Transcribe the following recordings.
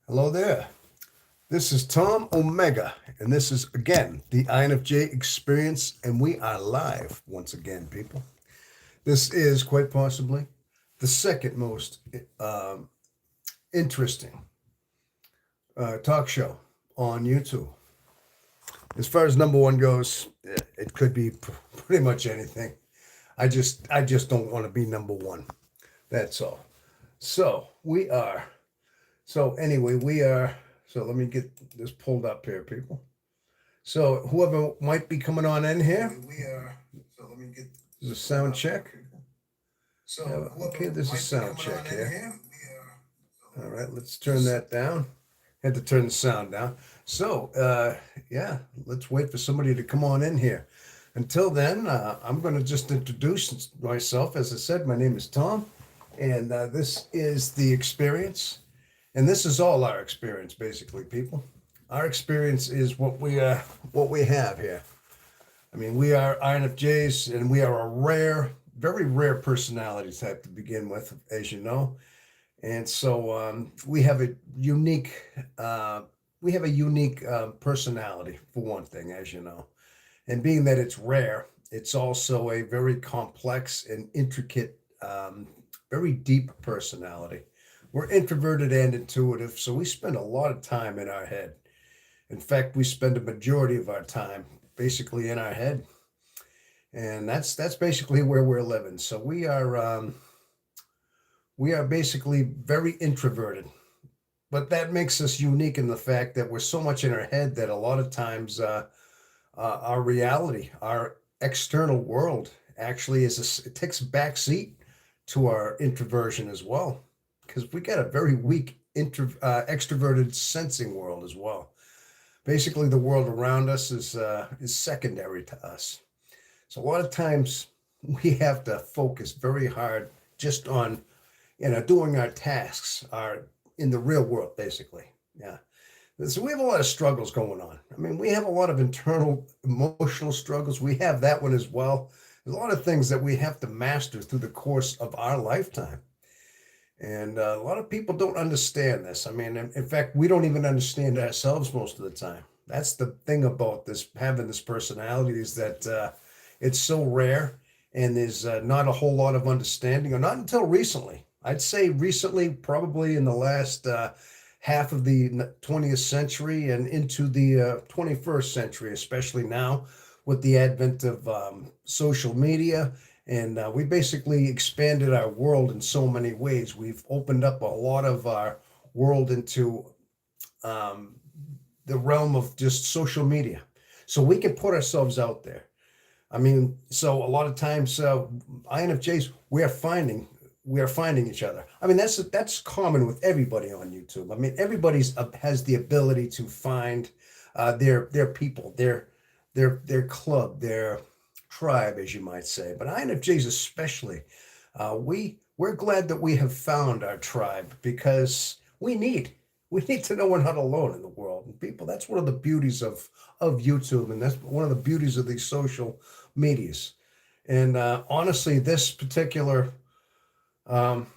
Hello there. This is Tom Omega, and this is again the INFJ Experience, and we are live once again, people. This is quite possibly the second most interesting talk show on YouTube. As far as number one goes, it could be pretty much anything. I just don't want to be number one. That's all. So we are. So anyway, we are. So let me get this pulled up here, people. So whoever might be coming on in here, we are. So let me get this is a sound check. Okay, this is sound check here. All right, let's turn that down. Had to turn the sound down. So yeah, let's wait for somebody to come on in here. Until then, I'm going to just introduce myself. As I said, my name is Tom, and this is the experience. And this is all our experience, basically, people. Our experience is what we have here. I mean, we are INFJs, and we are a rare, very rare personality type to begin with, as you know. And so we have a unique, personality for one thing, as you know. And being that it's rare, it's also a very complex and intricate, very deep personality. We're introverted and intuitive, so we spend a lot of time in our head. In fact, we spend a majority of our time basically in our head, and that's basically where we're living. So we are basically very introverted, but that makes us unique in the fact that we're so much in our head that a lot of times our reality, our external world, actually it takes a back seat to our introversion as well, because we got a very weak extroverted sensing world as well. Basically, the world around us is secondary to us. So a lot of times we have to focus very hard just on doing our tasks, our in the real world, basically. Yeah. So we have a lot of struggles going on. I mean, we have a lot of internal emotional struggles. We have that one as well. There's a lot of things that we have to master through the course of our lifetime. And a lot of people don't understand this. I mean, in fact, we don't even understand ourselves most of the time. That's the thing about this having this personality is that it's so rare, and there's not a whole lot of understanding, or not until recently. I'd say recently, probably in the last half of the 20th century and into the 21st century, especially now with the advent of social media. And we basically expanded our world in so many ways. We've opened up a lot of our world into um, the realm of just social media. So we can put ourselves out there. I mean, so a lot of times INFJs, we are finding each other. I mean, that's common with everybody on YouTube. I mean, everybody's has the ability to find their people, their club, their tribe, as you might say. But INFJs especially, we're glad that we have found our tribe because we need to know we're not alone in the world. And people, that's one of the beauties of YouTube, and that's one of the beauties of these social medias. And honestly, this particular um,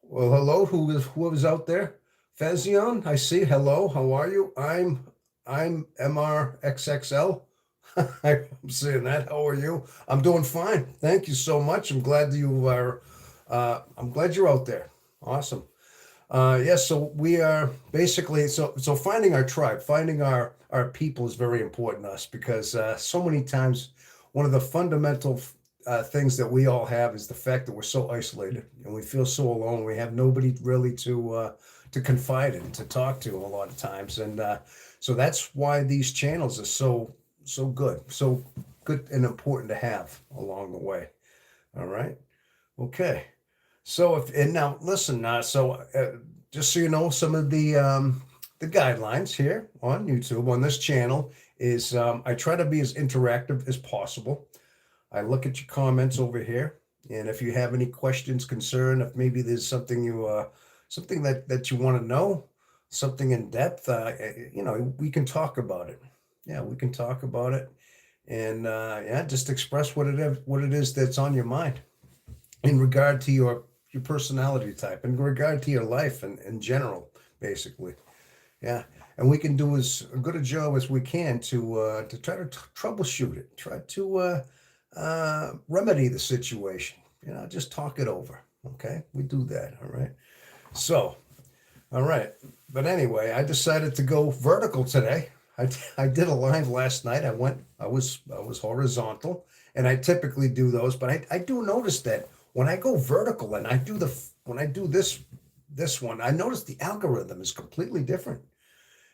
well, hello, who is out there? Fazion, I see. Hello, how are you? I'm MRXXL. I'm saying that. How are you? I'm doing fine. Thank you so much. I'm glad that you are. I'm glad you're out there. Awesome. Yes. So we are basically so finding our tribe, finding our people is very important to us because so many times one of the fundamental things that we all have is the fact that we're so isolated and we feel so alone. We have nobody really to confide in, to talk to a lot of times, and so that's why these channels are so good and important to have along the way. All right. Okay. So if and now listen, just so you know, some of the guidelines here on YouTube on this channel is I try to be as interactive as possible. I look at your comments over here, and if you have any questions, concern, if maybe there's something that you want to know, something in depth, we can talk about it. Yeah, we can talk about it, and yeah, just express what it is that's on your mind in regard to your personality type, in regard to your life in general, basically. Yeah, and we can do as good a job as we can to try to troubleshoot it, try to remedy the situation. Just talk it over. Okay, we do that. All right. So, all right. But anyway, I decided to go vertical today. I did a live last night. I was horizontal, and I typically do those, but I do notice that when I go vertical and when I do this one, I notice the algorithm is completely different.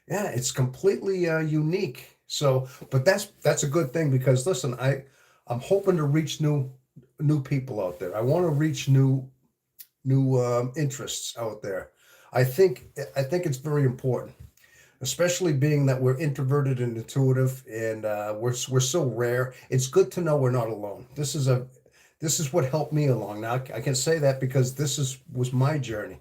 Yeah, it's completely unique. So, but that's a good thing because listen, I'm hoping to reach new people out there. I want to reach new interests out there. I think it's very important, especially being that we're introverted and intuitive, and we're so rare. It's good to know we're not alone. This is what helped me along. Now I can say that because was my journey.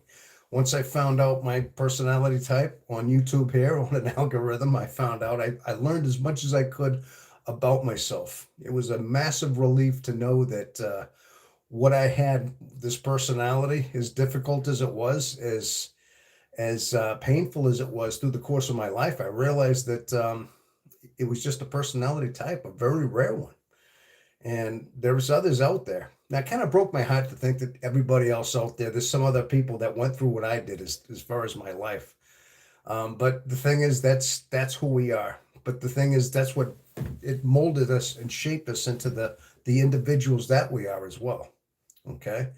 Once I found out my personality type on YouTube here on an algorithm, I found out I learned as much as I could about myself. It was a massive relief to know that what I had, this personality, as difficult as it was, as painful as it was through the course of my life, I realized that it was just a personality type, a very rare one. And there's others out there. Now, it kind of broke my heart to think that everybody else out there, there's some other people that went through what I did as far as my life. But the thing is, that's who we are. But the thing is, that's what it molded us and shaped us into the individuals that we are as well. Okay.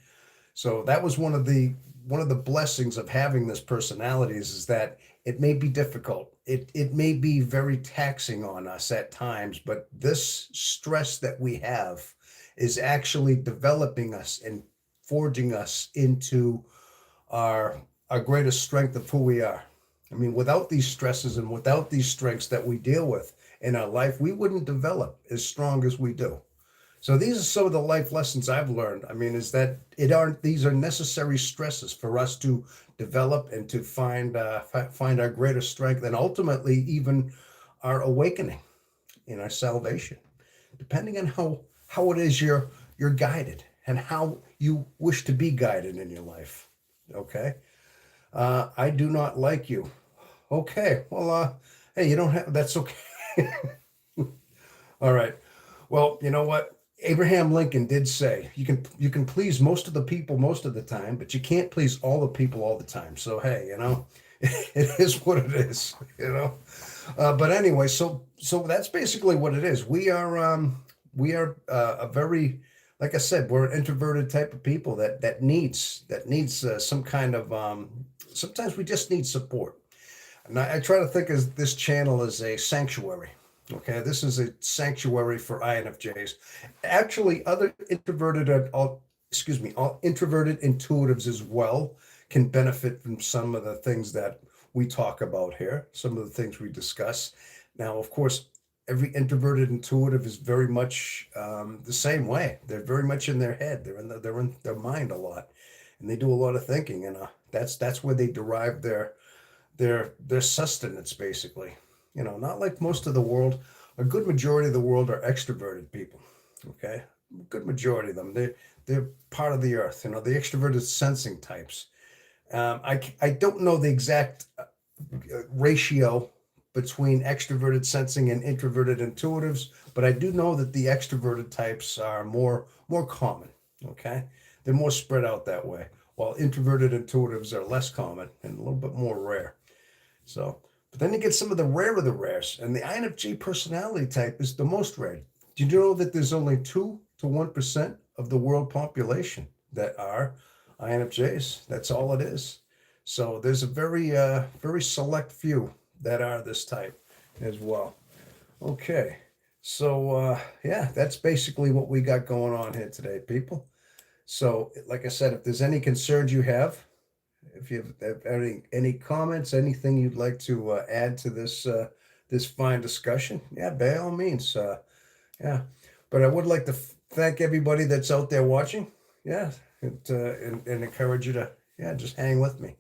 So that was one of the blessings of having this personalities is that it may be difficult. It may be very taxing on us at times, but this stress that we have is actually developing us and forging us into our our greatest strength of who we are. I mean, without these stresses and without these strengths that we deal with in our life, we wouldn't develop as strong as we do. So these are some of the life lessons I've learned. I mean, is that it aren't these are necessary stresses for us to develop and to find our greatest strength and ultimately even our awakening in our salvation, depending on how it is you're guided and how you wish to be guided in your life. Okay, I do not like you. Okay, well, hey, you don't have that's okay. All right. Well, you know what? Abraham Lincoln did say you can please most of the people most of the time, but you can't please all the people all the time. So hey, it is what it is. But anyway, so that's basically what it is. We are a very, like I said, we're an introverted type of people that needs some kind of sometimes we just need support. And I try to think of this channel as a sanctuary. Okay, this is a sanctuary for INFJs. Actually, other introverted, all introverted intuitives as well can benefit from some of the things that we talk about here, some of the things we discuss. Now, of course, every introverted intuitive is very much the same way. They're very much in their head. They're in their mind a lot, and they do a lot of thinking, and that's where they derive their sustenance basically. Not like most of the world. A good majority of the world are extroverted people. Okay, good majority of them. They're part of the earth. The extroverted sensing types. I don't know the exact ratio between extroverted sensing and introverted intuitives, but I do know that the extroverted types are more common. Okay, they're more spread out that way, while introverted intuitives are less common and a little bit more rare. So, but then you get some of the rare of the rares, and the INFJ personality type is the most rare. Did you know that there's only 2 to 1% of the world population that are INFJs? That's all it is. So there's a very select few that are this type as well. Okay, so yeah, that's basically what we got going on here today, people. So, like I said, if there's any concerns you have, if you have any comments, anything you'd like to add to this fine discussion, yeah, by all means, yeah. But I would like to thank everybody that's out there watching, yeah, and encourage you to, yeah, just hang with me.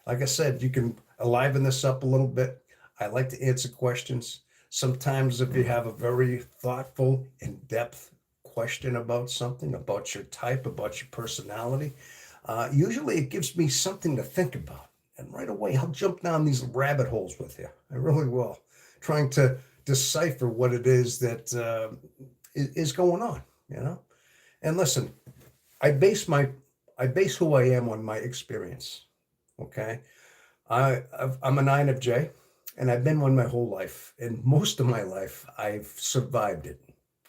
Like I said, you can liven this up a little bit. I like to answer questions. Sometimes, if you have a very thoughtful, in-depth question about something, about your type, about your personality, usually it gives me something to think about. And right away, I'll jump down these rabbit holes with you. I really will, trying to decipher what it is that is going on, you know? And listen, I base my I base who I am on my experience. Okay, I'm an INFJ, and I've been one my whole life. And most of my life, I've survived it.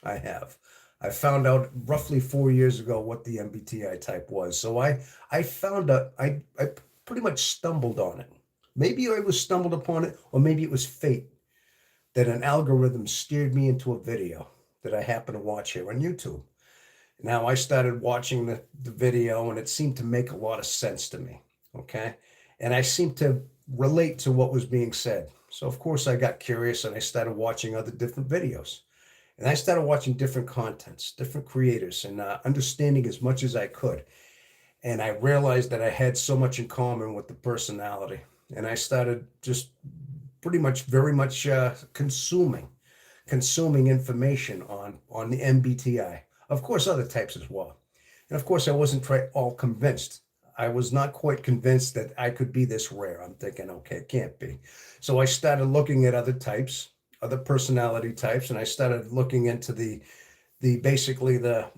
I have. I found out roughly 4 years ago what the MBTI type was. So I found out I pretty much stumbled on it. Maybe I was stumbled upon it, or maybe it was fate that an algorithm steered me into a video that I happened to watch here on YouTube. Now I started watching the video and it seemed to make a lot of sense to me. Okay. And I seemed to relate to what was being said. So of course I got curious and I started watching other different videos. And I started watching different contents, different creators, and understanding as much as I could. And I realized that I had so much in common with the personality. And I started just pretty much very much consuming information on the MBTI. Of course, other types as well. And of course, I wasn't all convinced. I was not quite convinced that I could be this rare. I'm thinking, okay, it can't be. So I started looking at other types, other personality types, and I started looking into the basically the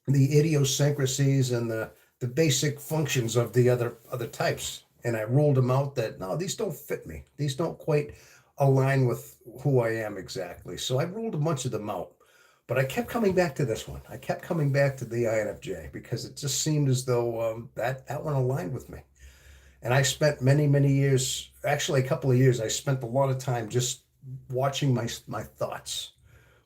idiosyncrasies and the basic functions of the other types. And I ruled them out that no, these don't fit me. These don't quite align with who I am exactly. So I ruled a bunch of them out. But I kept coming back to this one. I kept coming back to the INFJ because it just seemed as though that one aligned with me. And I spent many years, actually a couple of years, I spent a lot of time just watching my thoughts,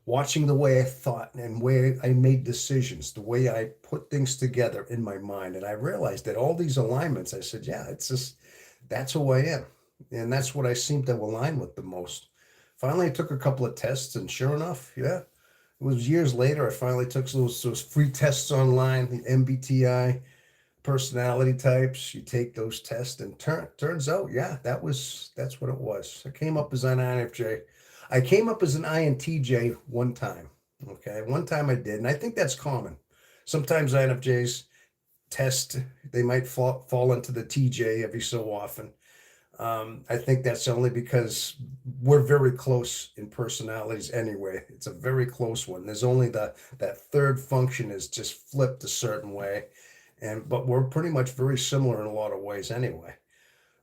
watching the way I thought and way I made decisions, the way I put things together in my mind. And I realized that all these alignments, I said, yeah, it's just, that's who I am. And that's what I seem to align with the most. Finally, I took a couple of tests, and sure enough, yeah, it was years later. I finally took those free tests online, the MBTI personality types. You take those tests, and turns out, yeah, that's what it was. I came up as an INFJ. I came up as an INTJ one time. Okay, one time I did, and I think that's common. Sometimes INFJs test; they might fall into the TJ every so often. I think that's only because we're very close in personalities anyway. It's a very close one. There's only that third function is just flipped a certain way, but we're pretty much very similar in a lot of ways anyway.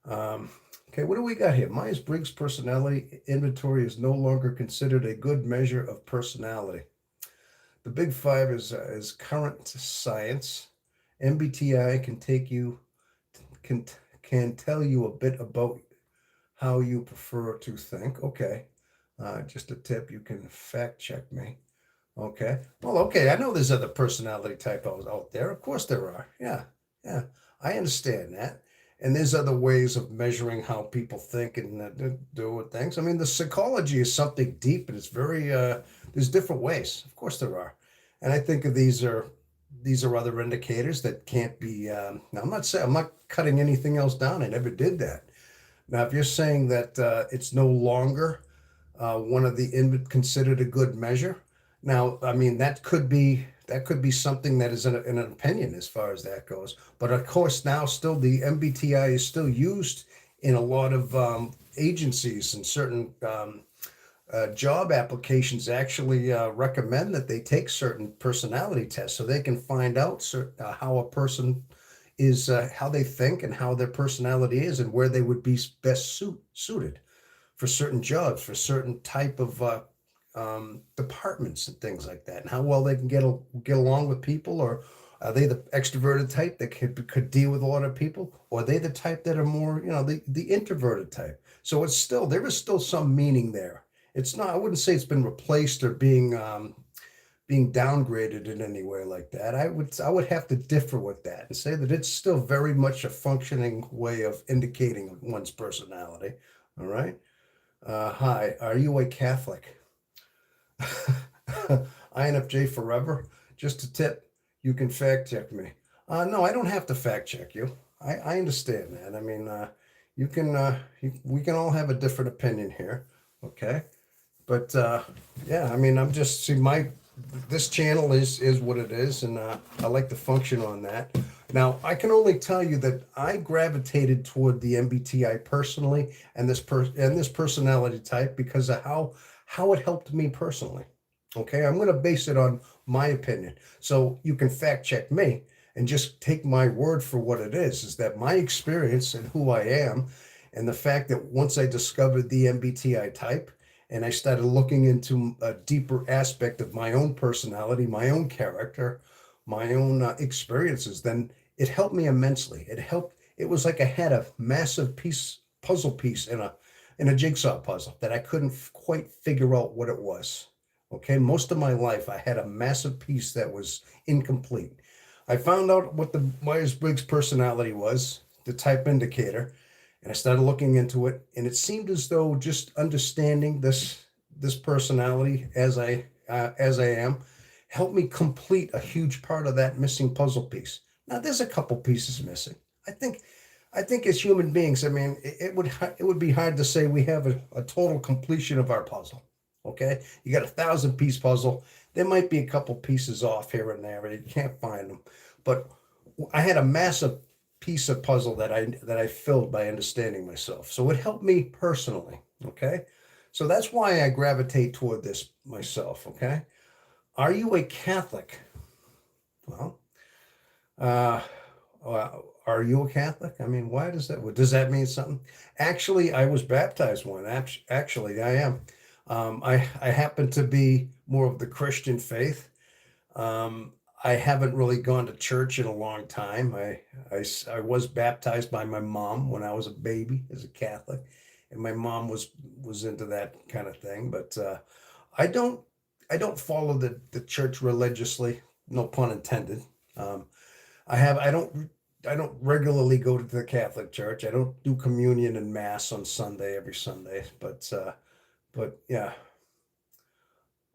Um, okay, what do we got here? Myers-Briggs personality inventory is no longer considered a good measure of personality. The Big Five is current science. MBTI can can tell you a bit about how you prefer to think. Okay. Just a tip, you can fact check me. Okay. Well, okay. I know there's other personality types out there. Of course there are. Yeah. Yeah. I understand that. And there's other ways of measuring how people think and do things. I mean, the psychology is something deep and it's very, there's different ways. Of course there are. And I think of these are other indicators that can't be, now I'm not cutting anything else down. I never did that. Now, if you're saying that it's no longer one of the considered a good measure, now, I mean, that could be something that is an opinion as far as that goes. But of course, now still the MBTI is still used in a lot of agencies and certain job applications actually recommend that they take certain personality tests so they can find out how a person is, how they think and how their personality is and where they would be best suited for certain jobs, for certain type of departments and things like that, and how well they can get along with people, or are they the extroverted type that could deal with a lot of people, or are they the type that are more, the introverted type? So there is still some meaning there. It's not, I wouldn't say it's been replaced or being downgraded in any way like that. I would have to differ with that and say that it's still very much a functioning way of indicating one's personality. All right. Hi, are you a Catholic? INFJ forever. Just a tip, you can fact check me. No, I don't have to fact check you. I understand that. I mean, we can all have a different opinion here. Okay. But yeah, I mean, I'm just see this channel is what it is, and I like to function on that. Now, I can only tell you that I gravitated toward the MBTI personally, and this personality type because of how it helped me personally. Okay, I'm going to base it on my opinion, so you can fact check me and just take my word for what it is that my experience and who I am, and the fact that once I discovered the MBTI type and I started looking into a deeper aspect of my own personality, my own character, my own experiences, then it helped me immensely. It was like I had a massive puzzle piece in a jigsaw puzzle that I couldn't quite figure out what it was. Okay, most of my life I had a massive piece that was incomplete. I found out what the Myers-Briggs personality was, the type indicator, and I started looking into it, and it seemed as though just understanding this personality as I am helped me complete a huge part of that missing puzzle piece. Now there's a couple pieces missing. I think I think as human beings, I mean, it would be hard to say we have a total completion of our puzzle. Okay, you got 1,000 piece puzzle. There might be a couple pieces off here and there, and you can't find them. But I had a massive piece of puzzle that I filled by understanding myself. So it helped me personally. Okay, so that's why I gravitate toward this myself. Okay, are you a Catholic? Well, uh, are you a Catholic? I mean, why does that mean something? Actually, I was baptized one. Actually, I am. I happen to be more of the Christian faith. I haven't really gone to church in a long time. I was baptized by my mom when I was a baby as a Catholic, and my mom was into that kind of thing. But I don't I don't follow the church religiously. No pun intended. Um, I don't regularly go to the Catholic Church. I don't do communion and mass on Sunday every Sunday. But yeah.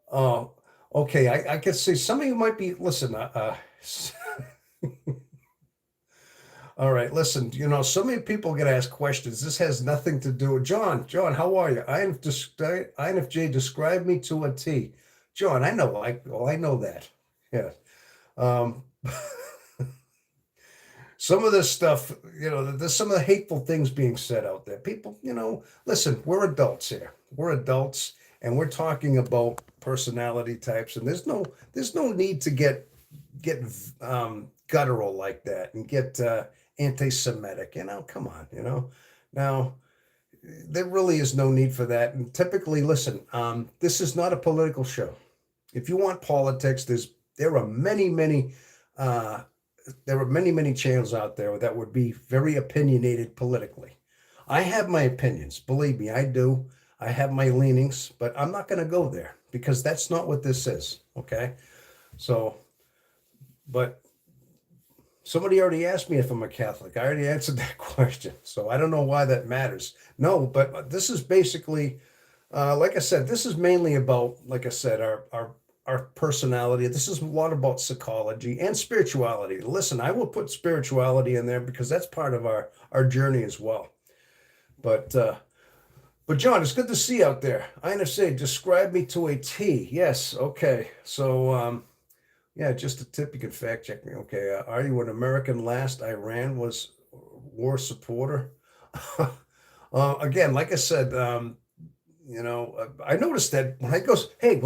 Oh, okay. I could see some of you might be listen. All right, listen. So many people get asked questions. This has nothing to do with John. John, how are you? INFJ described me to a T. John, I know. I know that. Yeah. Um, some of this stuff, there's some of the hateful things being said out there. People, listen, we're adults here. We're adults, and we're talking about personality types, and there's no need to get guttural like that and get anti-Semitic. Come on. Now there really is no need for that. And typically, listen, this is not a political show. If you want politics, there are uh, many channels out there that would be very opinionated politically. I have my opinions, believe me, I do. I have my leanings, but I'm not going to go there because that's not what this is. Okay, so but somebody already asked me if I'm a Catholic. I already answered that question, so I don't know why that matters. No, but this is basically, like I said, this is mainly about, like I said, our personality. This is a lot about psychology and spirituality. Listen, I will put spirituality in there because that's part of our journey as well. But John, it's good to see you out there. I understand. Describe me to a T. Yes. Okay. So yeah, just a tip. You can fact check me. Okay. Are you an American last Iran was war supporter? Again, like I said, I noticed that when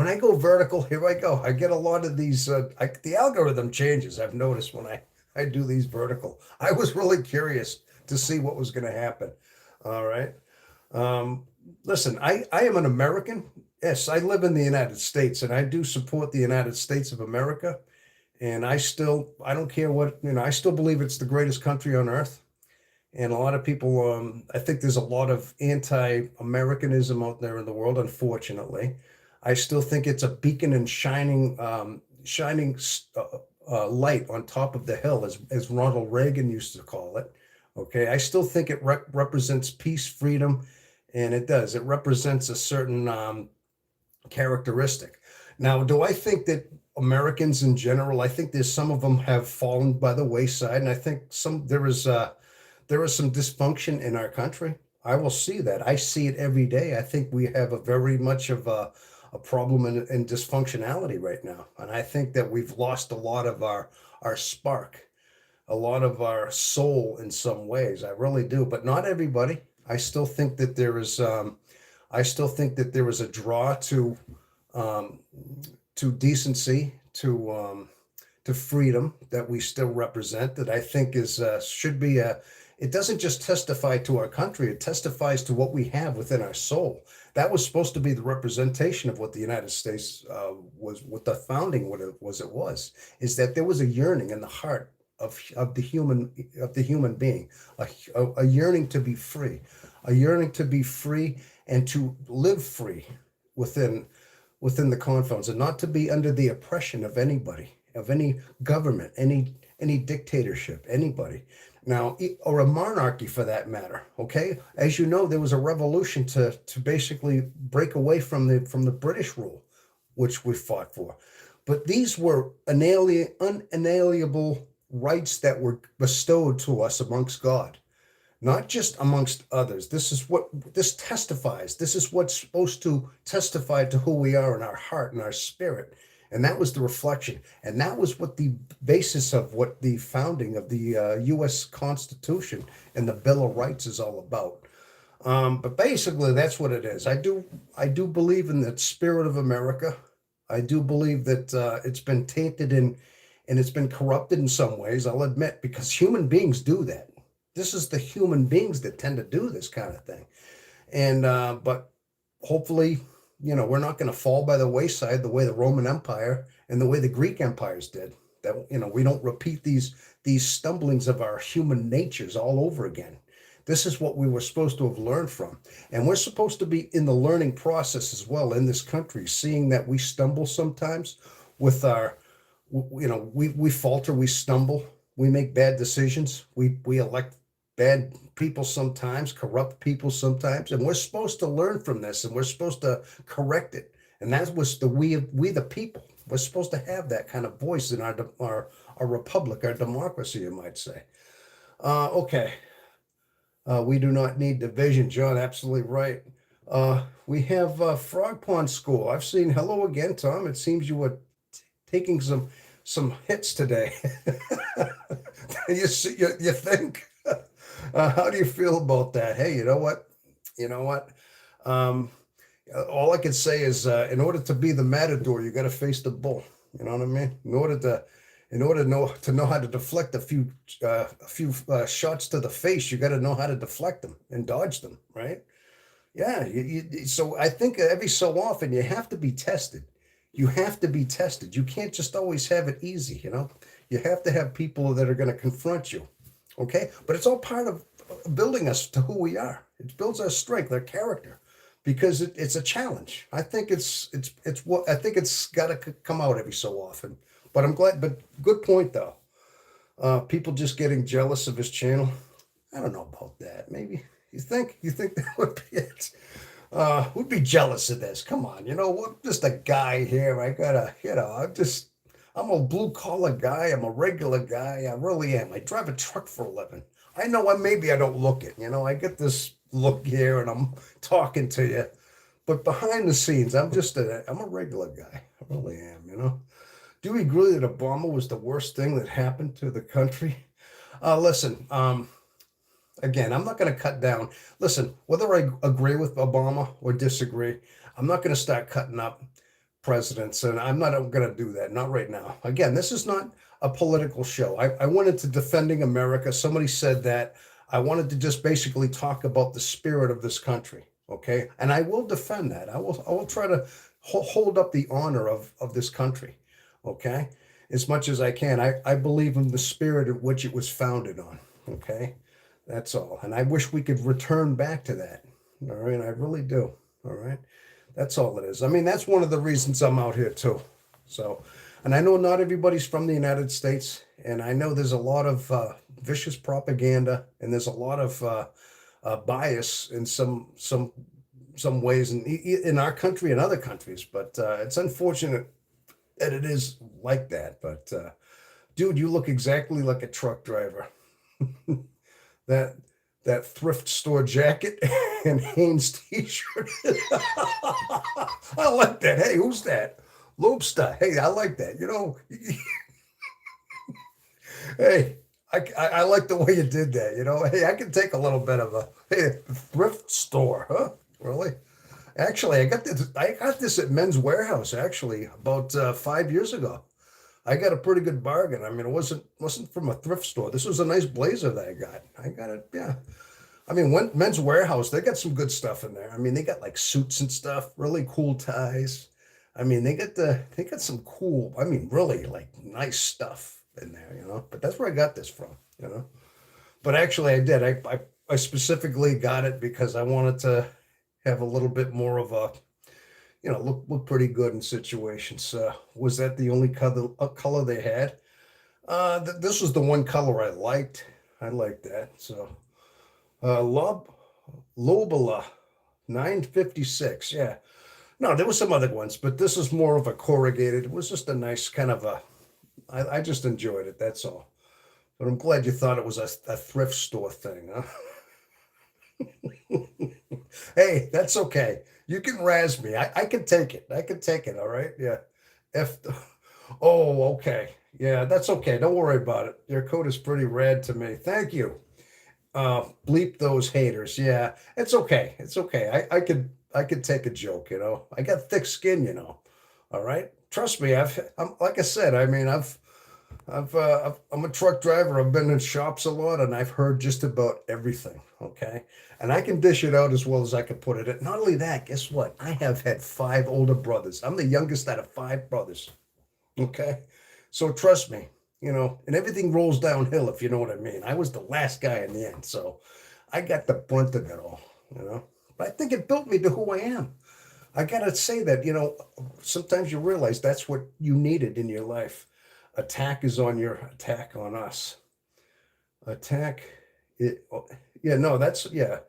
I go vertical, here I go. I get a lot of these. The algorithm changes. I've noticed when I do these vertical. I was really curious to see what was going to happen. All right. Listen, I am an American. Yes, I live in the United States, and I do support the United States of America. And I don't care what, I still believe it's the greatest country on earth. And a lot of people, I think there's a lot of anti-Americanism out there in the world, unfortunately. I still think it's a beacon and shining light on top of the hill, as Ronald Reagan used to call it. Okay, I still think it represents peace, freedom, and it does. It represents a certain characteristic. Now, do I think that Americans in general, I think there's some of them have fallen by the wayside, and I think there is some dysfunction in our country. I will see that. I see it every day. I think we have a very much of a problem in dysfunctionality right now, and I think that we've lost a lot of our spark. a lot of our soul in some ways. I really do, but not everybody. I still think that there is. I still think that there is a draw um, to decency, to freedom that we still represent. That I think is should be a. It doesn't just testify to our country; it testifies to what we have within our soul. That was supposed to be the representation of what the United States was, what the founding, what it was. It was is that there was a yearning in the heart of the human being, a yearning to be free, a yearning to be free and to live free within within the confines and not to be under the oppression of anybody, of any government, any dictatorship, anybody. Now, or a monarchy for that matter. Okay, as you know, there was a revolution to basically break away from the British rule, which we fought for. But these were unalienable rights that were bestowed to us amongst God, not just amongst others. This is what this testifies. This is what's supposed to testify to who we are in our heart and our spirit. And that was the reflection. And that was what the basis of what the founding of the U.S. Constitution and the Bill of Rights is all about. But basically, that's what it is. I do believe in the spirit of America. I do believe that it's been tainted and it's been corrupted in some ways. I'll admit, because human beings do that. This is the human beings that tend to do this kind of thing. And but hopefully, we're not going to fall by the wayside the way the Roman Empire and the way the Greek empires did. That we don't repeat these stumblings of our human natures all over again. This is what we were supposed to have learned from. And we're supposed to be in the learning process as well in this country, seeing that we stumble sometimes with our, we falter, we stumble, we make bad decisions, we elect bad people sometimes, corrupt people sometimes, and we're supposed to learn from this and we're supposed to correct it. And that was we the people. We're supposed to have that kind of voice in our republic, our democracy, you might say. Okay. We do not need division, John. Absolutely right. We have Frog Pond School. I've seen. Hello again, Tom. It seems you were taking some hits today. You think? How do you feel about that? Hey, you know what? You know what? Um, all I can say is, in order to be the matador, you got to face the bull. You know what I mean? In order to know how to deflect a few shots to the face, you got to know how to deflect them and dodge them, right? Yeah. So I think every so often you have to be tested. You have to be tested. You can't just always have it easy. You have to have people that are going to confront you. Okay, but it's all part of building us to who we are. It builds our strength, our character, because it's a challenge. I think it's what I think it's got to come out every so often. But I'm glad. But good point though. People just getting jealous of his channel. I don't know about that. Maybe you think that would be it. Who'd be jealous of this? Come on, I'm just a guy here. I gotta, I'm a blue collar guy. I'm a regular guy. I really am. I drive a truck for a living. I know maybe I don't look it. I get this look here and I'm talking to you, but behind the scenes, I'm a regular guy. I really am. Do we agree that Obama was the worst thing that happened to the country? Listen, again, I'm not going to cut down. Listen, whether I agree with Obama or disagree, I'm not going to start cutting up presidents, and I'm not going to do that. Not right now. Again, this is not a political show. I went into defending America. Somebody said that. I wanted to just basically talk about the spirit of this country. Okay, and I will defend that. I will try to hold up the honor of this country. Okay, as much as I can. I believe in the spirit of which it was founded on. Okay, that's all. And I wish we could return back to that. All right, I really do. All right. That's all it is. I mean, that's one of the reasons I'm out here too. So, and I know not everybody's from the United States, and I know there's a lot of vicious propaganda, and there's a lot of bias in some ways in our country and other countries. But it's unfortunate that it is like that. But dude, you look exactly like a truck driver. that that thrift store jacket and Hanes t-shirt. I like that. Hey, who's that? Lobster. Hey, I like that. Hey, I like the way you did that. Hey, I can take a little bit of a thrift store, huh? Really? Actually, I got this at Men's Warehouse actually about 5 years ago. I got a pretty good bargain. I mean, it wasn't from a thrift store. This was a nice blazer that I got. I got it. Yeah. I mean, Men's Warehouse, they got some good stuff in there. I mean, they got like suits and stuff, really cool ties. I mean, they got some cool, I mean, really like nice stuff in there, But that's where I got this from. But actually, I did. I specifically got it because I wanted to have a little bit more of a, look pretty good in situations. Was that the only color they had? This was the one color I liked. I liked that. So, Lob Lobula 956. Yeah. No, there was some other ones, but this is more of a corrugated. It was just a nice kind of a. I just enjoyed it. That's all. But I'm glad you thought it was a thrift store thing, huh? Hey, that's okay. You can razz me. I can take it. I can take it. All right. Yeah. F. Oh, okay. Yeah, that's okay. Don't worry about it. Your coat is pretty red to me. Thank you. Bleep those haters. Yeah, it's okay. It's okay. I could take a joke. I got thick skin. All right. Trust me. I'm like I said. I mean, I'm a truck driver. I've been in shops a lot, and I've heard just about everything. Okay, and I can dish it out as well as I can put it in. Not only that, guess what? I have had five older brothers. I'm the youngest out of five brothers. Okay, so trust me. And everything rolls downhill if you know what I mean. I was the last guy in the end, so I got the brunt of it all. You know, but I think it built me to who I am. I gotta say that, sometimes you realize that's what you needed in your life. Attack is on your attack on us. Attack it. Oh, yeah, no, yeah.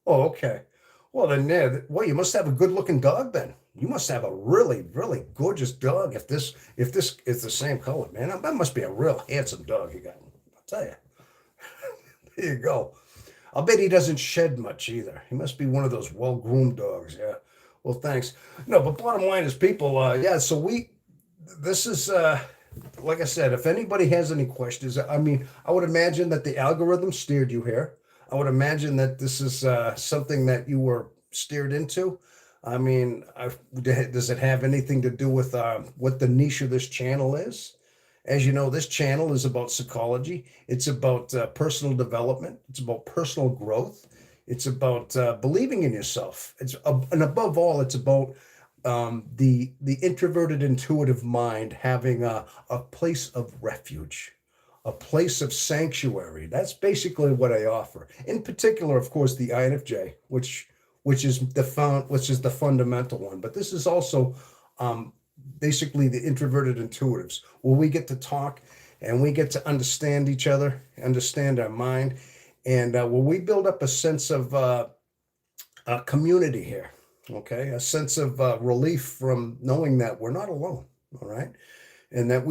Oh, okay. Well, then, yeah, well, you must have a good looking dog then. You must have a really, really gorgeous dog if this is the same color, man. That must be a real handsome dog you got. I'll tell you. There you go. I'll bet he doesn't shed much either. He must be one of those well-groomed dogs. Yeah. Well, thanks. No, but bottom line is people, yeah, so this is, like I said, if anybody has any questions, I mean, I would imagine that the algorithm steered you here. I would imagine that this is something that you were steered into. I mean, does it have anything to do with what the niche of this channel is? As you know, this channel is about psychology. It's about personal development. It's about personal growth. It's about believing in yourself. And above all, it's about the introverted intuitive mind having a place of refuge, a place of sanctuary. That's basically what I offer. In particular, of course, the INFJ, which is the fundamental one. But this is also um, basically the introverted intuitives, where we get to talk and we get to understand each other, understand our mind, and where we build up a sense of community here. Okay, a sense of relief from knowing that we're not alone. All right, and that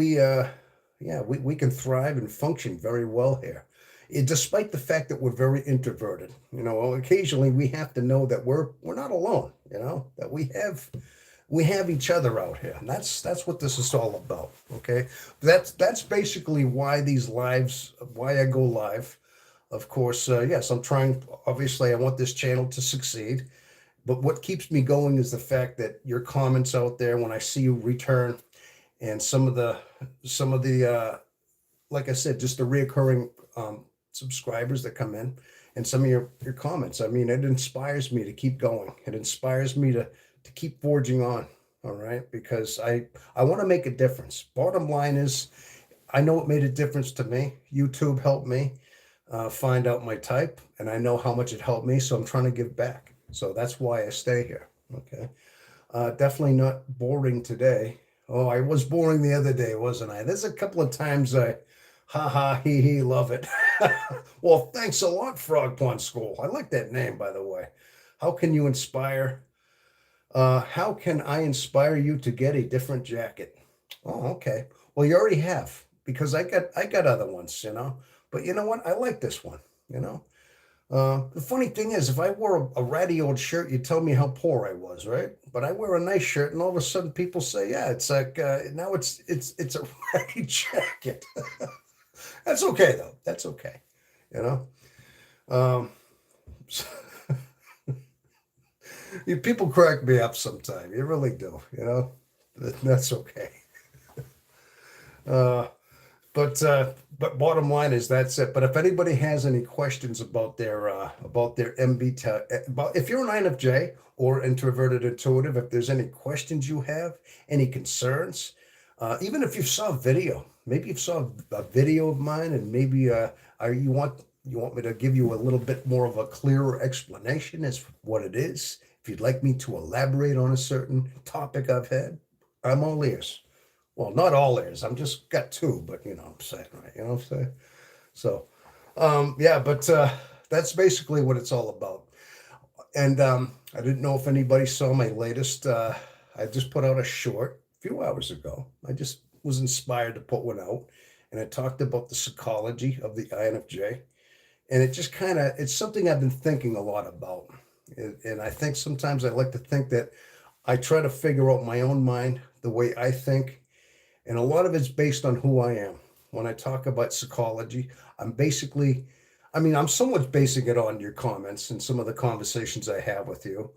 yeah, we can thrive and function very well here. Despite the fact that we're very introverted, occasionally we have to know that we're not alone. That we have each other out here, and that's what this is all about. Okay, that's basically why I go live. Of course, yes, I'm trying. Obviously, I want this channel to succeed. But what keeps me going is the fact that your comments out there, when I see you return, and some of the like I said, just the reoccurring subscribers that come in, and some of your comments. I mean, it inspires me to keep going. It inspires me to keep forging on. All right, because I want to make a difference. Bottom line is, I know it made a difference to me. YouTube helped me find out my type, and I know how much it helped me. So I'm trying to give back. So that's why I stay here. Okay. Definitely not boring today. Oh, I was boring the other day, wasn't I? There's a couple of times ha ha, he, love it. Well, thanks a lot, Frog Pond School. I like that name, by the way. How can you inspire? How can I inspire you to get a different jacket? Oh, okay. Well, you already have, because I got other ones. But you know what? I like this one. You know. The funny thing is, if I wore a ratty old shirt, you'd tell me how poor I was, right? But I wear a nice shirt, and all of a sudden people say, "Yeah, it's like now it's a ratty jacket." That's okay though. That's okay, you know. Um, people crack me up sometimes. You really do, you know. That's okay. Uh, but bottom line is that's it. But if anybody has any questions about their MBTI, about if you're an INFJ or introverted intuitive, if there's any questions you have, any concerns, even if you saw a video, maybe you saw a video of mine, and maybe are you want me to give you a little bit more of a clearer explanation as for what it is. If you'd like me to elaborate on a certain topic I've had, I'm all ears. Well, not all ears. I'm just got two, but you know what I'm saying, right? You know what I'm saying? So, yeah, but that's basically what it's all about. And I didn't know if anybody saw my latest. I just put out a short a few hours ago. I just was inspired to put one out, and it talked about the psychology of the INFJ, and it just kind of it's something I've been thinking a lot about, and I think sometimes I like to think that I try to figure out my own mind, the way I think, and a lot of it's based on who I am. When I talk about psychology, I'm basically, I mean, I'm somewhat basing it on your comments and some of the conversations I have with you.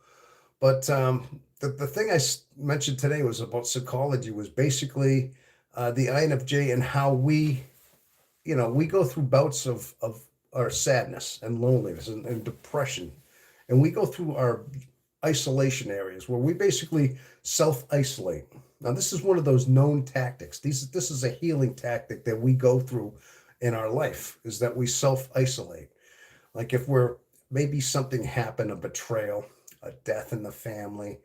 But the thing mentioned today was about psychology, was basically the INFJ and how we, you know, we go through bouts of our sadness and loneliness and depression. And we go through our isolation areas where we basically self isolate. Now, this is one of those known tactics. This is a healing tactic that we go through in our life, is that we self isolate. Like if we're maybe something happened, a betrayal, a death in the family,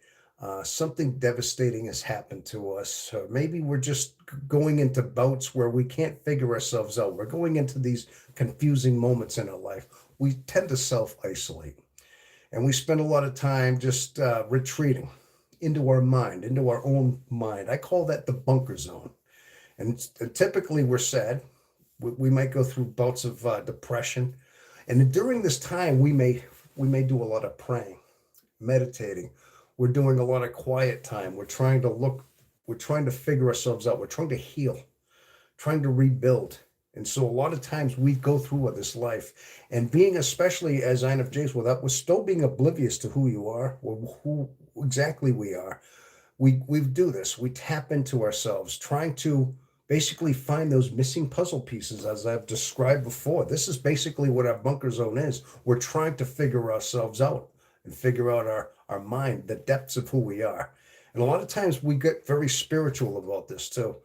something devastating has happened to us. Or maybe we're just going into bouts where we can't figure ourselves out. We're going into these confusing moments in our life. We tend to self isolate, and we spend a lot of time just retreating into our mind, into our own mind. I call that the bunker zone. And typically we're sad. We might go through bouts of depression, and during this time we may do a lot of praying, meditating. We're doing a lot of quiet time. We're trying to figure ourselves out. We're trying to heal, trying to rebuild. And so a lot of times we go through this life, and being, especially as INFJs, without we're still being oblivious to who you are, or who exactly we are. We do this. We tap into ourselves, trying to basically find those missing puzzle pieces, as I've described before. This is basically what our bunker zone is. We're trying to figure ourselves out and figure out our mind, the depths of who we are. And a lot of times we get very spiritual about this too.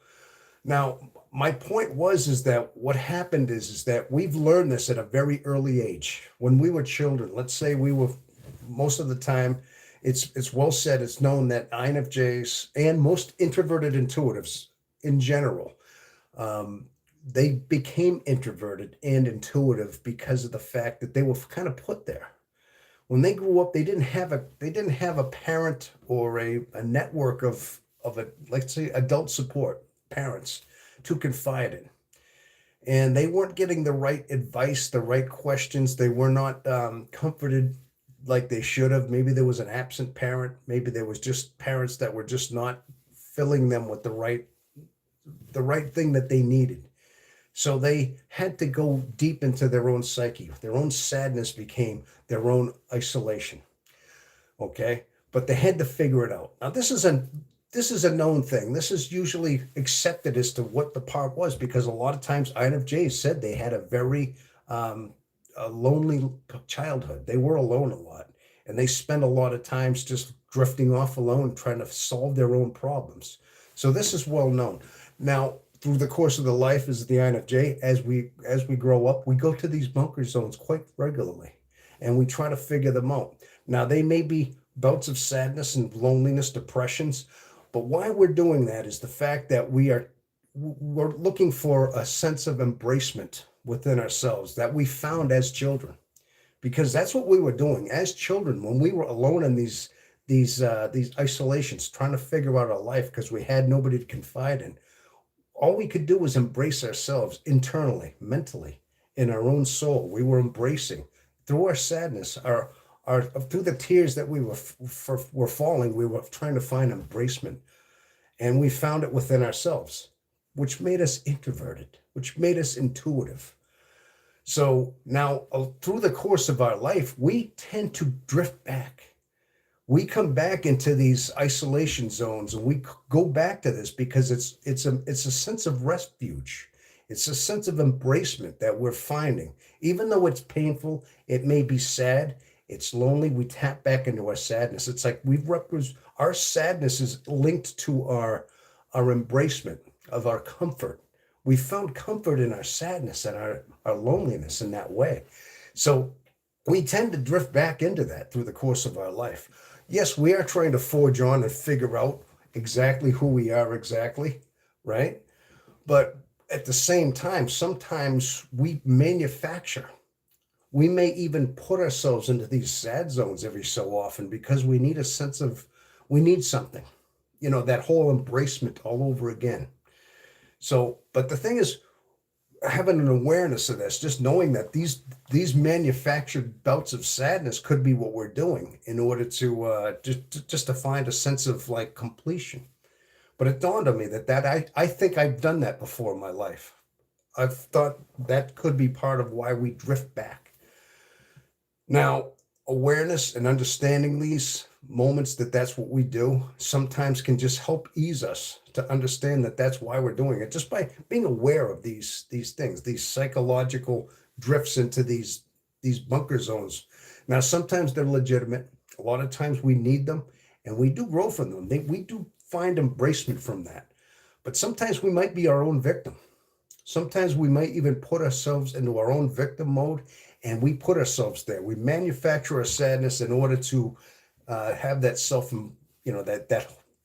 Now, my point was is that what happened is that we've learned this at a very early age. When we were children, let's say we were, most of the time, it's well said, it's known that INFJs and most introverted intuitives in general, they became introverted and intuitive because of the fact that they were kind of put there. When they grew up, they didn't have a parent or a network of a, let's say, adult support parents to confide in, and they weren't getting the right advice, the right questions. They were not comforted like they should have. Maybe there was an absent parent. Maybe there was just parents that were just not filling them with the right thing that they needed. So they had to go deep into their own psyche. Their own sadness became their own isolation. Okay, but they had to figure it out. Now this is a known thing. This is usually accepted as to what the part was, because a lot of times INFJs said they had a very a lonely childhood. They were alone a lot, and they spent a lot of times just drifting off alone, trying to solve their own problems. So this is well known. Now, through the course of the life as the INFJ, as we grow up, we go to these bunker zones quite regularly, and we try to figure them out. Now, they may be bouts of sadness and loneliness, depressions, but why we're doing that is the fact that we're looking for a sense of embracement within ourselves that we found as children, because that's what we were doing as children when we were alone in these isolations, trying to figure out our life because we had nobody to confide in. All we could do was embrace ourselves internally, mentally, in our own soul. We were embracing through our sadness, our through the tears that we were falling, we were trying to find embracement, and we found it within ourselves, which made us introverted, which made us intuitive. So now, through the course of our life, we tend to drift back. We come back into these isolation zones, and we go back to this because it's a sense of refuge. It's a sense of embracement that we're finding. Even though it's painful, it may be sad, it's lonely, we tap back into our sadness. It's like our sadness is linked to our embracement of our comfort. We found comfort in our sadness and our loneliness in that way. So we tend to drift back into that through the course of our life. Yes, we are trying to forge on and figure out exactly who we are exactly, right? But at the same time, sometimes we may even put ourselves into these sad zones every so often because we need a sense of, we need something, that whole embracement all over again. So, but the thing is, having an awareness of this, just knowing that these manufactured bouts of sadness could be what we're doing in order to just to find a sense of like completion. But it dawned on me that I think I've done that before in my life. I've thought that could be part of why we drift back. Now, awareness and understanding these moments that that's what we do sometimes can just help ease us to understand that that's why we're doing it, just by being aware of these things, these psychological drifts into these bunker zones. Now, sometimes they're legitimate. A lot of times we need them, and we do grow from them. We do find embracement from that. But sometimes we might be our own victim. Sometimes we might even put ourselves into our own victim mode, and we put ourselves there. We manufacture our sadness in order to have that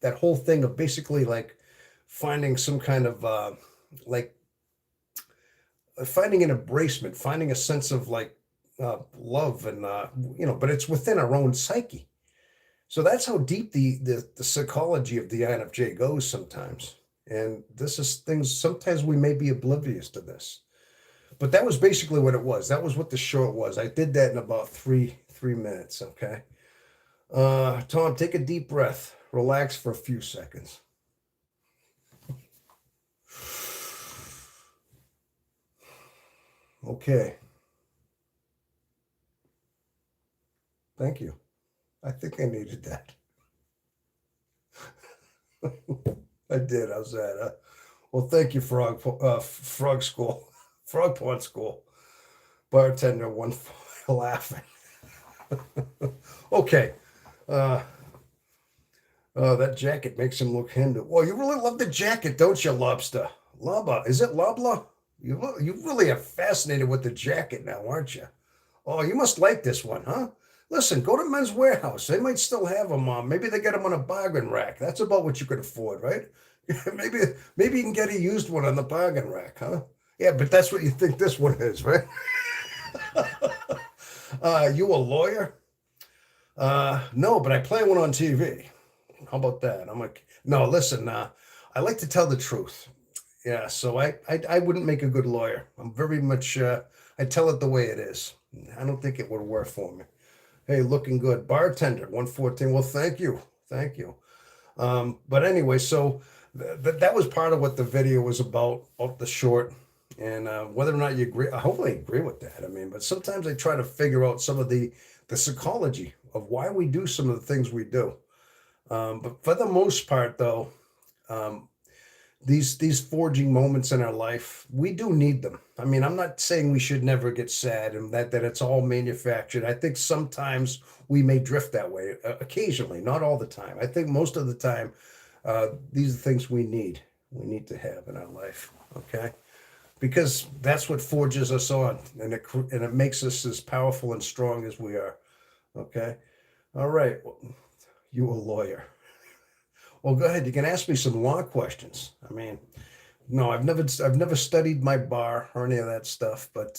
that whole thing of basically like finding some kind of like finding an embracement, finding a sense of like love, and but it's within our own psyche. So that's how deep the psychology of the INFJ goes sometimes. And this is things, sometimes we may be oblivious to this. But that was basically what it was. That was what the short was. I did that in about three minutes, okay? Tom, take a deep breath. Relax for a few seconds. Okay. Thank you. I think I needed that. I did. How's that? Well, thank you, Frog School, Frog Pond School. Bartender one laughing. Okay. That jacket makes him look Hindu. Well, you really love the jacket, don't you, Lobster? Laba, is it Lobla? You really are fascinated with the jacket now, aren't you? Oh, you must like this one, huh? Listen, go to Men's Warehouse. They might still have them. Maybe they get them on a bargain rack. That's about what you could afford, right? maybe you can get a used one on the bargain rack, huh? Yeah, but that's what you think this one is, right? You a lawyer? No, but I play one on TV. How about that? I'm like, no, listen, I like to tell the truth. Yeah, so I wouldn't make a good lawyer. I'm very much I tell it the way it is. I don't think it would work for me. Hey, looking good. Bartender, 114. Well, thank you. Thank you. But anyway, so that was part of what the video was about the short. And whether or not you agree, I hopefully agree with that. I mean, but sometimes I try to figure out some of the psychology of why we do some of the things we do. But for the most part, though, um, these forging moments in our life, we do need them. I mean, I'm not saying we should never get sad and that it's all manufactured. I think sometimes we may drift that way, occasionally, not all the time. I think most of the time, these are things we need to have in our life. Okay, because that's what forges us on, and it makes us as powerful and strong as we are. Okay, all right. Well, you a lawyer? Well, go ahead. You can ask me some law questions. I mean, no, I've never studied my bar or any of that stuff, but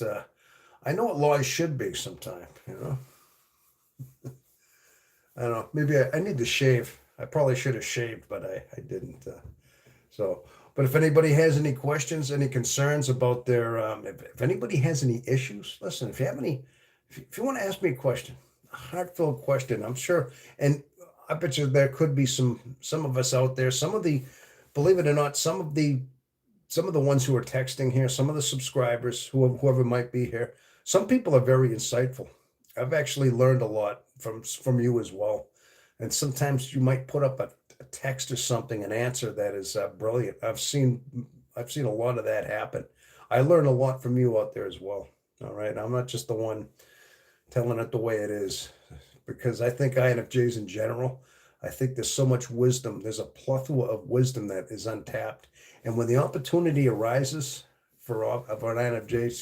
I know what law should be sometime. I don't know. Maybe I need to shave. I probably should have shaved, but I didn't. So, but if anybody has any questions, any concerns about their, if anybody has any issues, listen. If you have any If you want to ask me a question, a heartfelt question, I'm sure, and I bet you there could be some of us out there, some of the, believe it or not, some of the ones who are texting here, some of the subscribers, whoever might be here, some people are very insightful. I've actually learned a lot from you as well, and sometimes you might put up a text or something, an answer that is brilliant. I've seen a lot of that happen. I learn a lot from you out there as well. All right, I'm not just the one telling it the way it is, because I think INFJs in general, I think there's so much wisdom. There's a plethora of wisdom that is untapped. And when the opportunity arises for an INFJ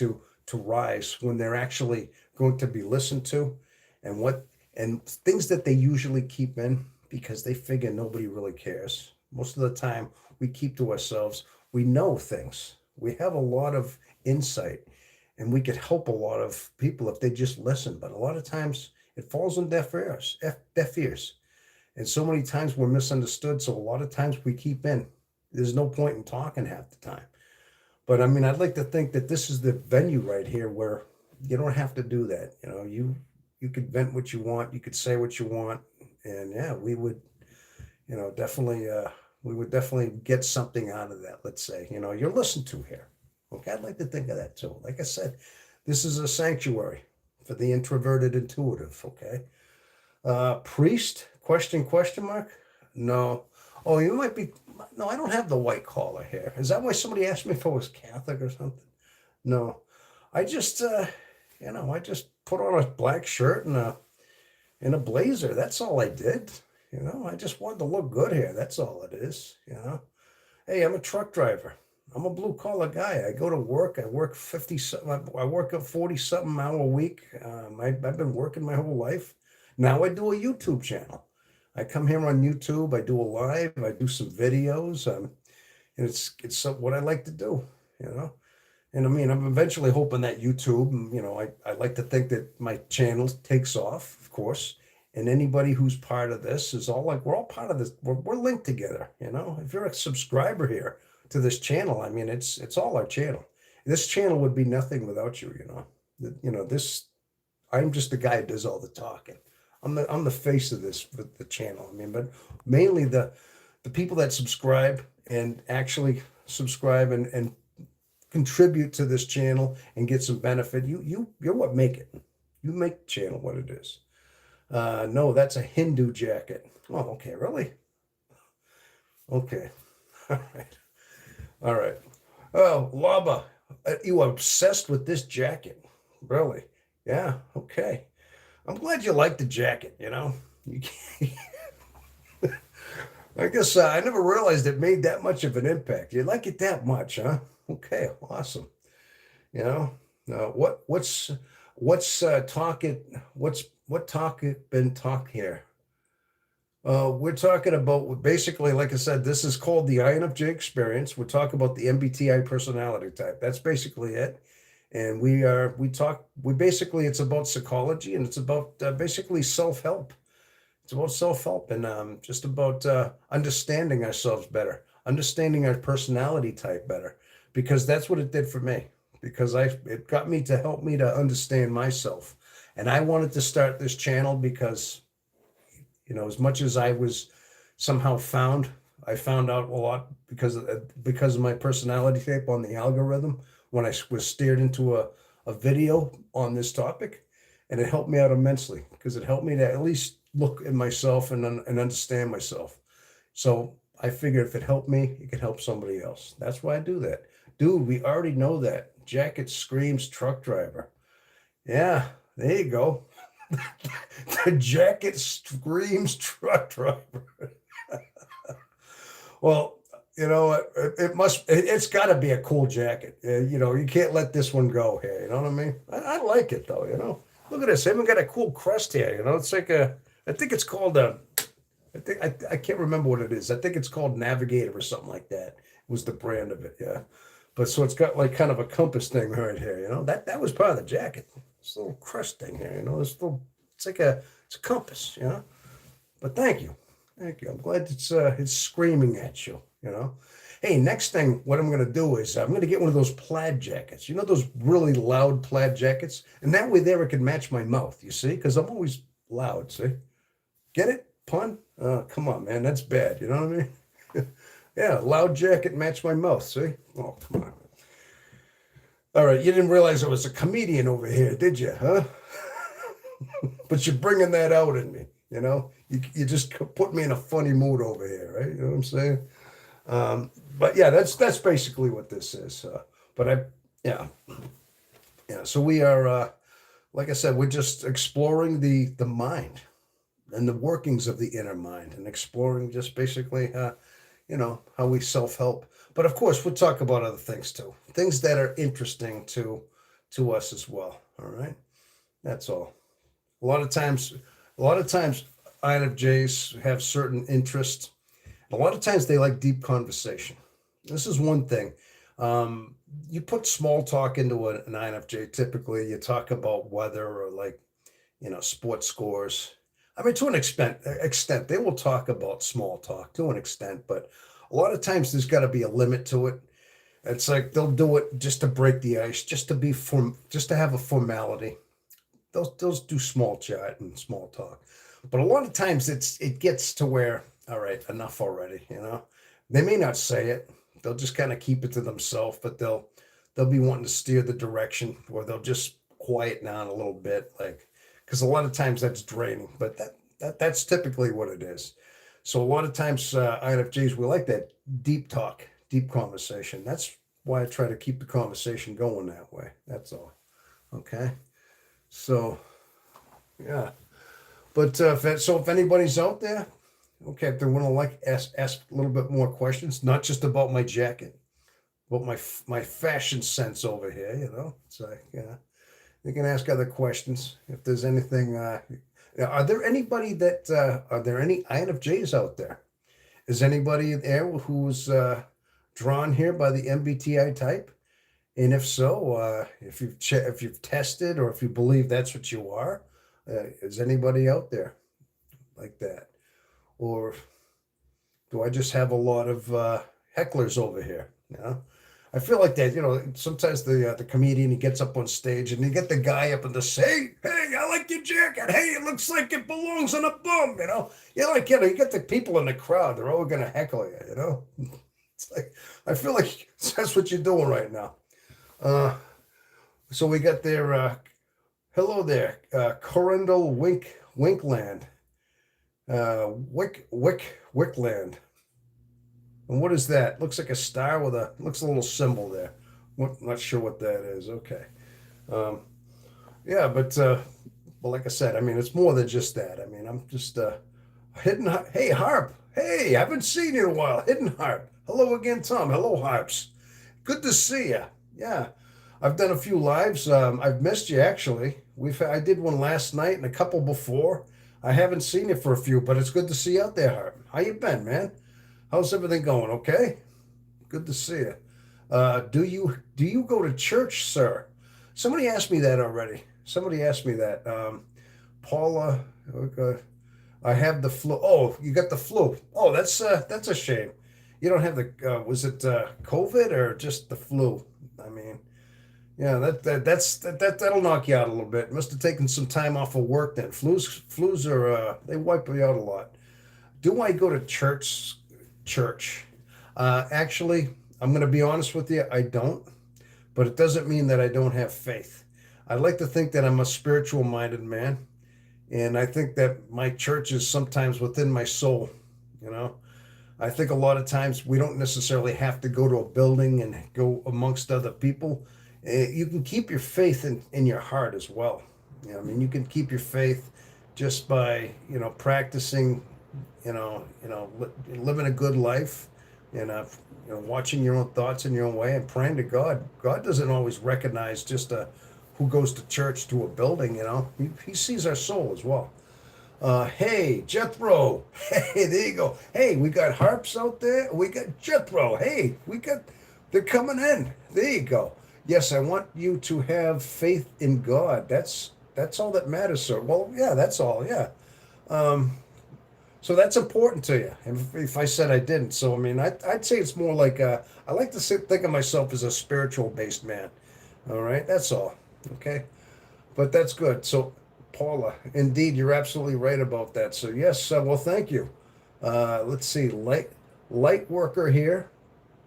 to rise, when they're actually going to be listened to, and what and things that they usually keep in because they figure nobody really cares. Most of the time, we keep to ourselves. We know things. We have a lot of insight, and we could help a lot of people if they just listen. But a lot of times, it falls on deaf ears, deaf ears. And so many times we're misunderstood. So a lot of times we keep in. There's no point in talking half the time. But I mean, I'd like to think that this is the venue right here where you don't have to do that. You could vent what you want, you could say what you want, and yeah, definitely, we would definitely get something out of that. Let's say, you're listened to here. Okay, I'd like to think of that too. Like I said, this is a sanctuary for the introverted intuitive. Okay. Priest? Question mark? No. Oh, you might be. No, I don't have the white collar here. Is that why somebody asked me if I was Catholic or something? No. I just, I just put on a black shirt and a blazer. That's all I did. I just wanted to look good here. That's all it is. Hey, I'm a truck driver. I'm a blue collar guy. I go to work. I work 50 something. I work a 40 something hour a week. I've been working my whole life. Now I do a YouTube channel. I come here on YouTube. I do a live. I do some videos. And it's what I like to do. You know. And I mean, I'm eventually hoping that YouTube, I like to think that my channel takes off, of course. And anybody who's part of this is all like, we're all part of this. We're linked together. If you're a subscriber here to this channel, I mean, it's all our channel. This channel would be nothing without you. I'm just the guy who does all the talking. I'm the face of the channel. I mean, but mainly the people that subscribe and actually subscribe and contribute to this channel and get some benefit. You're what make it. You make the channel what it is. No, that's a Hindu jacket. Oh, okay, really? Okay. All right. All right. Oh, Laba, you are obsessed with this jacket. Really? Yeah, okay. I'm glad you like the jacket. You I guess I never realized it made that much of an impact. You like it that much, huh? Okay, awesome. You know, what's talk it what talk it been talk here? We're talking about basically, like I said, this is called the INFJ Experience. We're talking about the MBTI personality type. That's basically it. And we basically, it's about psychology, and it's about basically self-help. It's about self-help, and just about understanding ourselves better, understanding our personality type better, because that's what it did for me. Because it got me to help me to understand myself. And I wanted to start this channel because, as much as I was somehow I found out a lot because of my personality type on the algorithm when I was steered into a video on this topic, and it helped me out immensely because it helped me to at least look at myself and understand myself. So I figured if it helped me, it could help somebody else. That's why I do that. Dude, we already know that. Jacket screams truck driver. Yeah, there you go. The jacket screams truck driver. Well, it's got to be a cool jacket. You can't let this one go here. You know what I mean? I like it though. Look at this. I even got a cool crest here. It's like I think it's called I can't remember what it is. I think it's called Navigator or something like that. Was the brand of it. Yeah. But so it's got like kind of a compass thing right here. That was part of the jacket. This little crest thing here. It's a compass. But thank you. I'm glad it's screaming at you. Hey, next thing, what I'm going to do is I'm going to get one of those plaid jackets. You know, those really loud plaid jackets? And that way there it can match my mouth, you see? Because I'm always loud, see? Get it? Pun? Come on, man. That's bad. You know what I mean? Yeah, loud jacket match my mouth, see? Oh, come on. All right, you didn't realize I was a comedian over here, did you, huh? But you're bringing that out in me, you know? You just put me in a funny mood over here, right? You know what I'm saying? But yeah, that's basically what this is. But yeah, yeah. So we are, like I said, we're just exploring the mind and the workings of the inner mind, and exploring just basically, how we self help. But of course, we'll talk about other things too, things that are interesting to us as well. All right, that's all. A lot of times, a lot of times, INFJs have certain interests. A lot of times they like deep conversation. This is one thing. You put small talk into an INFJ, typically you talk about weather or like, sports scores. I mean, to an extent, they will talk about small talk to an extent, but a lot of times there's got to be a limit to it. It's like they'll do it just to break the ice, just to have a formality. Those do small chat and small talk, but a lot of times it gets to where, all right, enough already. They may not say it; they'll just kind of keep it to themselves, but they'll be wanting to steer the direction, or they'll just quiet down a little bit, like, because a lot of times that's draining. But that's typically what it is. So a lot of times INFJs, we like that deep talk, deep conversation. That's why I try to keep the conversation going that way. That's all. Okay. So yeah, but if anybody's out there, okay, if they want to like ask a little bit more questions, not just about my jacket, but my fashion sense over here, it's like, they can ask other questions if there's anything. Are there are there any INFJs out there? Is anybody there who's drawn here by the MBTI type? And if so, if you've tested, or if you believe that's what you are, is anybody out there like that? Or do I just have a lot of hecklers over here? I feel like that. Sometimes the comedian, he gets up on stage and you get the guy up and say, hey, I like your jacket. Hey, it looks like it belongs on a bum. You get the people in the crowd. They're all gonna heckle you. It's like, I feel like that's what you're doing right now. So we got there. Hello there, Corundal Winkland, Wickland. And what is that? Looks like a star with looks a little symbol there. Not sure what that is. Okay. Um, yeah, but like I said, I mean, it's more than just that. I mean, I'm just hidden. Hey, Harp. Hey, haven't seen you in a while. Hidden Harp. Hello again, Tom. Hello, Harps. Good to see you. Yeah, I've done a few lives. I've missed you actually. I did one last night and a couple before. I haven't seen you for a few, but it's good to see you out there, Harp. How you been, man? How's everything going? Okay. Good to see you. Do you go to church, sir? Somebody asked me that already. Somebody asked me that. Paula, uh, I have the flu. Oh, you got the flu. Oh, that's a shame. You don't have was it COVID or just the flu? I mean, yeah, that'll knock you out a little bit. Must have taken some time off of work then. Flus are they wipe you out a lot. Do I go to church? Church. Actually, I'm going to be honest with you. I don't, but it doesn't mean that I don't have faith. I like to think that I'm a spiritual minded man, and I think that my church is sometimes within my soul. You know, I think a lot of times we don't necessarily have to go to a building and go amongst other people. You can keep your faith in your heart as well. I mean, you can keep your faith just by, practicing, living a good life, and watching your own thoughts in your own way and praying to God. God doesn't always recognize just who goes to church to a building. He sees our soul as well. Hey, Jethro. Hey, there you go. Hey, we got harps out there. We got Jethro. Hey, they're coming in. There you go. Yes, I want you to have faith in God. That's all that matters, sir. Well, yeah, that's all. Yeah. Um, So that's important to you. If I said I didn't, so I mean, I'd say it's more like I like to think of myself as a spiritual based man. All right, that's all. Okay, but that's good. So, Paula, indeed, you're absolutely right about that. So yes, well, thank you. Let's see, light worker here,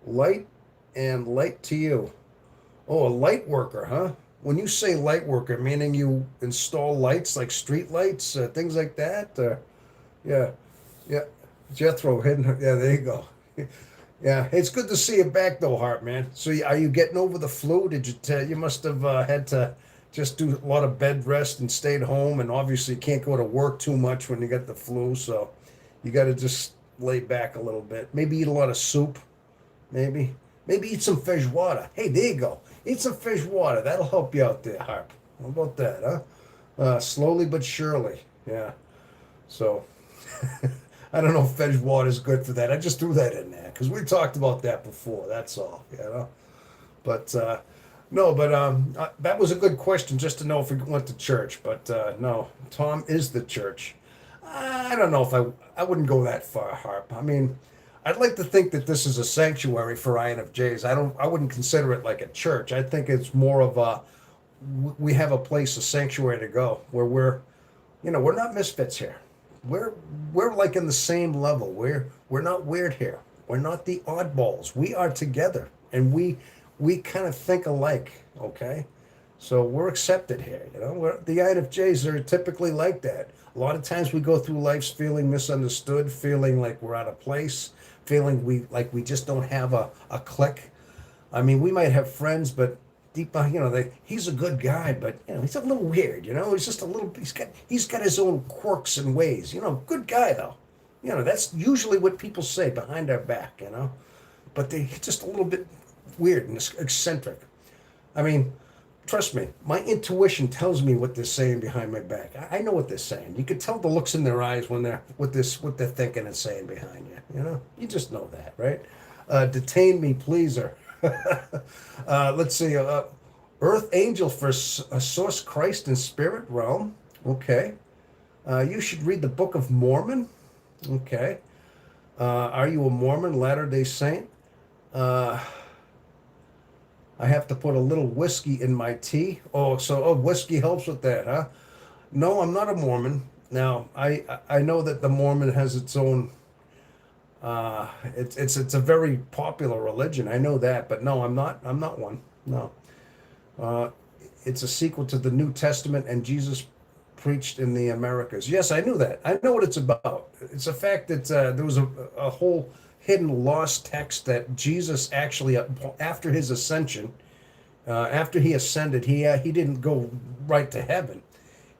light and light to you. Oh, a light worker, huh? When you say light worker, meaning you install lights like street lights, things like that. Yeah, yeah. Jethro hidden. Yeah, there you go. Yeah, it's good to see you back though, Hart man. So, are you getting over the flu? Did you? You must have had to just do a lot of bed rest and stayed home, and obviously you can't go to work too much when you get the flu. So, you got to just lay back a little bit. Maybe eat a lot of soup. Maybe, maybe eat some fish water. Hey, there you go. Eat some fish water. That'll help you out there, Harp. How about that, huh? Slowly but surely. Yeah. So. I don't know if veg water is good for that. I just threw that in there because we talked about that before. That's all, you know. But no, but that was a good question just to know if we went to church. But no, Tom is the church. I don't know if I wouldn't go that far, Harp. I mean, I'd like to think that this is a sanctuary for INFJs. I wouldn't consider it like a church. I think it's more of a we have a place, a sanctuary to go where we're not misfits here. We're we're like in the same level. We're not weird here. We're not the oddballs. We are together, and we kind of think alike. Okay, so we're accepted here. The INFJs are typically like that. A lot of times we go through life feeling misunderstood, feeling like we're out of place, feeling we just don't have a click. I mean, we might have friends, but deep down, he's a good guy, but he's a little weird. He's just a little. He's got his own quirks and ways. Good guy though. That's usually what people say behind our back. But they're just a little bit weird and eccentric. I mean, trust me, my intuition tells me what they're saying behind my back. I know what they're saying. You can tell the looks in their eyes when they're what they're thinking and saying behind you. You just know that, right? Detain me, pleaser. Let's see. Earth angel for a source Christ in spirit realm. Okay. You should read the Book of Mormon. Okay. Are you a Mormon, Latter Day Saint? Uh, I have to put a little whiskey in my tea. Whiskey helps with that, huh? No, I'm not a Mormon. Now, I know that the Mormon has its own. It's a very popular religion. I know that, but no, I'm not. I'm not one. No. Uh, it's a sequel to the New Testament, and Jesus preached in the Americas. Yes, I knew that. I know what it's about. It's a fact that there was a whole hidden lost text that Jesus actually, after his ascension, after he ascended, he didn't go right to heaven.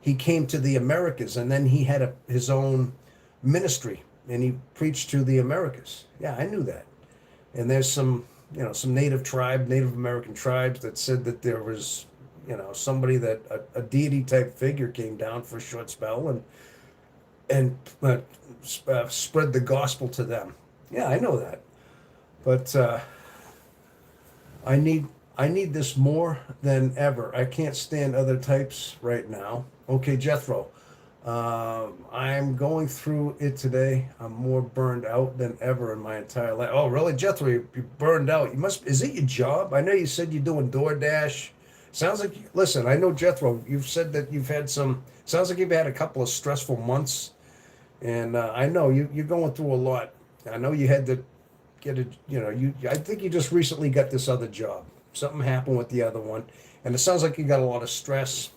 He came to the Americas, and then he had his own ministry, and he preached to the Americas. Yeah, I knew that. And there's some Native American tribes that said that there was, somebody that a deity type figure came down for a short spell and spread the gospel to them. Yeah, I know that, but I need I need this more than ever. I can't stand other types right now. Okay, Jethro. I'm going through it today. I'm more burned out than ever in my entire life. Oh, really, Jethro? You're burned out. You must. Is it your job? I know you said you're doing DoorDash. Sounds like. Listen, I know Jethro. You've said that you've had some. Sounds like you've had a couple of stressful months, and I know you're going through a lot. I know you had to get a. I think you just recently got this other job. Something happened with the other one, and it sounds like you got a lot of stress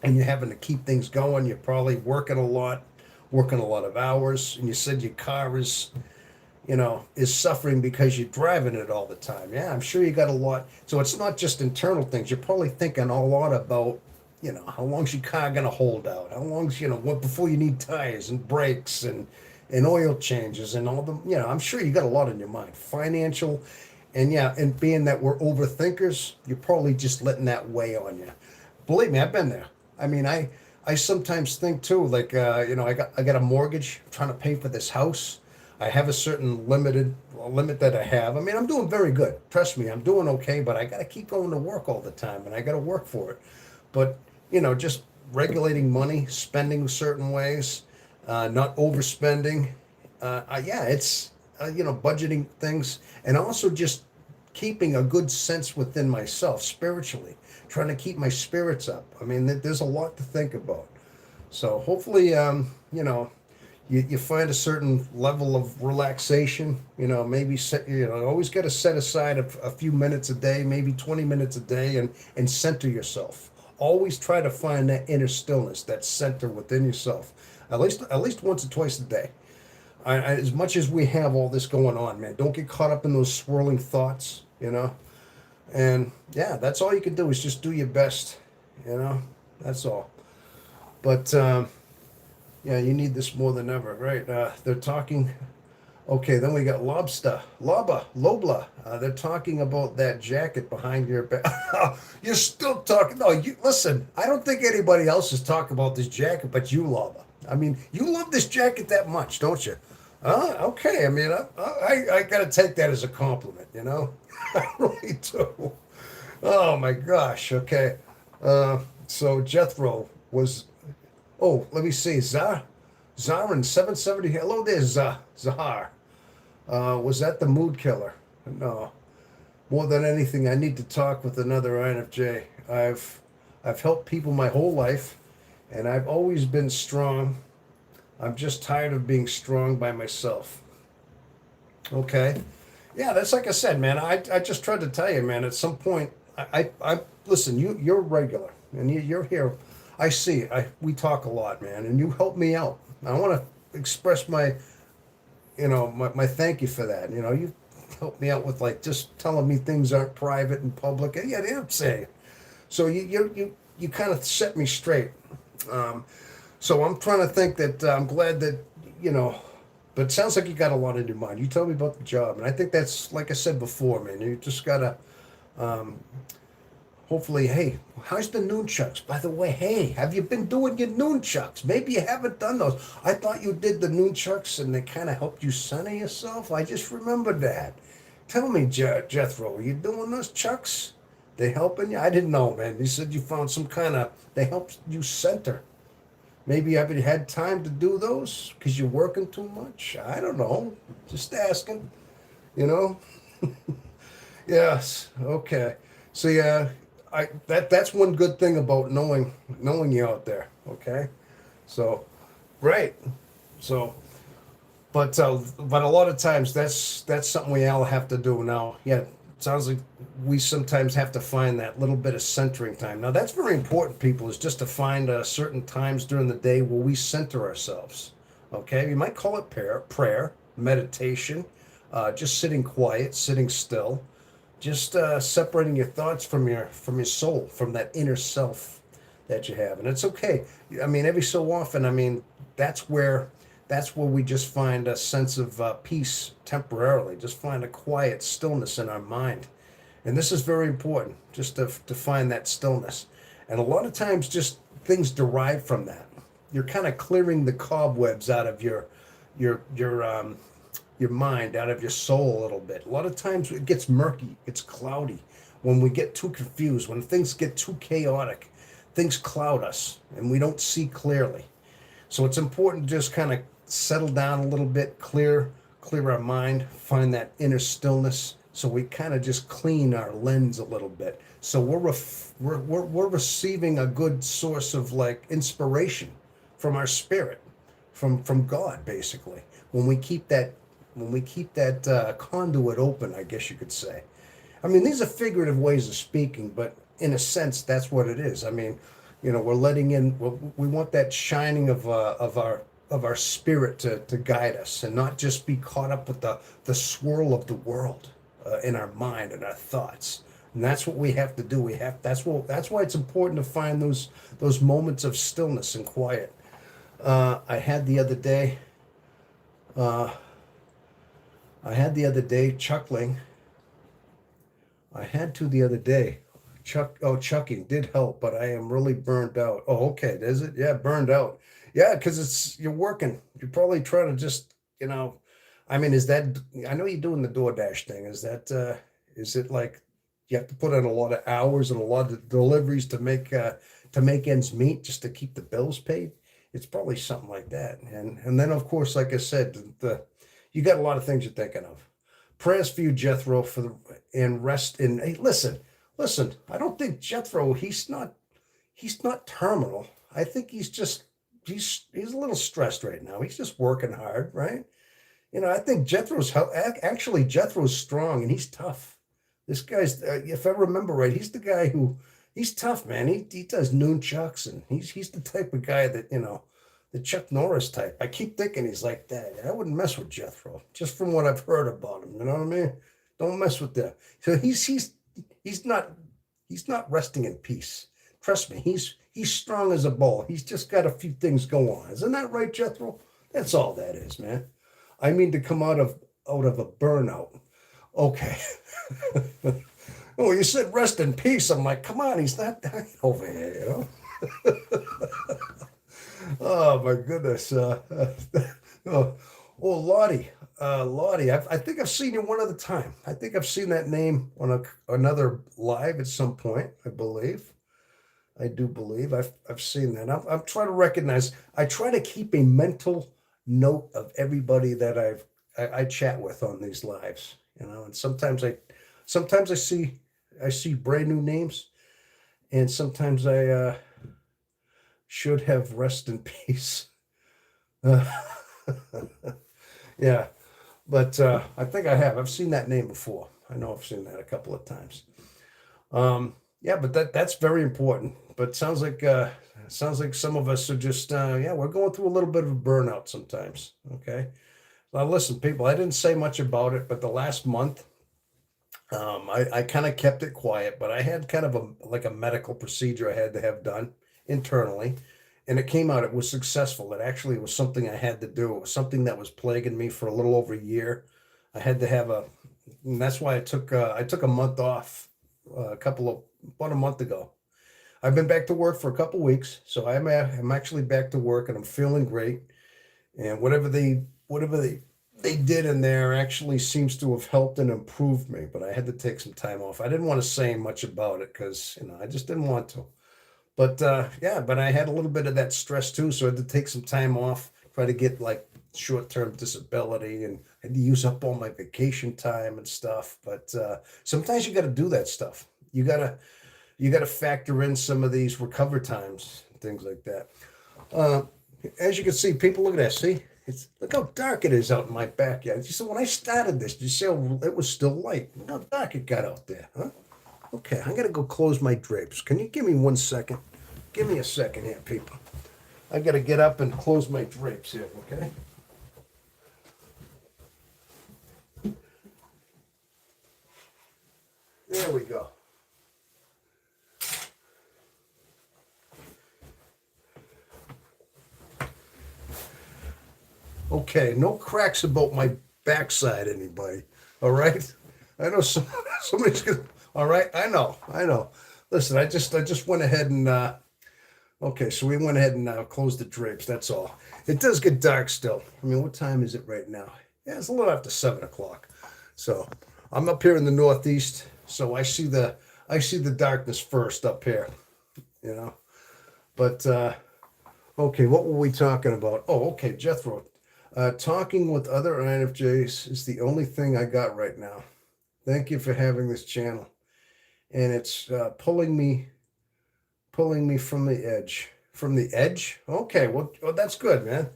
and you're having to keep things going. You're probably working a lot of hours, and you said your car is suffering because you're driving it all the time. Yeah, I'm sure you got a lot. So it's not just internal things. You're probably thinking a lot about, how long's your car gonna hold out? How long's, what before you need tires and brakes and oil changes and all the, I'm sure you got a lot in your mind. Financial, and being that we're overthinkers, you're probably just letting that weigh on you. Believe me, I've been there. I mean, I sometimes think too, like, I got a mortgage, I'm trying to pay for this house. I have a certain limit that I have. I mean, I'm doing very good. Trust me, I'm doing okay, but I got to keep going to work all the time, and I got to work for it. But, just regulating money, spending certain ways, not overspending. Yeah, it's budgeting things, and also just keeping a good sense within myself spiritually, trying to keep my spirits up. I mean, there's a lot to think about. So hopefully, you find a certain level of relaxation. Maybe always got to set aside a few minutes a day, maybe 20 minutes a day, and center yourself. Always try to find that inner stillness, that center within yourself, at least once or twice a day. As much as we have all this going on, man, don't get caught up in those swirling thoughts. And yeah, that's all you can do is just do your best. That's all. But yeah, you need this more than ever, right? They're talking. Okay, then we got Lobla. They're talking about that jacket behind your back. You're still talking. No, you listen. I don't think anybody else is talking about this jacket, but you, Loba. I mean, you love this jacket that much, don't you? Okay. I mean, I got to take that as a compliment. I really do. Oh my gosh. Okay. So Jethro was. Oh, let me see. Zarin 770. Hello there, Zahar. Was that the mood killer? No. More than anything, I need to talk with another INFJ. I've helped people my whole life, and I've always been strong. I'm just tired of being strong by myself. Okay. Yeah, that's like I said, man. I just tried to tell you, man. At some point, I listen. You're regular, and you're here. I see. We talk a lot, man, and you help me out. I want to express my thank you for that. You helped me out with like just telling me things aren't private and public. Yeah, they don't say. So you kind of set me straight. So I'm trying to think that I'm glad that you know, but it sounds like you got a lot in your mind. You told me about the job, and I think that's like I said before, man. You just gotta um, hopefully, hey, how's the noonchucks? By the way, hey, have you been doing your noonchucks? Maybe you haven't done those. I thought you did the noonchucks and they kind of helped you center yourself. I just remembered that. Tell me, Jethro, are you doing those chucks? They helping you? I didn't know, man. You said you found some kind of, they helped you center. Maybe you haven't had time to do those because you're working too much. I don't know. Just asking, you know? Yes. Okay. So yeah, that's one good thing about knowing you out there. Okay. So, right. So, but a lot of times that's something we all have to do now. Yeah. It sounds like we sometimes have to find that little bit of centering time. Now that's very important, people, is just to find certain times during the day where we center ourselves. Okay. You might call it prayer, meditation, just sitting quiet, sitting still, just separating your thoughts from your soul, from that inner self that you have. And it's okay. I mean, every so often, I mean, that's where that's where we just find a sense of peace temporarily, just find a quiet stillness in our mind. And this is very important, just to find that stillness. And a lot of times just things derive from that. You're kind of clearing the cobwebs out of your your um your mind, out of your soul a little bit. A lot of times it gets murky, it's cloudy. When we get too confused, when things get too chaotic, things cloud us and we don't see clearly. So it's important to just kind of settle down a little bit, clear our mind, find that inner stillness. So we kind of just clean our lens a little bit. So we're receiving a good source of like inspiration from our spirit, from God, basically. When we keep that conduit open, I guess you could say. I mean, these are figurative ways of speaking, but in a sense, that's what it is. I mean, we're letting in. We want that shining of our spirit to guide us, and not just be caught up with the swirl of the world in our mind and our thoughts. And that's what we have to do. That's why it's important to find those moments of stillness and quiet. I had the other day. Uh, I had the other day chuckling. I had to the other day. Chucking did help, but I am really burned out. Oh, okay. Is it? Yeah, burned out. Yeah, because you're working. You're probably trying to just, I mean, is that, I know you're doing the DoorDash thing. Is it like you have to put in a lot of hours and a lot of deliveries to make ends meet just to keep the bills paid? It's probably something like that. And then of course, like I said, the you got a lot of things you're thinking of. Prayers for you, Jethro, for the and rest in. Hey, listen. I don't think Jethro. He's not terminal. I think he's a little stressed right now. He's just working hard, right? I think actually Jethro's strong and he's tough. This guy's, if I remember right, he's the guy he's tough, man. He does noon chucks and he's the type of guy that the Chuck Norris type. I keep thinking he's like that. I wouldn't mess with Jethro, just from what I've heard about him. You know what I mean? Don't mess with that. So he's not resting in peace. Trust me, he's strong as a bull. He's just got a few things go on. Isn't that right, Jethro? That's all that is, man. I mean to come out of a burnout. Okay. Oh, you said rest in peace. I'm like, come on, he's not dying over here, Oh my goodness. Oh, Lottie. Lottie, I think I've seen you one other time. I think I've seen that name on another live at some point, I believe. I do believe I've seen that. I'm trying to recognize. I try to keep a mental note of everybody that I chat with on these lives. And sometimes I see brand new names, and sometimes I should have rest in peace. Uh, yeah, but I think I have. I've seen that name before. I know I've seen that a couple of times. Yeah, but that's very important. But sounds like some of us are just yeah, we're going through a little bit of a burnout sometimes. Okay. Now listen, people, I didn't say much about it, but the last month, I kind of kept it quiet, but I had kind of a medical procedure I had to have done internally, and it came out. It was successful. It actually was something I had to do. It was something that was plaguing me for a little over a year. I had to have and that's why I took a month off about a month ago. I've been back to work for a couple weeks, so I'm actually back to work and I'm feeling great. And whatever they did in there actually seems to have helped and improved me. But I had to take some time off. I didn't want to say much about it because I just didn't want to. But yeah, but I had a little bit of that stress too, so I had to take some time off, try to get like short-term disability, and I had to use up all my vacation time and stuff. But sometimes you got to do that stuff. You got to factor in some of these recover times, things like that. Uh, as you can see, people, look at that. See, look how dark it is out in my backyard. You said when I started this, you see how it was still light. Look how dark it got out there, huh? Okay, I'm gonna go close my drapes. Can you give me 1 second? Give me a second here, people. I gotta get up and close my drapes here, okay? There we go. Okay, no cracks about my backside, anybody. All right? I know somebody's gonna. All right, I know. Listen, I just went ahead and okay, so we went ahead and closed the drapes. That's all. It does get dark still. I mean, what time is it right now? Yeah, it's a little after 7 o'clock. So I'm up here in the Northeast, so I see the darkness first up here. You know, but okay, what were we talking about? Oh, okay, Jethro. Talking with other INFJs is the only thing I got right now. Thank you for having this channel, and it's pulling me from the edge. From the edge? Okay, well, that's good, man.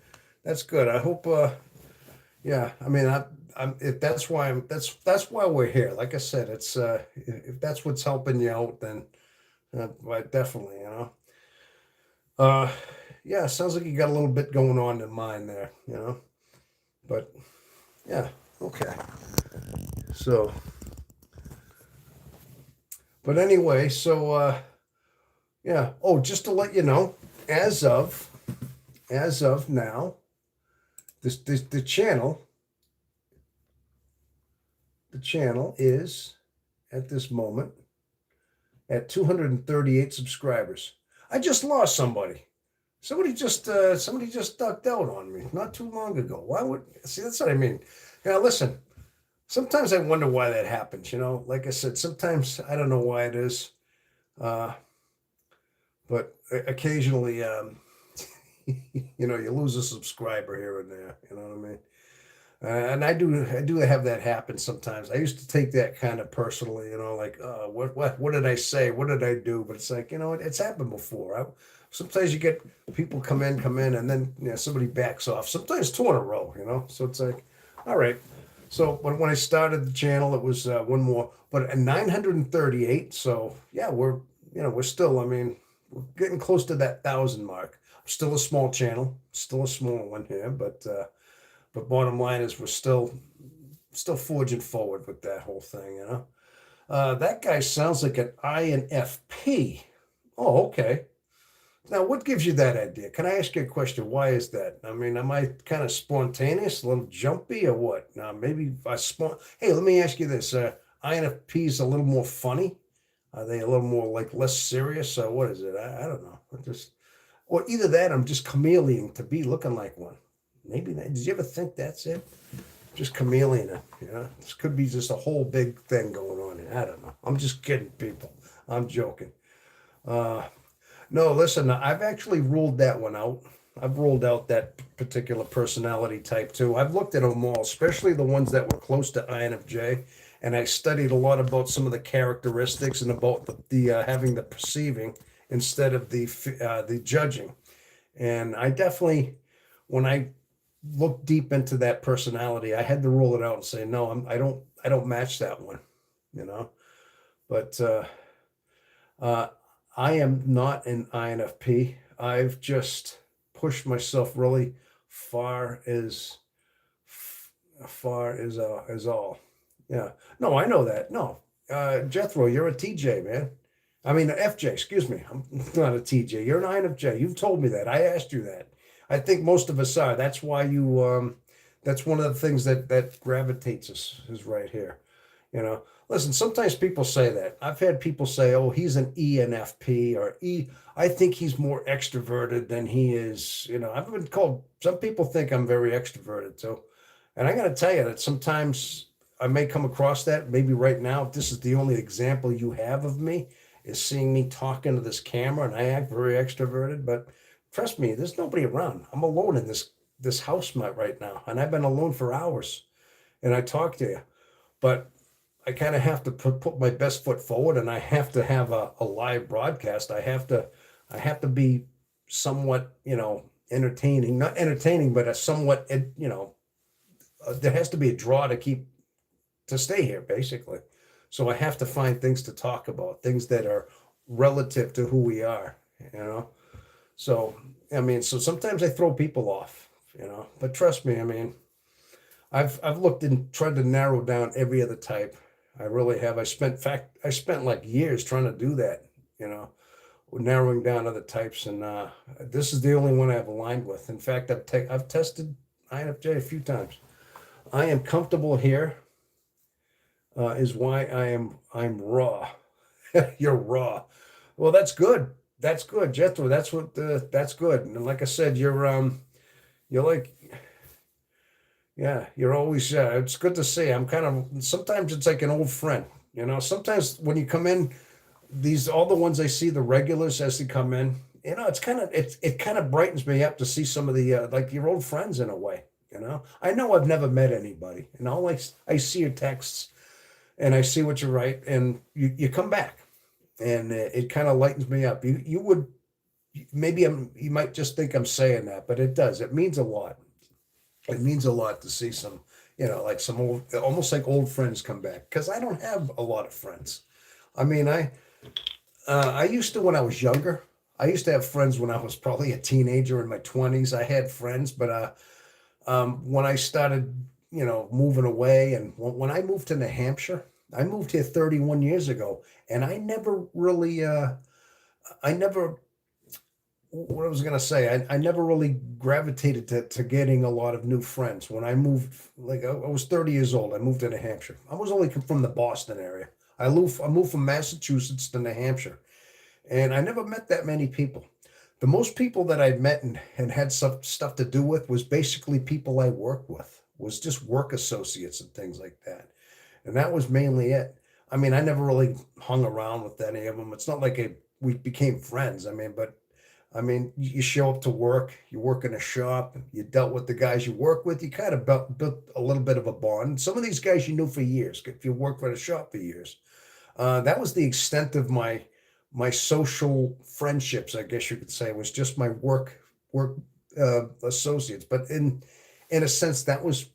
That's good. I hope. Yeah, I mean, if that's why that's why we're here. Like I said, it's if that's what's helping you out, then well, definitely, Uh, yeah, sounds like you got a little bit going on in mind there. But yeah, okay. So, but anyway, so yeah. Oh, just to let you know, as of now, this the channel is at this moment at 238 subscribers. I just lost somebody. Somebody just ducked out on me not too long ago. Why would see? That's what I mean. Yeah, listen. Sometimes I wonder why that happens. Like I said, sometimes I don't know why it is, uh, but occasionally, You lose a subscriber here and there. You know what I mean? And I do have that happen sometimes. I used to take that kind of personally, like, what did I say? What did I do? But it's like, it's happened before. Sometimes you get people come in, and then somebody backs off. Sometimes two in a row, So it's like, all right. So when I started the channel, it was one more, but at 938. So yeah, we're still. I mean, we're getting close to that 1,000 mark. Still a small channel, still a small one here, but bottom line is we're still forging forward with that whole thing. That guy sounds like an INFP. Oh, okay. Now, what gives you that idea? Can I ask you a question? Why is that? I mean, am I kind of spontaneous, a little jumpy, or what? Now, maybe I spawn. Hey, let me ask you this: INFPs a little more funny? Are they a little more like less serious? Or what is it? I don't know. Or either that, I'm just chameleon to be looking like one. Maybe that. Did you ever think that's it? Just chameleon it. This could be just a whole big thing going on here. I don't know. I'm just kidding, people. I'm joking. Uh, no, listen, I've actually ruled that one out. I've ruled out that particular personality type too. I've looked at them all, especially the ones that were close to INFJ, and I studied a lot about some of the characteristics and about the having the perceiving instead of the judging. And I definitely, when I looked deep into that personality, I had to rule it out and say, no, I don't match that one, you know. But uh, I am not an INFP. I've just pushed myself really far as all. Yeah. No, I know that. No, Jethro, you're a TJ, man. I mean, FJ, excuse me. I'm not a TJ. You're an INFJ. You've told me that. I asked you that. I think most of us are. That's why that's one of the things that gravitates us is right here. Listen, sometimes people say that. I've had people say, "Oh, he's an ENFP or E." I think he's more extroverted than he is. I've been called. Some people think I'm very extroverted too, and I got to tell you that sometimes I may come across that. Maybe right now, if this is the only example you have of me, is seeing me talking to this camera, and I act very extroverted. But trust me, there's nobody around. I'm alone in this house right now, and I've been alone for hours, and I talk to you, but I kind of have to put my best foot forward, and I have to have a live broadcast. I have to be somewhat, entertaining, not entertaining, but a somewhat, there has to be a draw to stay here, basically. So I have to find things to talk about, things that are relative to who we are, you know. So I mean, so sometimes I throw people off. But trust me, I mean, I've looked and tried to narrow down every other type. I really have. I spent like years trying to do that, you know, narrowing down other types, and this is the only one I've aligned with. In fact, I've tested INFJ a few times. I am comfortable here, is why I'm raw. You're raw. Well, that's good. That's good, Jethro. That's good. And like I said, you're like, yeah, you're always, it's good to see. I'm kind of, sometimes it's like an old friend, sometimes when you come in, all the ones I see, the regulars as they come in, it kind of brightens me up to see some of the, like your old friends in a way. I know I've never met anybody, like I see your texts and I see what you write, and you come back, and it kind of lightens me up. You would, maybe you might just think I'm saying that, but it does. It means a lot. It means a lot to see some, like some old, almost like old friends come back, because I don't have a lot of friends. I mean, I used to when I was younger. I used to have friends when I was probably a teenager in my 20s. I had friends, but when I started, moving away, and when I moved to New Hampshire, I moved here 31 years ago, and I never really, I never, what I was gonna say, I never really gravitated to getting a lot of new friends. When I moved, like I was 30 years old, I moved to New Hampshire. I was only from the Boston area. I moved from Massachusetts to New Hampshire, and I never met that many people. The most people that I'd met and had some stuff to do with was basically people I worked with, was just work associates and things like that. And that was mainly it. I mean, I never really hung around with any of them. It's not like we became friends. I mean, but I mean, you show up to work, you work in a shop, you dealt with the guys you work with, you kind of built a little bit of a bond. Some of these guys you knew for years, if you worked for the shop for years. That was the extent of my social friendships, I guess you could say. It was just my work associates. But in a sense, that was,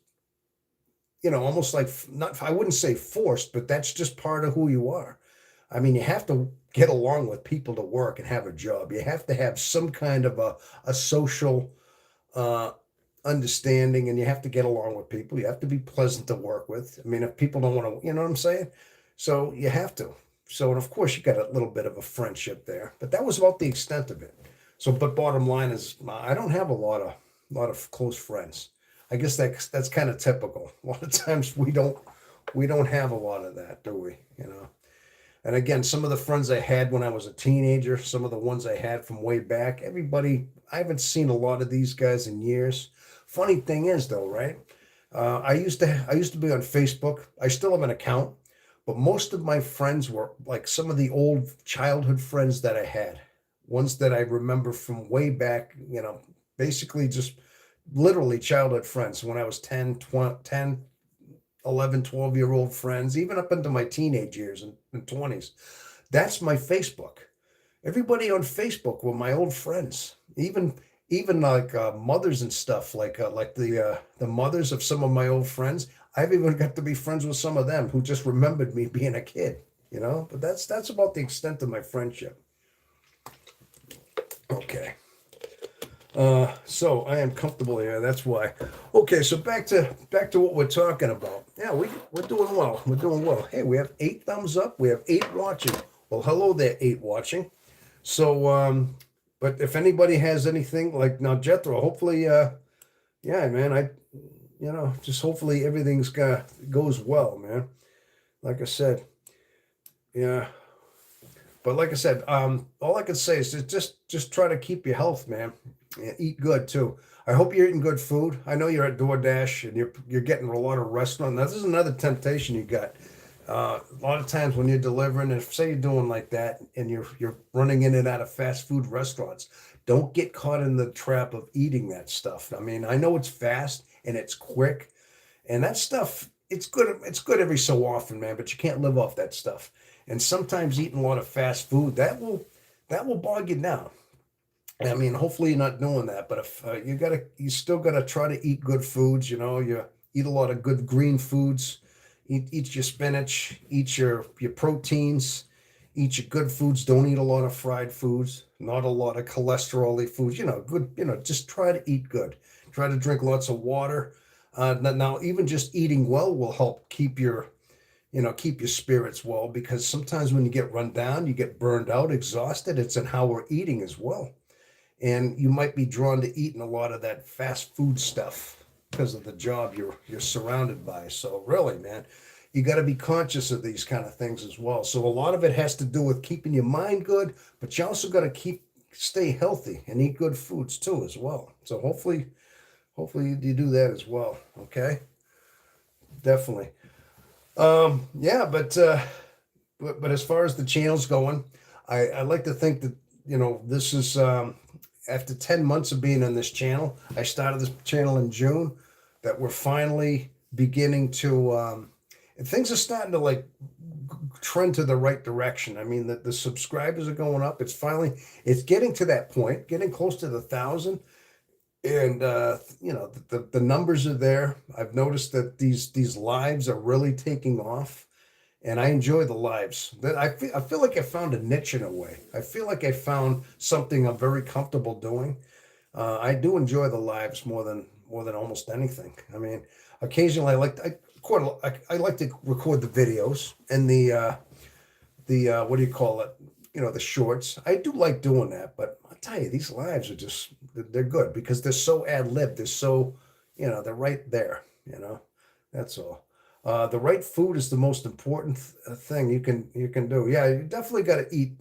almost like, not, I wouldn't say forced, but that's just part of who you are. I mean, you have to get along with people to work and have a job. You have to have some kind of a social uh, understanding, and you have to get along with people. You have to be pleasant to work with. I mean, if people don't want to, you know what I'm saying? So you have to. So, and of course, you got a little bit of a friendship there, but that was about the extent of it. So, but bottom line is, I don't have a lot of close friends. I guess that's kind of typical. A lot of times we don't have a lot of that, do we? And again, some of the friends I had when I was a teenager, some of the ones I had from way back, everybody, I haven't seen a lot of these guys in years. Funny thing is though, right? I used to be on Facebook. I still have an account, but most of my friends were like some of the old childhood friends that I had, ones that I remember from way back, basically just literally childhood friends when I was 10, 20, 10, 11, 12-year-old friends, even up into my teenage years and 20s. That's my Facebook. Everybody on Facebook were my old friends. Even like mothers and stuff, like the mothers of some of my old friends. I've even got to be friends with some of them who just remembered me being a kid. But that's about the extent of my friendship. Okay. So I am comfortable here. That's why. Okay, so back to what we're talking about. Yeah, we're doing well. We're doing well. Hey, we have 8 thumbs up. We have 8 watching. Well, hello there, 8 watching. So, but if anybody has anything like now, Jethro, hopefully, yeah, man, just hopefully everything's goes well, man. Like I said, yeah. But like I said, all I can say is just try to keep your health, man. Yeah, eat good too. I hope you're eating good food. I know you're at DoorDash and you're getting a lot of restaurant. Now, this is another temptation you got. A lot of times when you're delivering, if say you're doing like that and you're running in and out of fast food restaurants, don't get caught in the trap of eating that stuff. I mean, I know it's fast and it's quick, and that stuff it's good. It's good every so often, man. But you can't live off that stuff. And sometimes eating a lot of fast food that will bog you down. I mean, hopefully you're not doing that, but if you still gotta try to eat good foods. You eat a lot of good green foods, eat your spinach, eat your proteins, eat your good foods. Don't eat a lot of fried foods, not a lot of cholesterol foods. Good. Just try to eat good. Try to drink lots of water. Now, even just eating well will help keep your spirits well, because sometimes when you get run down, you get burned out, exhausted. It's in how we're eating as well, and you might be drawn to eating a lot of that fast food stuff because of the job you're surrounded by. So really, man, you got to be conscious of these kind of things as well. So a lot of it has to do with keeping your mind good, but you also got to stay healthy and eat good foods too as well. So hopefully you do that as well. Okay, definitely. Yeah, but as far as the channel's going, I like to think that this is after 10 months of being on this channel. I started this channel in June, that we're finally beginning to and things are starting to like trend to the right direction. I mean, the subscribers are going up. It's getting to that point, getting close to the 1,000, and the numbers are there. I've noticed that these lives are really taking off, and I enjoy the lives. That I feel like I found a niche in a way. I feel like I found something I'm very comfortable doing. I do enjoy the lives more than almost anything. I mean, occasionally I like to record the videos and the what do you call it? The shorts. I do like doing that, but I'll tell you, these lives are just they're good because they're so ad lib. They're so they're right there. That's all. The right food is the most important thing you can do. Yeah, you definitely got to eat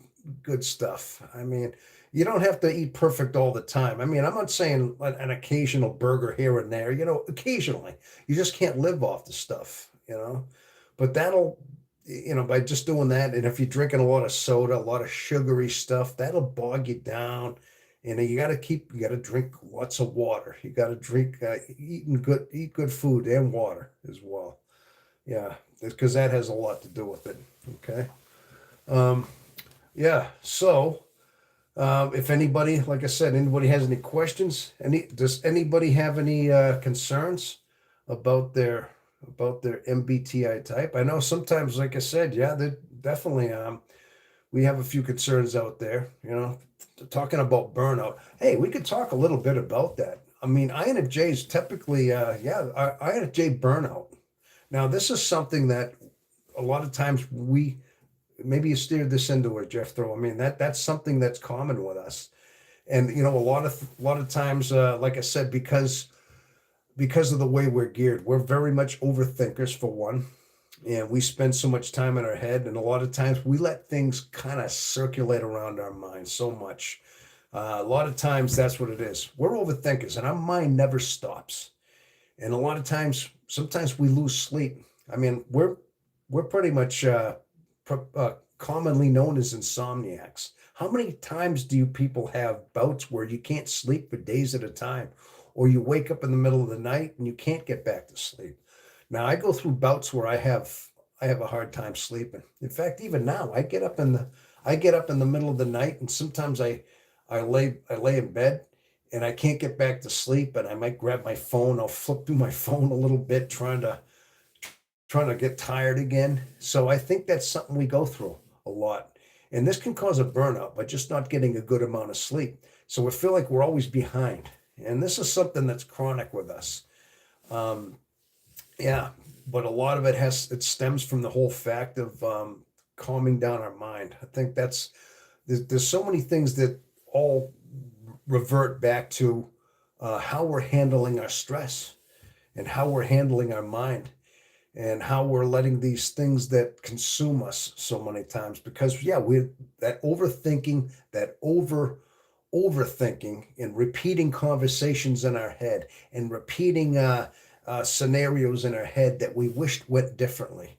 good stuff. I mean, you don't have to eat perfect all the time. I mean, I'm not saying an occasional burger here and there. Occasionally, you just can't live off the stuff. But that'll by just doing that, and if you're drinking a lot of soda, a lot of sugary stuff, that'll bog you down, And you got to drink lots of water. You got to eat good food and water as well. Yeah, because that has a lot to do with it. Okay. Um, yeah. So, if anybody, like I said, anybody has any questions, does anybody have any concerns about their MBTI type? I know sometimes, like I said, yeah, they definitely. We have a few concerns out there. Talking about burnout. Hey, we could talk a little bit about that. I mean, INFJ is typically, yeah, INFJ burnout. Now, this is something that a lot of times maybe you steered this into it, Jeff. Though I mean that's something that's common with us, and a lot of times, like I said, because of the way we're geared, we're very much overthinkers for one, and we spend so much time in our head, and a lot of times we let things kind of circulate around our mind so much. A lot of times that's what it is. We're overthinkers, and our mind never stops. And a lot of times, sometimes we lose sleep. I mean, we're pretty much commonly known as insomniacs. How many times do you people have bouts where you can't sleep for days at a time, or you wake up in the middle of the night and you can't get back to sleep? Now, I go through bouts where I have a hard time sleeping. In fact, even now, I get up in the middle of the night, and sometimes I lay in bed and I can't get back to sleep, and I might grab my phone. I'll flip through my phone a little bit, trying to get tired again. So I think that's something we go through a lot. And this can cause a burnout by just not getting a good amount of sleep. So we feel like we're always behind. And this is something that's chronic with us. Um, yeah, but a lot of it stems from the whole fact of calming down our mind. I think there's so many things that all revert back to how we're handling our stress and how we're handling our mind and how we're letting these things that consume us so many times, because yeah, we that overthinking, that overthinking and repeating conversations in our head and repeating scenarios in our head that we wished went differently.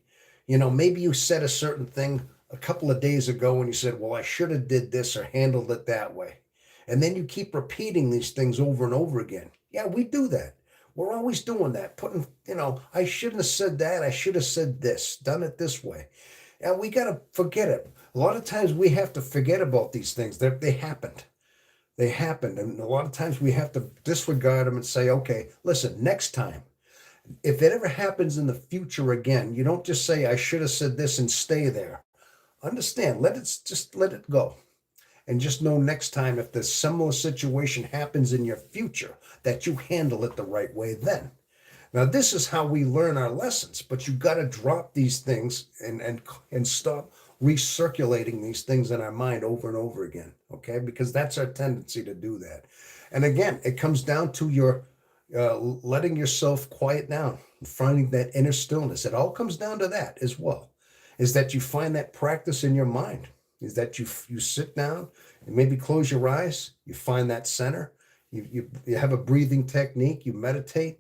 Maybe you said a certain thing a couple of days ago and you said, well, I should have did this or handled it that way. And then you keep repeating these things over and over again. Yeah, we do that. We're always doing that, I shouldn't have said that. I should have said this, done it this way. And we got to forget it. A lot of times we have to forget about these things. They happened. They happened. And a lot of times we have to disregard them and say, okay, listen, next time, if it ever happens in the future again, you don't just say, I should have said this and stay there. Understand, let it go. And just know next time if this similar situation happens in your future, that you handle it the right way then. Now, this is how we learn our lessons, but you got to drop these things and stop recirculating these things in our mind over and over again, okay? Because that's our tendency to do that. And again, it comes down to your letting yourself quiet down, finding that inner stillness. It all comes down to that as well, is that you find that practice in your mind, is that you sit down and maybe close your eyes, you find that center, you have a breathing technique, you meditate,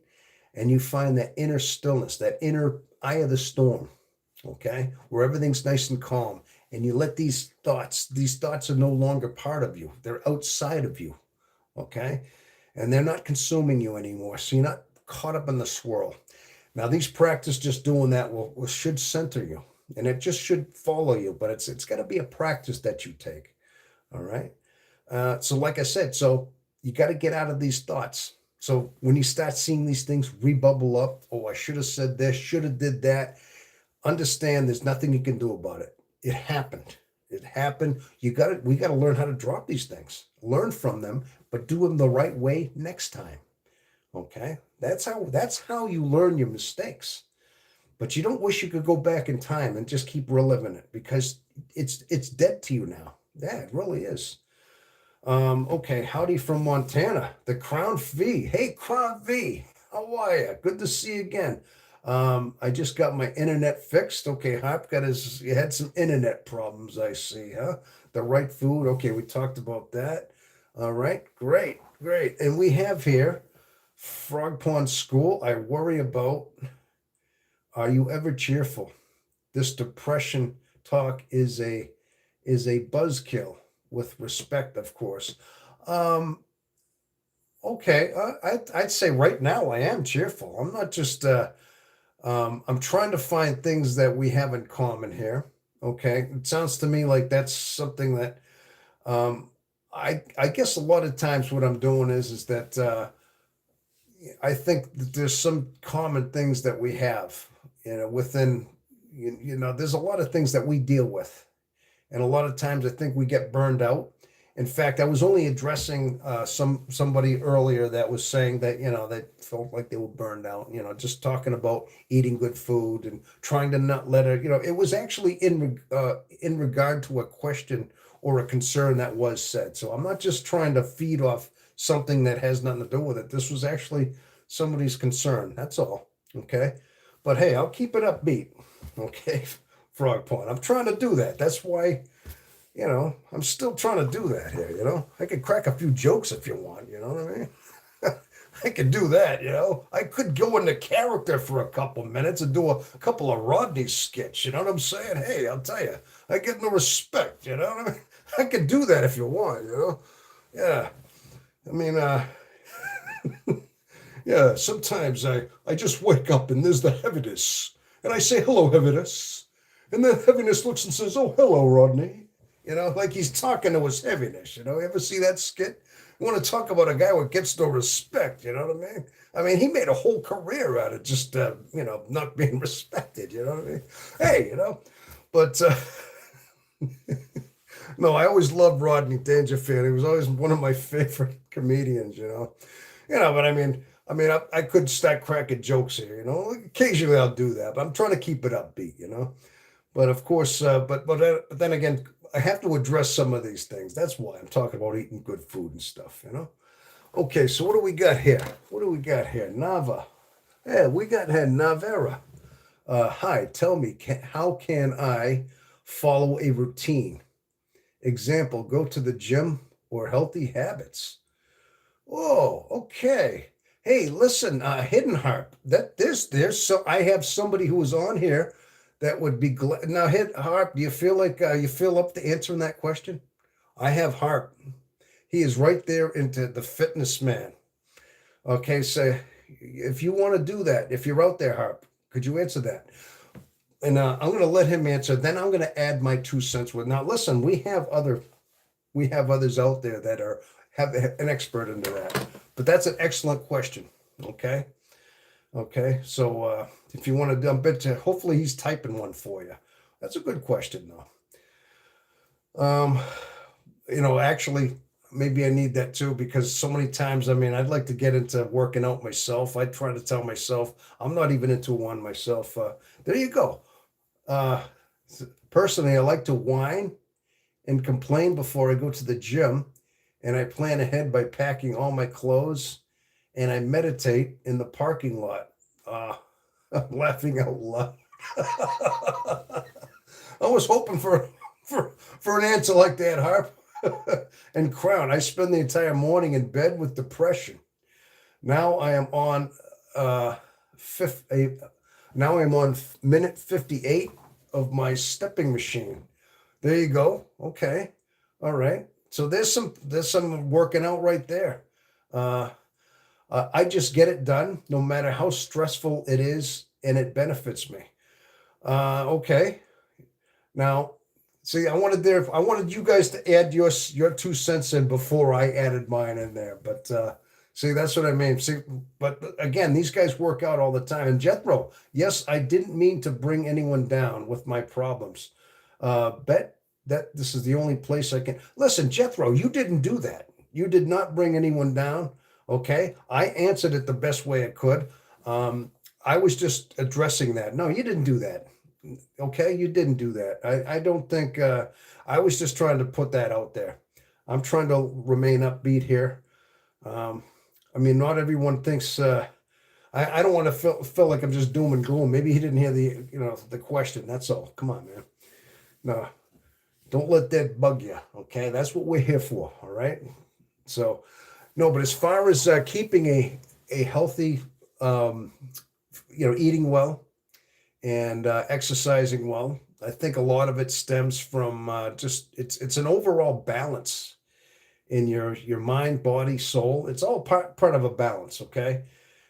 and you find that inner stillness, that inner eye of the storm, okay, where everything's nice and calm, and you let these thoughts are no longer part of you, they're outside of you, okay, and they're not consuming you anymore, so you're not caught up in the swirl. Now, these practice just doing that should center you, and it just should follow you, but it's got to be a practice that you take. All right. So, like I said, so you got to get out of these thoughts. So when you start seeing these things rebubble up, oh, I should have said this, should have did that. Understand, there's nothing you can do about it. It happened. It happened. We got to learn how to drop these things, learn from them, but do them the right way next time. Okay. That's how you learn your mistakes. But you don't wish you could go back in time and just keep reliving it, because it's dead to you now. Yeah, it really is. Okay, howdy from Montana, the Crown V. Hey, Crown V, how are you? Good to see you again. I just got my internet fixed. Okay, Hop you had some internet problems, I see, huh? The right food. Okay, we talked about that. All right, great, great. And we have here Frog Pond School. I worry about. Are you ever cheerful? This depression talk is a buzzkill, with respect, of course. Um, okay, I'd say right now I am cheerful. I'm not just I'm trying to find things that we have in common here. Okay, it sounds to me like that's something that um, I guess a lot of times what I'm doing is that I think that there's some common things that we have, within there's a lot of things that we deal with, and a lot of times I think we get burned out. In fact, I was only addressing somebody earlier that was saying that they felt like they were burned out. Just talking about eating good food and trying to not let it. It was actually in regard to a question or a concern that was said. So I'm not just trying to feed off something that has nothing to do with it. This was actually somebody's concern. That's all. Okay, but hey, I'll keep it upbeat. Okay, Frog Pond. I'm trying to do that. That's why I'm still trying to do that here, I could crack a few jokes if you want, you know what I mean? I could do that, I could go into character for a couple minutes and do a couple of Rodney skits, you know what I'm saying? Hey, I'll tell you, I get no respect, you know what I mean? I could do that if you want, Yeah. I mean, yeah, sometimes I just wake up and there's the heaviness, and I say, hello, heaviness. And then heaviness looks and says, oh, hello, Rodney. Like he's talking to his heaviness. You ever see that skit? You want to talk about a guy who gets no respect? You know what I mean? I mean, he made a whole career out of just, not being respected. You know what I mean? Hey, but no, I always loved Rodney Dangerfield. He was always one of my favorite comedians. But I could start cracking jokes here. Occasionally I'll do that, but I'm trying to keep it upbeat. But of course, but then again, I have to address some of these things. That's why I'm talking about eating good food and stuff. Okay, so what do we got here? What do we got here? Nava. Yeah, we got here Navera. Hi, tell me, how can I follow a routine? Example, go to the gym or healthy habits. Oh, okay. Hey, listen, Hidden Harp. There's so I have somebody who was on here that would be glad. Now, Harp, do you feel like you feel up to answering that question? I have Harp. He is right there into the fitness man. Okay, so if you want to do that, if you're out there, Harp, could you answer that? And I'm going to let him answer. Then I'm going to add my 2 cents with. Now, listen, we have others out there that have an expert into that. But that's an excellent question. Okay. Okay. So if you want to dump it to, hopefully he's typing one for you. That's a good question, though. Actually, maybe I need that too, because so many times, I'd like to get into working out myself. I try to tell myself I'm not even into one myself. There you go. Uh, Personally, I like to whine and complain before I go to the gym, and I plan ahead by packing all my clothes, and I meditate in the parking lot. I'm laughing out loud. I was hoping for an answer like that, Harp. And Crown, I spend the entire morning in bed with depression. Now I am on fifth. Now I'm on minute 58 of my stepping machine. There you go. Okay. All right. So there's some working out right there. Uh, I just get it done, no matter how stressful it is, and it benefits me. Okay. Now, see, I wanted you guys to add your 2 cents in before I added mine in there. But see, that's what I mean. See, but again, these guys work out all the time. And Jethro, yes, I didn't mean to bring anyone down with my problems. Bet that this is the only place I can listen, Jethro. You didn't do that. You did not bring anyone down. Okay, I answered it the best way I could. I was just addressing that. No, you didn't do that. Okay, you didn't do that. I don't think I was just trying to put that out there. I'm trying to remain upbeat here. Um, not everyone thinks. I don't want to feel like I'm just doom and gloom. Maybe he didn't hear the question. That's all. Come on, man. No, don't let that bug you. Okay, that's what we're here for. All right. So, no, but as far as keeping a healthy, eating well and exercising well, I think a lot of it stems from just it's an overall balance. in your mind, body, soul. It's all part of a balance, okay?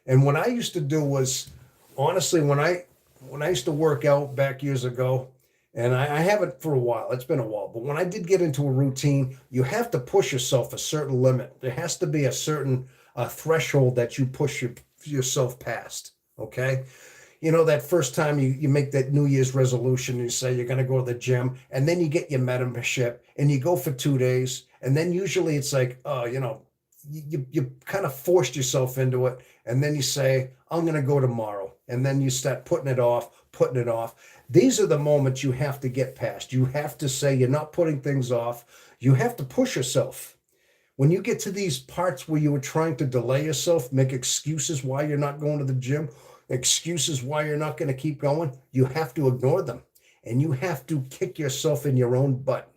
And what I used to do was, honestly, when I used to work out back years ago, and I haven't for a while, it's been a while, but when I did get into a routine, you have to push yourself a certain limit. There has to be a certain threshold that you push yourself past, okay? You know, that first time you make that New Year's resolution, you say you're going to go to the gym, and then you get your membership and you go for 2 days. And then usually it's like, oh, you kind of forced yourself into it. And then you say, I'm going to go tomorrow. And then you start putting it off, putting it off. These are the moments you have to get past. You have to say you're not putting things off. You have to push yourself. When you get to these parts where you were trying to delay yourself, make excuses why you're not going to the gym, excuses why you're not going to keep going, you have to ignore them. And you have to kick yourself in your own butt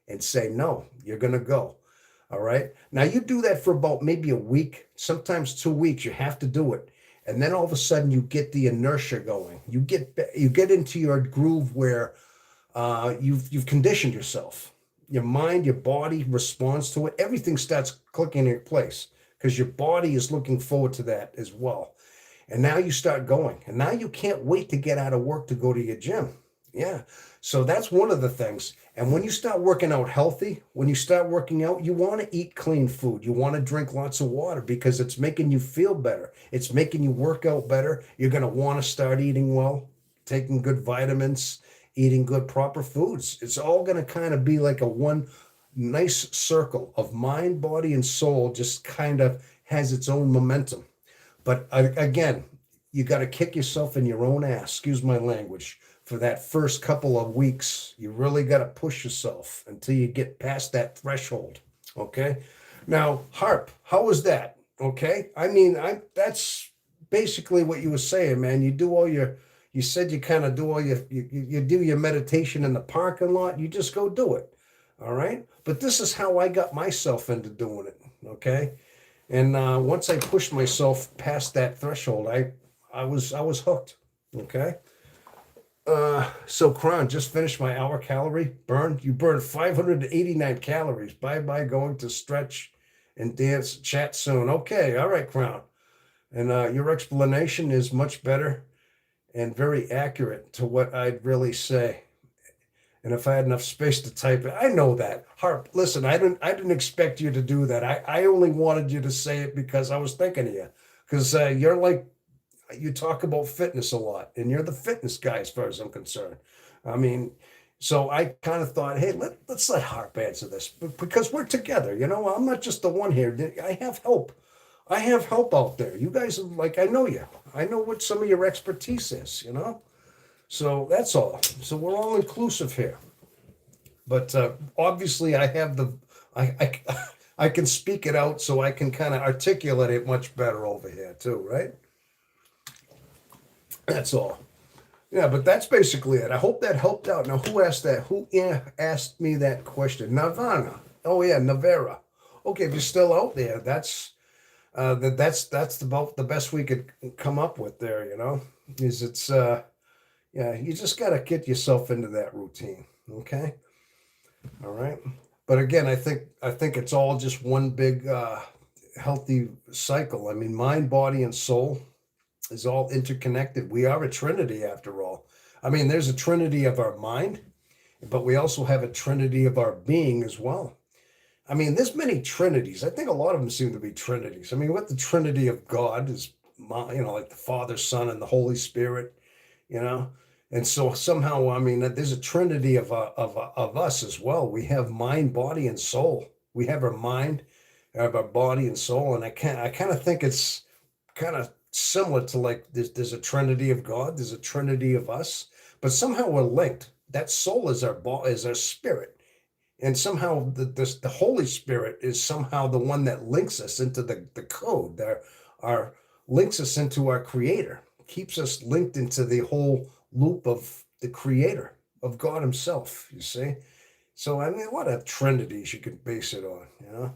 and say, no, you're going to go. All right. Now you do that for about maybe a week, sometimes 2 weeks. You have to do it. And then all of a sudden you get the inertia going. You get into your groove where you've conditioned yourself. Your mind, your body responds to it. Everything starts clicking in place because your body is looking forward to that as well. And now you start going. And now you can't wait to get out of work to go to your gym. Yeah. So that's one of the things. And when you start working out healthy, when you start working out, you want to eat clean food. You want to drink lots of water because it's making you feel better. It's making you work out better. You're going to want to start eating well, taking good vitamins, eating good, proper foods. It's all going to kind of be like a one nice circle of mind, body, and soul, just kind of has its own momentum. But again, you got to kick yourself in your own ass, excuse my language, for that first couple of weeks. You really got to push yourself until you get past that threshold. Okay. Now, Harp, how was that? Okay. I mean, that's basically what you were saying, man. You said you kind of do you do your meditation in the parking lot. You just go do it. All right. But this is how I got myself into doing it. Okay. And once I pushed myself past that threshold, I was hooked. Okay. So Kron, just finished my hour calorie burn. You burned 589 calories. Bye bye going to stretch and dance. Chat soon. Okay. All right, Crown. And your explanation is much better and very accurate to what I'd really say. And if I had enough space to type it, I know that. Harp, listen, I didn't expect you to do that. I only wanted you to say it because I was thinking of you. Because you're like, you talk about fitness a lot, and you're the fitness guy as far as I'm concerned. I mean, so I kind of thought, hey, let's let Harp answer this because we're together. I'm not just the one here. I have help. I have help out there. You guys are like, I know you. I know what some of your expertise is. So that's all. So we're all inclusive here. But obviously, I I can speak it out, so I can kind of articulate it much better over here too, right? That's all. Yeah, but that's basically it. I hope that helped out. Now, who asked that? Who asked me that question? Navana. Oh yeah, Navera. Okay, if you're still out there, that's about the best we could come up with there. Is it's yeah, you just got to get yourself into that routine. Okay, all right. But again, I think it's all just one big healthy cycle. I mean, mind, body, and soul is all interconnected. We are a trinity after all. I mean, there's a trinity of our mind, but we also have a trinity of our being as well. I mean, there's many trinities. I think a lot of them seem to be trinities. I mean, what the trinity of God is, like the Father, Son, and the Holy Spirit, you know. And so somehow, I mean, there's a trinity of us as well. We have mind, body, and soul. We have our mind, have our body and soul, and I kind of think it's kind of similar to like there's a trinity of God, there's a trinity of us, but somehow we're linked. That soul is our spirit, and somehow the Holy Spirit is somehow the one that links us into the code. There, our links us into our Creator, keeps us linked into the whole loop of the Creator of God Himself. You see, so I mean, what a trinity you could base it on.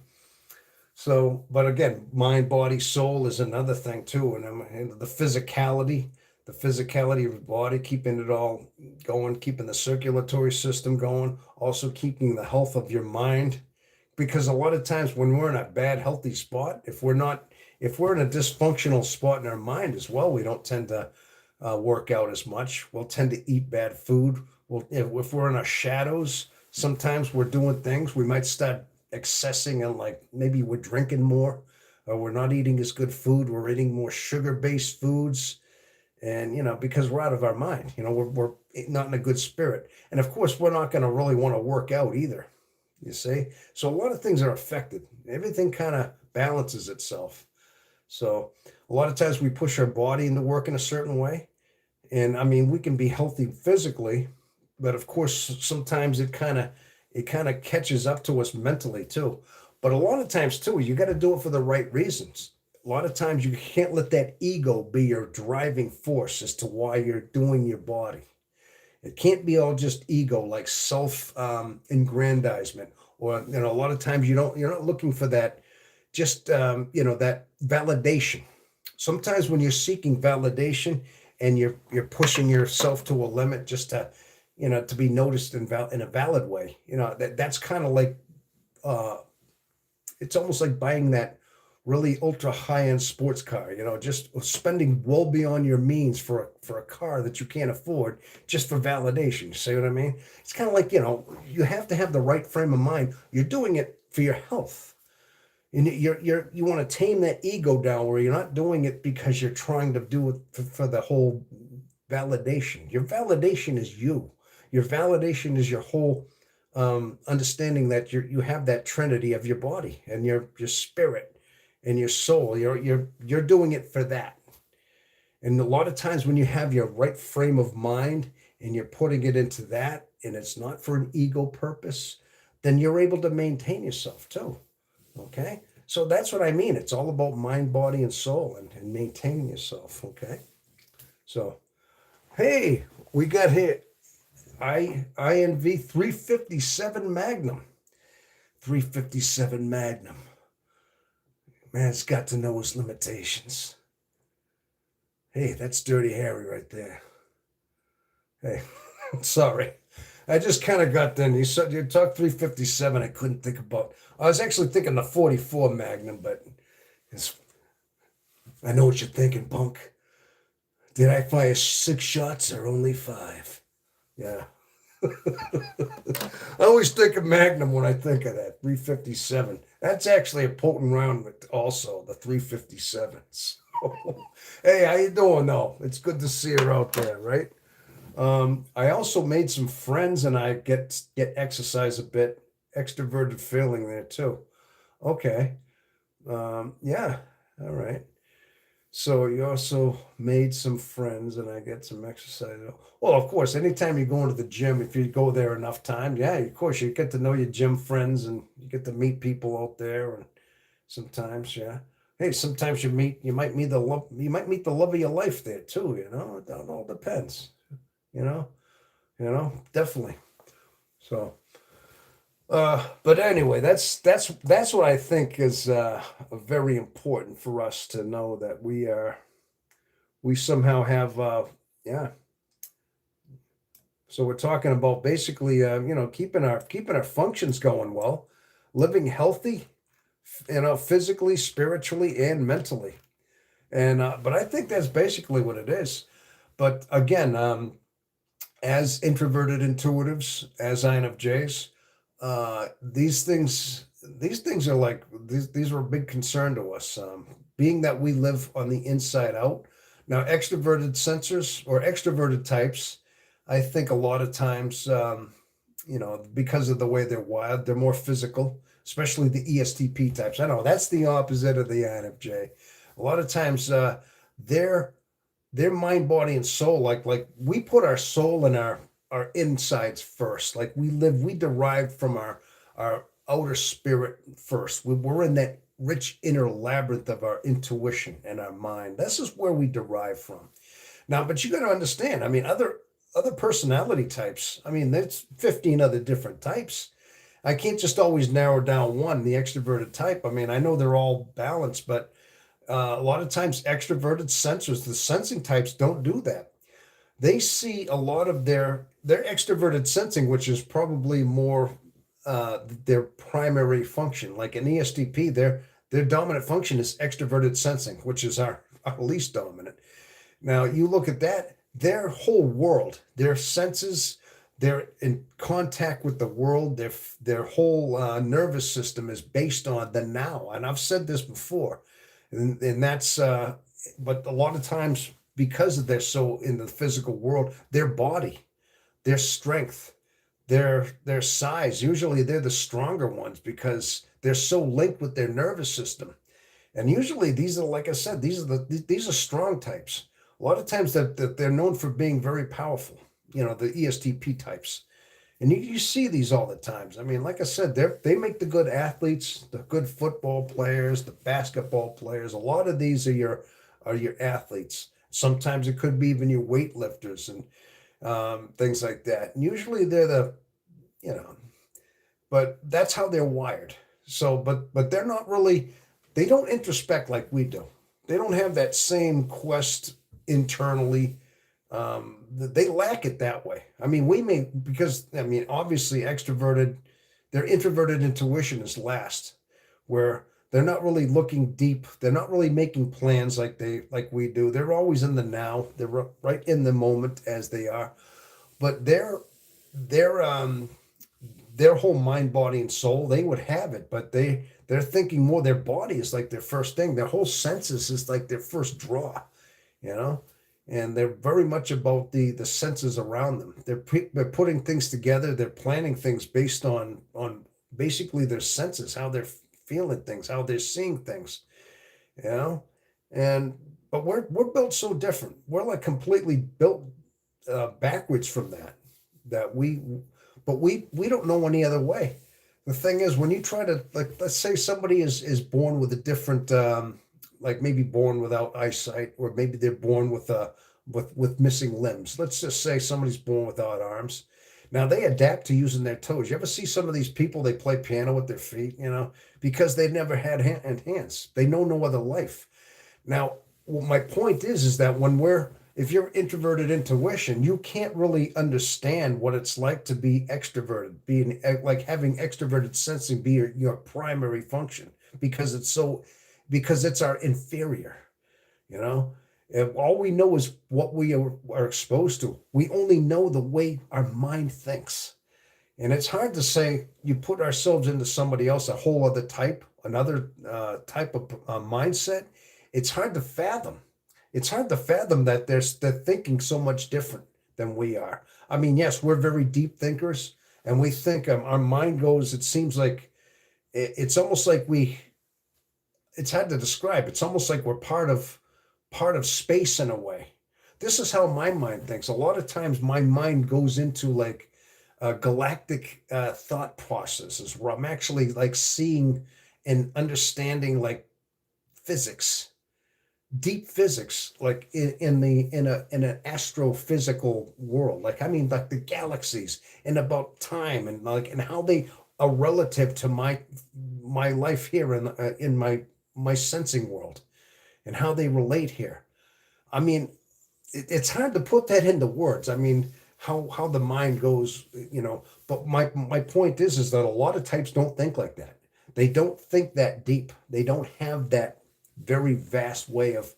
So, but again, mind, body, soul is another thing too, and the physicality of the body, keeping it all going, keeping the circulatory system going, also keeping the health of your mind, because a lot of times when we're in a bad healthy spot, if we're in a dysfunctional spot in our mind as well, we don't tend to work out as much. We'll tend to eat bad food. Well, if we're in our shadows, sometimes we're doing things, we might start excessing, and like maybe we're drinking more, or we're not eating as good food, we're eating more sugar based foods. And because we're out of our mind, we're not in a good spirit, and of course we're not going to really want to work out either, you see. So a lot of things are affected. Everything kind of balances itself. So a lot of times we push our body into work in a certain way. And I mean, we can be healthy physically, but of course sometimes it kind of catches up to us mentally too. But a lot of times too, you got to do it for the right reasons. A lot of times you can't let that ego be your driving force as to why you're doing your body. It can't be all just ego, like self aggrandizement, or a lot of times you're not looking for that, just that validation. Sometimes when you're seeking validation and you're pushing yourself to a limit just to be noticed in a valid way, that's kind of like, uh, it's almost like buying that really ultra high end sports car, just spending well beyond your means for a car that you can't afford, just for validation. You see what I mean? It's kind of like, you have to have the right frame of mind. You're doing it for your health. And you want to tame that ego down, where you're not doing it because you're trying to do it for the whole validation. Your validation is you. Your validation is your whole understanding that you have that trinity of your body and your spirit and your soul. You're doing it for that. And a lot of times when you have your right frame of mind and you're putting it into that, and it's not for an ego purpose, then you're able to maintain yourself too. Okay. So that's what I mean. It's all about mind, body, and soul, and maintaining yourself. Okay. So, hey, we got here INV 357 Magnum. 357 Magnum. Man's got to know his limitations. Hey, that's Dirty Harry right there. Hey, sorry. I just kind of got then. You said you talked 357. I couldn't think about. I was actually thinking the 44 Magnum, but it's, I know what you're thinking, punk. Did I fire 6 shots or only 5? Yeah. I always think of Magnum when I think of that 357. That's actually a potent round, also the 357s. Hey, how you doing? Though it's good to see her out there, right? I also made some friends, and I get exercise a bit. Extroverted feeling there too. Okay. Yeah. All right. So you also made some friends, and I get some exercise. Well, of course, anytime you go into the gym, if you go there enough time, yeah, of course, you get to know your gym friends, and you get to meet people out there. And sometimes, yeah. Hey, sometimes you might meet the love of your life there too. It all depends. You know, definitely. So, but anyway, that's what I think is very important for us to know, that we somehow have, yeah. So we're talking about basically, keeping our functions going well, living healthy, physically, spiritually, and mentally. And but I think that's basically what it is. But again, as introverted intuitives, as INFJs, these things are like, these are a big concern to us. Being that we live on the inside out. Now, extroverted sensors or extroverted types, I think a lot of times, because of the way they're wired, they're more physical, especially the ESTP types. I know that's the opposite of the INFJ. A lot of times, they're their mind, body, and soul. Like we put our soul and our insides first. Like we derive from our outer spirit first. We're in that rich inner labyrinth of our intuition and our mind. This is where we derive from. Now, but you got to understand. I mean, other personality types. I mean, there's 15 other different types. I can't just always narrow down one, the extroverted type. I mean, I know they're all balanced, but a lot of times extroverted sensors, the sensing types, don't do that. They see a lot of their extroverted sensing, which is probably more their primary function. Like an ESTP, their dominant function is extroverted sensing, which is our least dominant. Now you look at that, their whole world, their senses, they're in contact with the world. Their whole nervous system is based on the now. And I've said this before, and that's but a lot of times because they're so in the physical world, their body, their strength, their size. Usually they're the stronger ones because they're so linked with their nervous system. And usually these are, like I said, these are strong types. A lot of times that they're known for being very powerful. You know, the ESTP types. And you see these all the times. I mean, like I said, they make the good athletes, the good football players, the basketball players. A lot of these are your athletes. Sometimes it could be even your weightlifters and things like that. And usually they're the, you know, but that's how they're wired. So, but they're not really, they don't introspect like we do. They don't have that same quest internally. They lack it that way. I mean, we may, because I mean, obviously extroverted, their introverted intuition is last, where they're not really looking deep. They're not really making plans like we do. They're always in the now. They're right in the moment as they are. But their their whole mind, body, and soul, they would have it, but they're thinking more. Their body is like their first thing. Their whole senses is like their first draw, you know. And they're very much about the senses around them. They're putting things together. They're planning things based on basically their senses, how they're feeling things, how they're seeing things, you know. And but we're built so different. We're like completely built backwards from that. That we don't know any other way. The thing is, when you try to, like, let's say somebody is born with a different, like maybe born without eyesight, or maybe they're born with with missing limbs. Let's just say somebody's born without arms. Now they adapt to using their toes. You ever see some of these people? They play piano with their feet, you know, because they've never had hands. They know no other life. Now, my point is that when we're if you're introverted intuition, you can't really understand what it's like to be extroverted, being like having extroverted sensing be your primary function because because it's our inferior, you know. And all we know is what we are exposed to. We only know the way our mind thinks. And it's hard to say you put ourselves into somebody else, a whole other type, another type of mindset. It's hard to fathom. It's hard to fathom that they're thinking so much different than we are. I mean, yes, we're very deep thinkers, and we think our mind goes. It seems like it's almost like it's hard to describe. It's almost like we're part of space in a way. This is how my mind thinks. A lot of times, my mind goes into like galactic thought processes where I'm actually like seeing and understanding like physics, deep physics, like in an astrophysical world. Like I mean, like the galaxies and about time and like and how they are relative to my life here in my sensing world and how they relate here. I mean, it's hard to put that into words. I mean, how the mind goes, you know. But my point is that a lot of types don't think like that. They don't think that deep. They don't have that very vast way of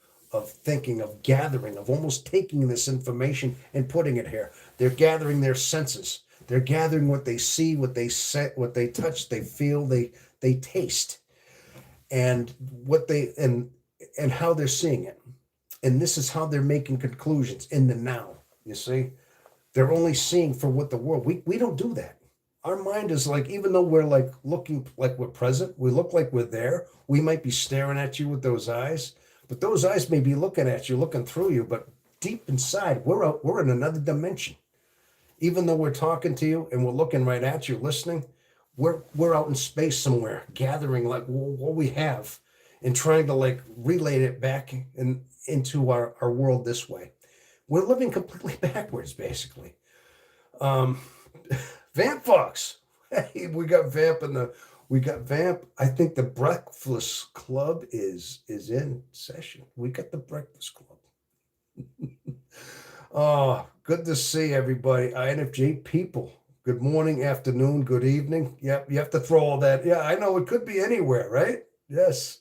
thinking, of gathering, of almost taking this information and putting it here. They're gathering their senses. They're gathering what they see, what they set, what they touch, they feel, they taste, and what they and how they're seeing it. And this is how they're making conclusions in the now. You see, they're only seeing for what the world. We don't do that. Our mind is like, even though we're like looking like we're present, we look like we're there. We might be staring at you with those eyes, but those eyes may be looking at you, looking through you. But deep inside, we're in another dimension. Even though we're talking to you and we're looking right at you, listening, we're out in space somewhere, gathering like what we have, and trying to like relay it back into our world this way. We're living completely backwards, basically. Um, Vamp Fox. Hey, we got Vamp. I think the Breakfast Club is in session. We got the Breakfast Club. Oh, good to see everybody. INFJ people. Good morning, afternoon, good evening. Yep, you have to throw all that. Yeah, I know it could be anywhere, right? Yes.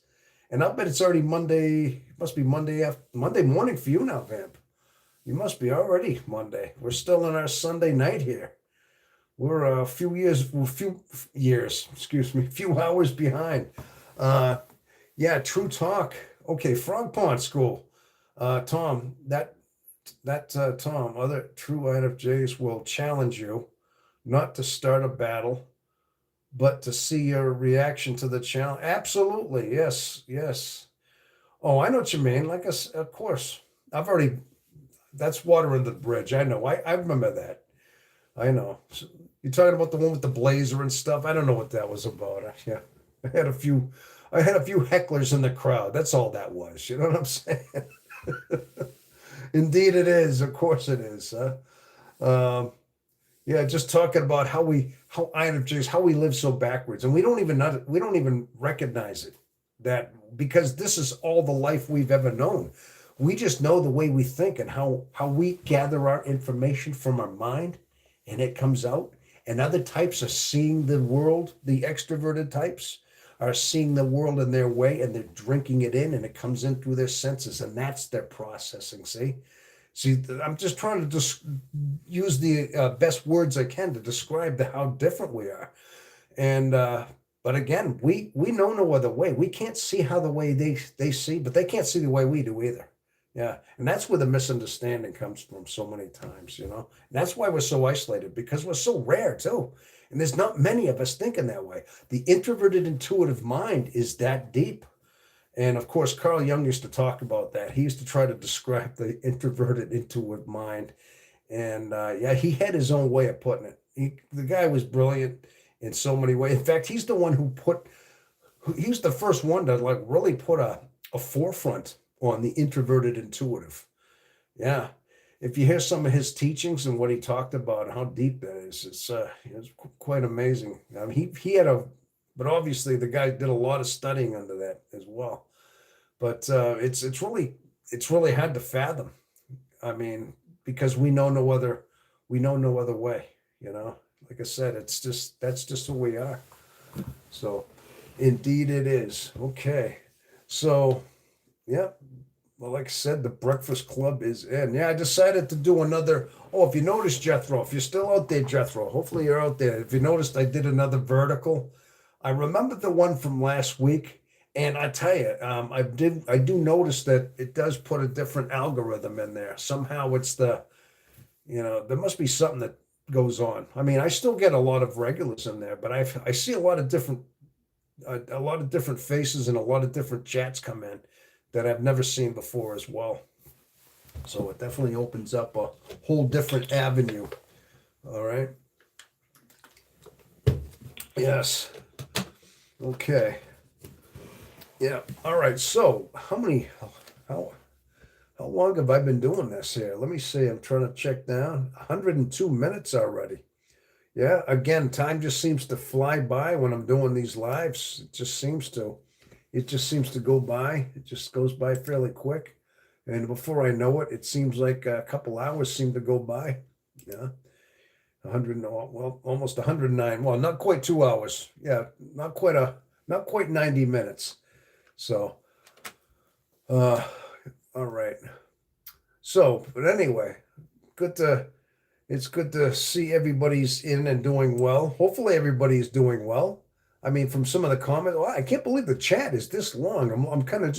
And I'll bet it's already Monday. It must be Monday morning for you now, Vamp. You must be already Monday. We're still in our Sunday night here. We're a few years, excuse me, few hours behind. Uh, yeah, true talk. Okay, Frog Pond School. Tom, Tom, other true INFJs will challenge you not to start a battle, but to see your reaction to the challenge. Absolutely, yes, yes. Oh, I know what you mean. Of course, I've already. That's water under the bridge. I know. I remember that. I know. So, you're talking about the one with the blazer and stuff. I don't know what that was about. Yeah, I had a few. I had a few hecklers in the crowd. That's all that was. You know what I'm saying? Indeed, it is. Of course, it is. Um, yeah, just talking about how INFJs, how we live so backwards, and we don't even recognize it. That because this is all the life we've ever known. We just know the way we think and how we gather our information from our mind, and it comes out. And other types are seeing the world. The extroverted types are seeing the world in their way, and they're drinking it in, and it comes in through their senses, and that's their processing. See, I'm just trying to use the best words I can to describe how different we are. And but again, we know no other way. We can't see how the way they see, but they can't see the way we do either. Yeah, and that's where the misunderstanding comes from so many times, you know. And that's why we're so isolated because we're so rare too. And there's not many of us thinking that way. The introverted intuitive mind is that deep. And of course, Carl Jung used to talk about that. He used to try to describe the introverted intuitive mind. And yeah, he had his own way of putting it. The guy was brilliant in so many ways. In fact, he's the one he was the first one to like really put a forefront on the introverted intuitive. Yeah. If you hear some of his teachings and what he talked about, how deep that is, it's quite amazing. I mean, he had but obviously the guy did a lot of studying under that as well. But it's really hard to fathom. I mean, because we know no other way. You know, like I said, that's just who we are. So, indeed, it is. Okay, so yeah. Well, like I said, the Breakfast Club is in. Yeah, I decided to do another. Oh, if you noticed, Jethro, if you're still out there, Jethro, hopefully you're out there. If you noticed, I did another vertical. I remember the one from last week, and I tell you, I do notice that it does put a different algorithm in there. Somehow it's there must be something that goes on. I mean, I still get a lot of regulars in there, but I see a lot of different faces and a lot of different chats come in that I've never seen before as well. So it definitely opens up a whole different avenue. All right. Yes. Okay. Yeah. All right. So how how long have I been doing this here? Let me see. I'm trying to check down. 102 minutes already. Yeah. Again, time just seems to fly by when I'm doing these lives. It just seems to go by. It just goes by fairly quick. And before I know it, it seems like a couple hours seem to go by. Yeah. 100, well, almost 109. Well, not quite 2 hours. Yeah, not quite 90 minutes. So, uh, all right. So, but anyway, good to it's good to see everybody's in and doing well. Hopefully, everybody's doing well. I mean, from some of the comments, oh, I can't believe the chat is this long. I'm kind of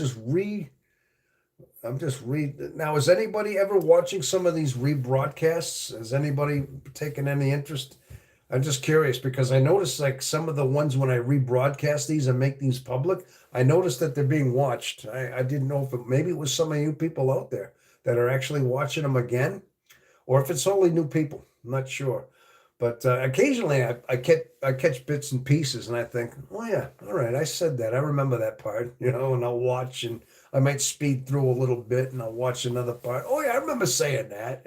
I'm just now. Is anybody ever watching some of these rebroadcasts? Has anybody taken any interest? I'm just curious because I noticed like some of the ones when I rebroadcast these and make these public, I noticed that they're being watched. I didn't know if maybe it was some of you people out there that are actually watching them again, or if it's only new people. I'm not sure. But occasionally I catch bits and pieces and I think, oh yeah, all right, I said that. I remember that part, and I'll watch and I might speed through a little bit and I'll watch another part. Oh yeah, I remember saying that.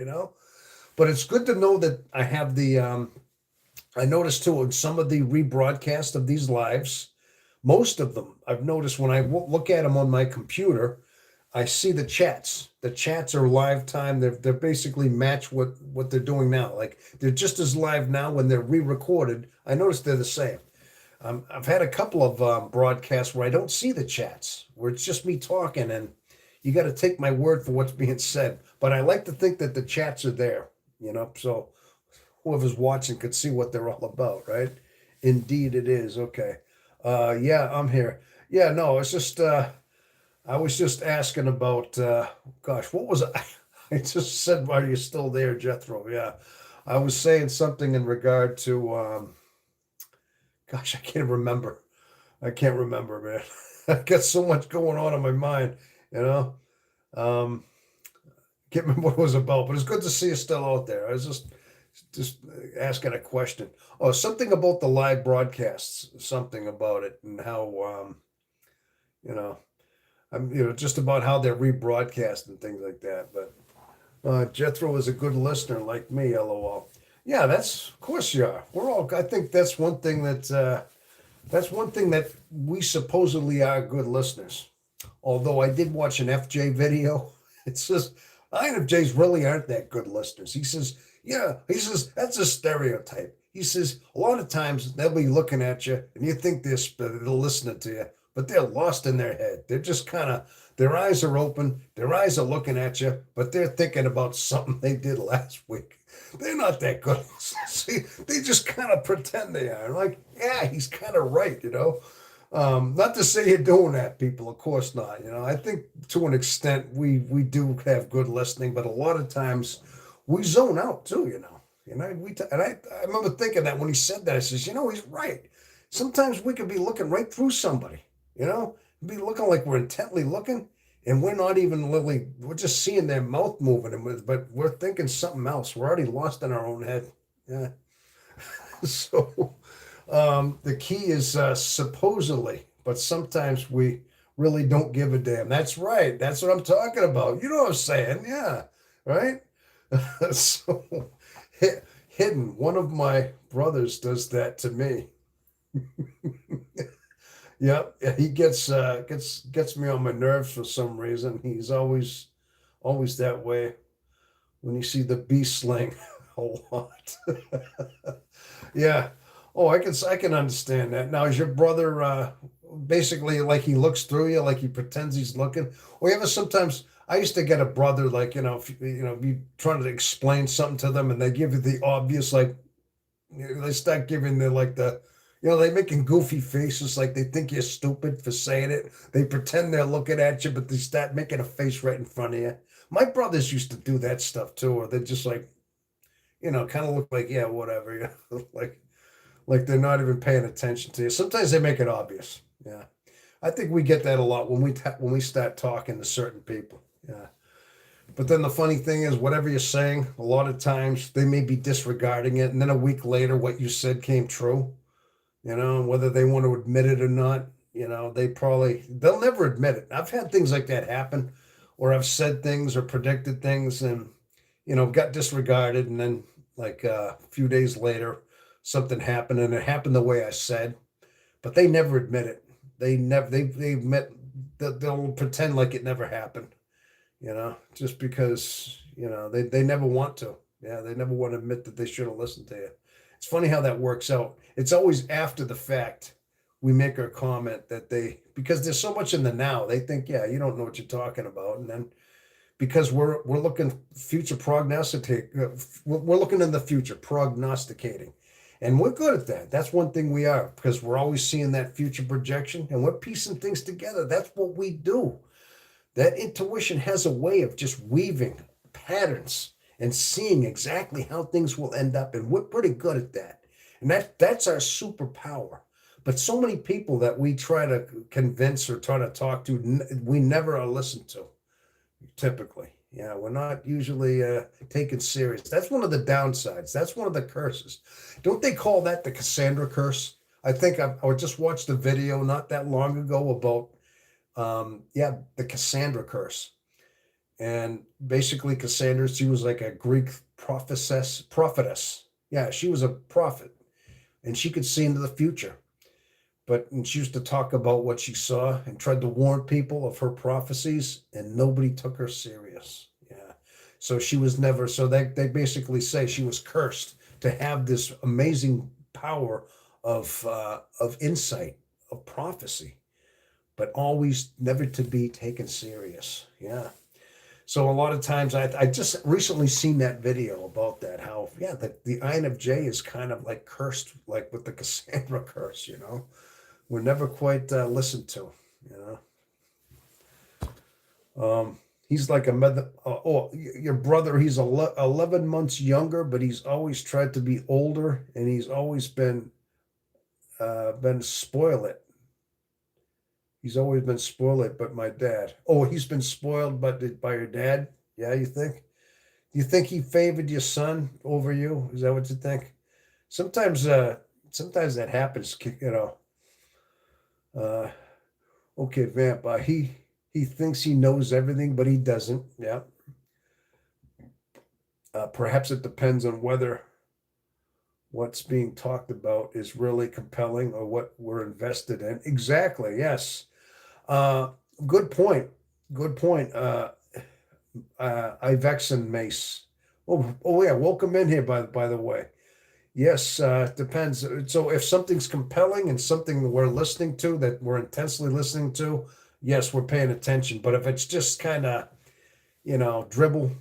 But it's good to know that I have I noticed too in some of the rebroadcast of these lives, most of them I've noticed when I look at them on my computer, I see the chats. The chats are live time. They're basically match what they're doing now. Like they're just as live now when they're re-recorded. I noticed they're the same. I've had a couple of broadcasts where I don't see the chats, where it's just me talking, and you got to take my word for what's being said. But I like to think that the chats are there, so whoever's watching could see what they're all about, right? Indeed, it is. Okay. Yeah, I'm here. Yeah, no, it's just I was just asking about gosh, what was I? I just said, are you still there, Jethro? Yeah. I was saying something in regard to gosh, I can't remember. I can't remember, man. I've got so much going on in my mind, you know. Um, can't remember what it was about, but it's good to see you still out there. I was just asking a question. Oh, something about the live broadcasts, something about it, and how you know, just about how they're rebroadcast and things like that. But Jethro is a good listener, like me. LOL. Yeah, that's of course you are. We're all. I think that's one thing that we supposedly are good listeners. Although I did watch an FJ video. It says INFJs really aren't that good listeners. He says, yeah, he says, that's a stereotype. He says, a lot of times they'll be looking at you and you think they're listening to you, but they're lost in their head. They're just kind of, their eyes are open, their eyes are looking at you, but they're thinking about something they did last week. They're not that good. See, they just kind of pretend they are. Like, yeah, he's kind of right. Not to say you're doing that, people. Of course not. I think to an extent we do have good listening, but a lot of times we zone out too. I remember thinking that when he said that, I says, he's right. Sometimes we could be looking right through somebody. Be looking like we're intently looking, and we're not even really. We're just seeing their mouth moving, but we're thinking something else. We're already lost in our own head. Yeah. So. The key is supposedly, but sometimes we really don't give a damn. That's right. That's what I'm talking about. You know what I'm saying? Yeah. Right. So hidden. One of my brothers does that to me. Yeah, he gets me on my nerves for some reason. He's always that way when you see the bee sling a lot. Yeah. Oh, I can understand that. Now, is your brother basically like he looks through you, like he pretends he's looking? Or ever sometimes I used to get a brother like be trying to explain something to them, and they give you the obvious like they start giving they making goofy faces like they think you're stupid for saying it. They pretend they're looking at you, but they start making a face right in front of you. My brothers used to do that stuff too, or they just like kind of look like yeah, whatever, like they're not even paying attention to you. Sometimes they make it obvious. Yeah, I think we get that a lot when we start talking to certain people. Yeah, but then the funny thing is, whatever you're saying, a lot of times they may be disregarding it, and then a week later, what you said came true. Whether they want to admit it or not. They'll never admit it. I've had things like that happen, or I've said things or predicted things, and got disregarded, and then like a few days later something happened and it happened the way I said, but they never admit it. They admit that they'll pretend like it never happened, just because, they never want to. Yeah, they never want to admit that they should have listened to you. It's funny how that works out. It's always after the fact we make our comment that because there's so much in the now, they think, yeah, you don't know what you're talking about. And then because we're looking future prognosticate, we're looking in the future, prognosticating. And we're good at that. That's one thing we are, because we're always seeing that future projection and we're piecing things together. That's what we do. That intuition has a way of just weaving patterns and seeing exactly how things will end up. And we're pretty good at that. And that's our superpower. But so many people that we try to convince or try to talk to, we never are listened to, typically. Yeah, we're not usually taken serious. That's one of the downsides. That's one of the curses. Don't they call that the Cassandra curse? I think I just watched a video not that long ago about, the Cassandra curse. And basically Cassandra, she was like a Greek prophetess. Yeah, she was a prophet and she could see into the future. but and she used to talk about what she saw and tried to warn people of her prophecies, and nobody took her serious. Yeah. So she was never, so they basically say she was cursed to have this amazing power of insight, of prophecy, but always never to be taken serious. Yeah. So a lot of times I just recently seen that video about that, how yeah, the INFJ is kind of like cursed, like with the Cassandra curse, you know. We're never quite listened to, you know. He's like a mother. Your brother. He's 11 months younger, but he's always tried to be older, and he's always been spoiled. He's always been spoiled, but my dad. Oh, he's been spoiled, but by your dad. Yeah, you think? Do you think he favored your son over you? Is that what you think? Sometimes, sometimes that happens. You know. Uh, okay, Vamp. He thinks he knows everything, but he doesn't. Yeah. Perhaps it depends on whether what's being talked about is really compelling or what we're invested in. Exactly. Yes. Uh, good point. Good point. Ivexen Mace. Oh yeah. Welcome in here. By the way. Yes. Depends. So if something's compelling and something we're listening to that we're intensely listening to, yes, we're paying attention. But if it's just kind of dribble,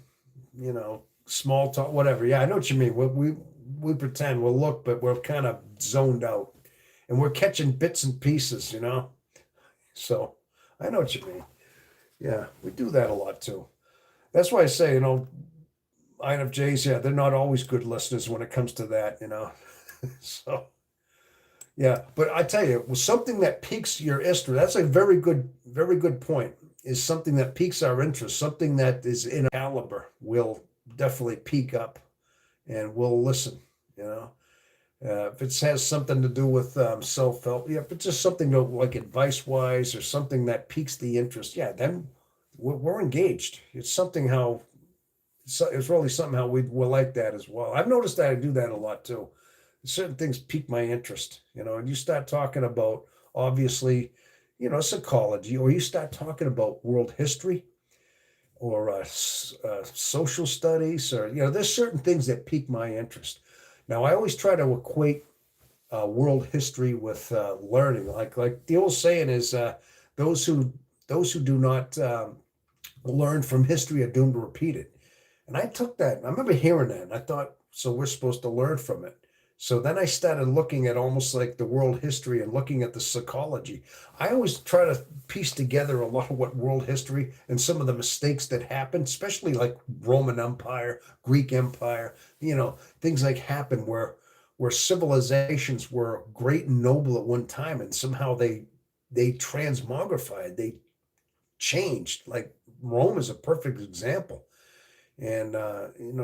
small talk, whatever. Yeah, I know what you mean. We pretend we'll look, but we're kind of zoned out, and we're catching bits and pieces. So I know what you mean. Yeah, we do that a lot too. That's why I say, INFJs, yeah, they're not always good listeners when it comes to that. So yeah, but I tell you, something that piques your interest, that's a very good point, is something that piques our interest, something that is in our caliber will definitely peak up and we'll listen, you know. If it has something to do with self-help, yeah, if it's just something to, like advice-wise or something that piques the interest, yeah, then we're engaged. It's something how, it's really something how we're like that as well. I've noticed that I do that a lot too. Certain things pique my interest, and you start talking about, obviously, psychology, or you start talking about world history or social studies, or, there's certain things that pique my interest. Now, I always try to equate world history with learning. Like the old saying is, those who those who do not learn from history are doomed to repeat it. And I took that. I remember hearing that, and I thought, so we're supposed to learn from it. So then I started looking at almost like the world history and looking at the psychology. I always try to piece together a lot of what world history and some of the mistakes that happened, especially like Roman Empire, Greek Empire, things like happen where civilizations were great and noble at one time, and somehow they transmogrified, they changed. Like Rome is a perfect example. And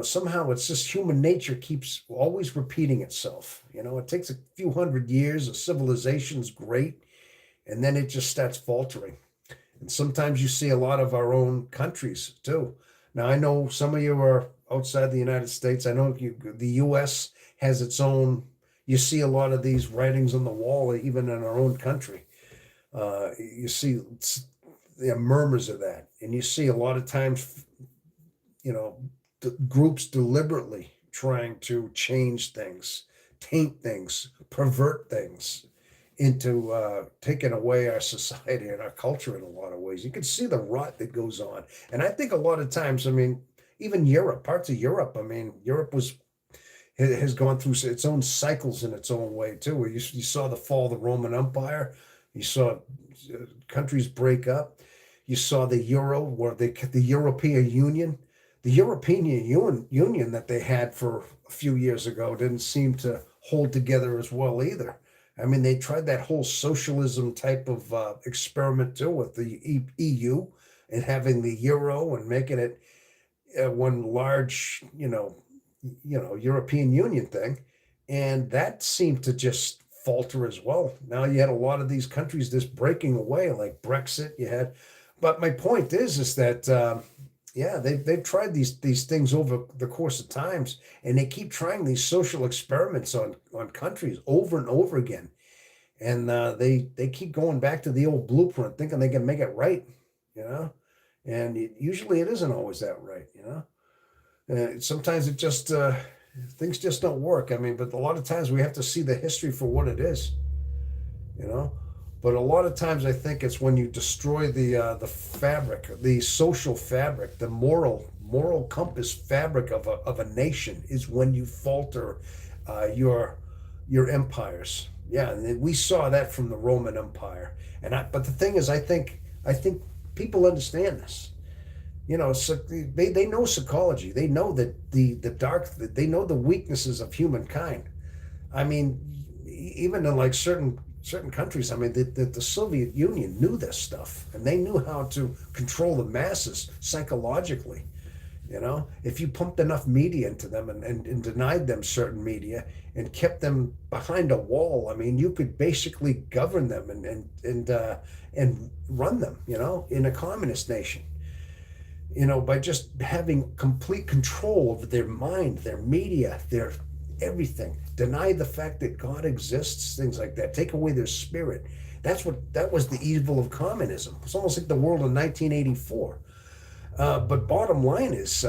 somehow it's just human nature keeps always repeating itself. It takes a few hundred years, a civilization's great, and then it just starts faltering. And sometimes you see a lot of our own countries too. Now I know some of you are outside the United States. I know the US has its own, you see a lot of these writings on the wall, even in our own country. You see murmurs of that. And you see a lot of times, groups deliberately trying to change things, taint things, pervert things into taking away our society and our culture in a lot of ways. You can see the rot that goes on. And I think a lot of times, even Europe, parts of Europe, Europe has gone through its own cycles in its own way too. Where you saw the fall of the Roman Empire, you saw countries break up, you saw the Euro, where the European Union. The European Union that they had for a few years ago didn't seem to hold together as well either. They tried that whole socialism type of experiment too with the EU and having the euro and making it one large, European Union thing, and that seemed to just falter as well. Now you had a lot of these countries just breaking away, like Brexit. But my point is that. Yeah, they've tried these things over the course of times, and they keep trying these social experiments on countries over and over again. and they keep going back to the old blueprint, thinking they can make it right, you know. And usually it isn't always that right, you know. Sometimes it just things just don't work. I mean, but a lot of times we have to see the history for what it is, you know. But a lot of times I think it's when you destroy the fabric, the social fabric, the moral compass fabric of a nation is when you falter your empires. Yeah, and we saw that from the Roman Empire. But the thing is, I think people understand this. You know, so they know psychology. They know that they know the weaknesses of humankind. I mean, even in like certain countries, I mean, the Soviet Union knew this stuff, and they knew how to control the masses psychologically. You know, if you pumped enough media into them and denied them certain media and kept them behind a wall, I mean, you could basically govern them and run them, you know, in a communist nation, you know, by just having complete control over their mind, their media, their everything. Deny the fact that God exists, things like that. Take away their spirit. That was the evil of communism. It's almost like the world in 1984. But bottom line is,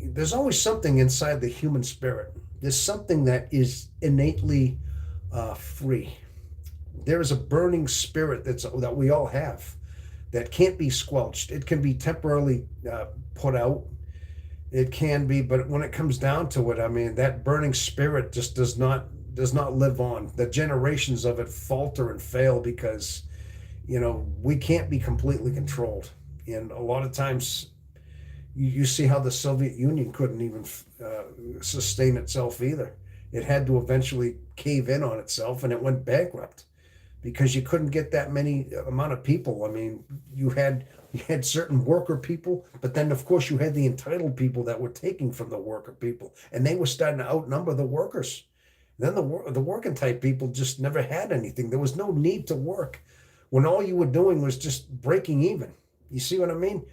there's always something inside the human spirit. There's something that is innately free. There is a burning spirit that we all have that can't be squelched. It can be temporarily put out. It can be, but when it comes down to it, I mean, that burning spirit just does not live on. The generations of it falter and fail because, you know, we can't be completely controlled. And a lot of times you see how the Soviet Union couldn't even sustain itself either. It had to eventually cave in on itself, and it went bankrupt because you couldn't get that many amount of people. I mean, you had certain worker people, but then of course you had the entitled people that were taking from the worker people, and they were starting to outnumber the workers. Then the working type people just never had anything. There was no need to work when all you were doing was just breaking even. You see what I mean?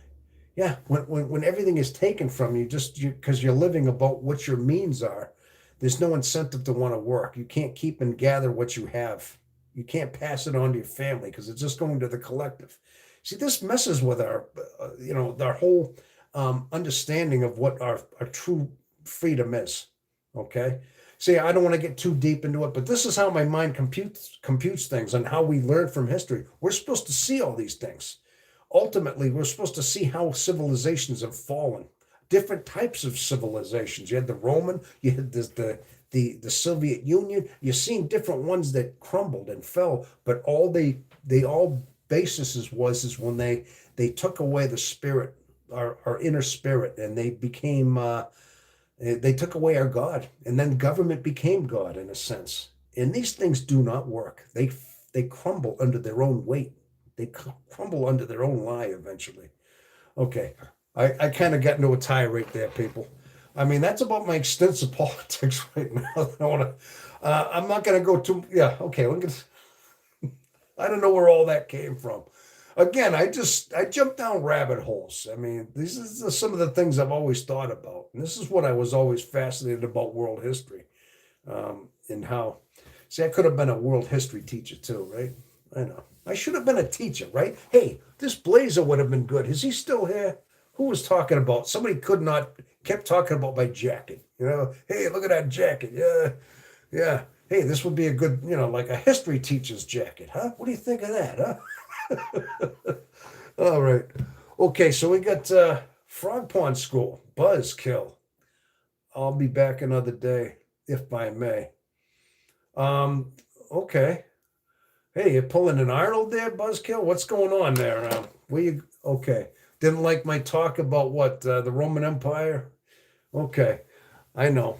Yeah, when everything is taken from you just because you're living about what your means are, there's no incentive to want to work. You can't keep and gather what you have. You can't pass it on to your family because it's just going to the collective. See, this messes with our whole understanding of what our true freedom is. Okay. See, I don't want to get too deep into it, but this is how my mind computes things and how we learn from history. We're supposed to see all these things. Ultimately, we're supposed to see how civilizations have fallen, different types of civilizations. You had the Roman, you had the Soviet Union. You're seeing different ones that crumbled and fell, but all they all basis was is when they took away the spirit, our inner spirit, and they took away our God, and then government became God in a sense. And these things do not work. They crumble under their own weight. They crumble under their own lie eventually. Okay, I kind of got into a tirade there, people. I mean, that's about my extensive politics right now. I want to. I'm not going to go too. Yeah, okay. I don't know where all that came from. Again, I jumped down rabbit holes. I mean, these are some of the things I've always thought about, and this is what I was always fascinated about world history, and how. See, I could have been a world history teacher too, right? I know. I should have been a teacher, right? Hey, this blazer would have been good. Is he still here? Who was talking about? Somebody kept talking about my jacket. You know, hey, look at that jacket. Yeah, yeah. Hey, this would be a good, like a history teacher's jacket, huh? What do you think of that, huh? All right. Okay, so we got Frog Pond School, Buzzkill. I'll be back another day, if I may. Um, okay. Hey, you're pulling an Arnold there, Buzzkill? What's going on there? Where you? Okay. Didn't like my talk about what the Roman Empire? Okay, I know.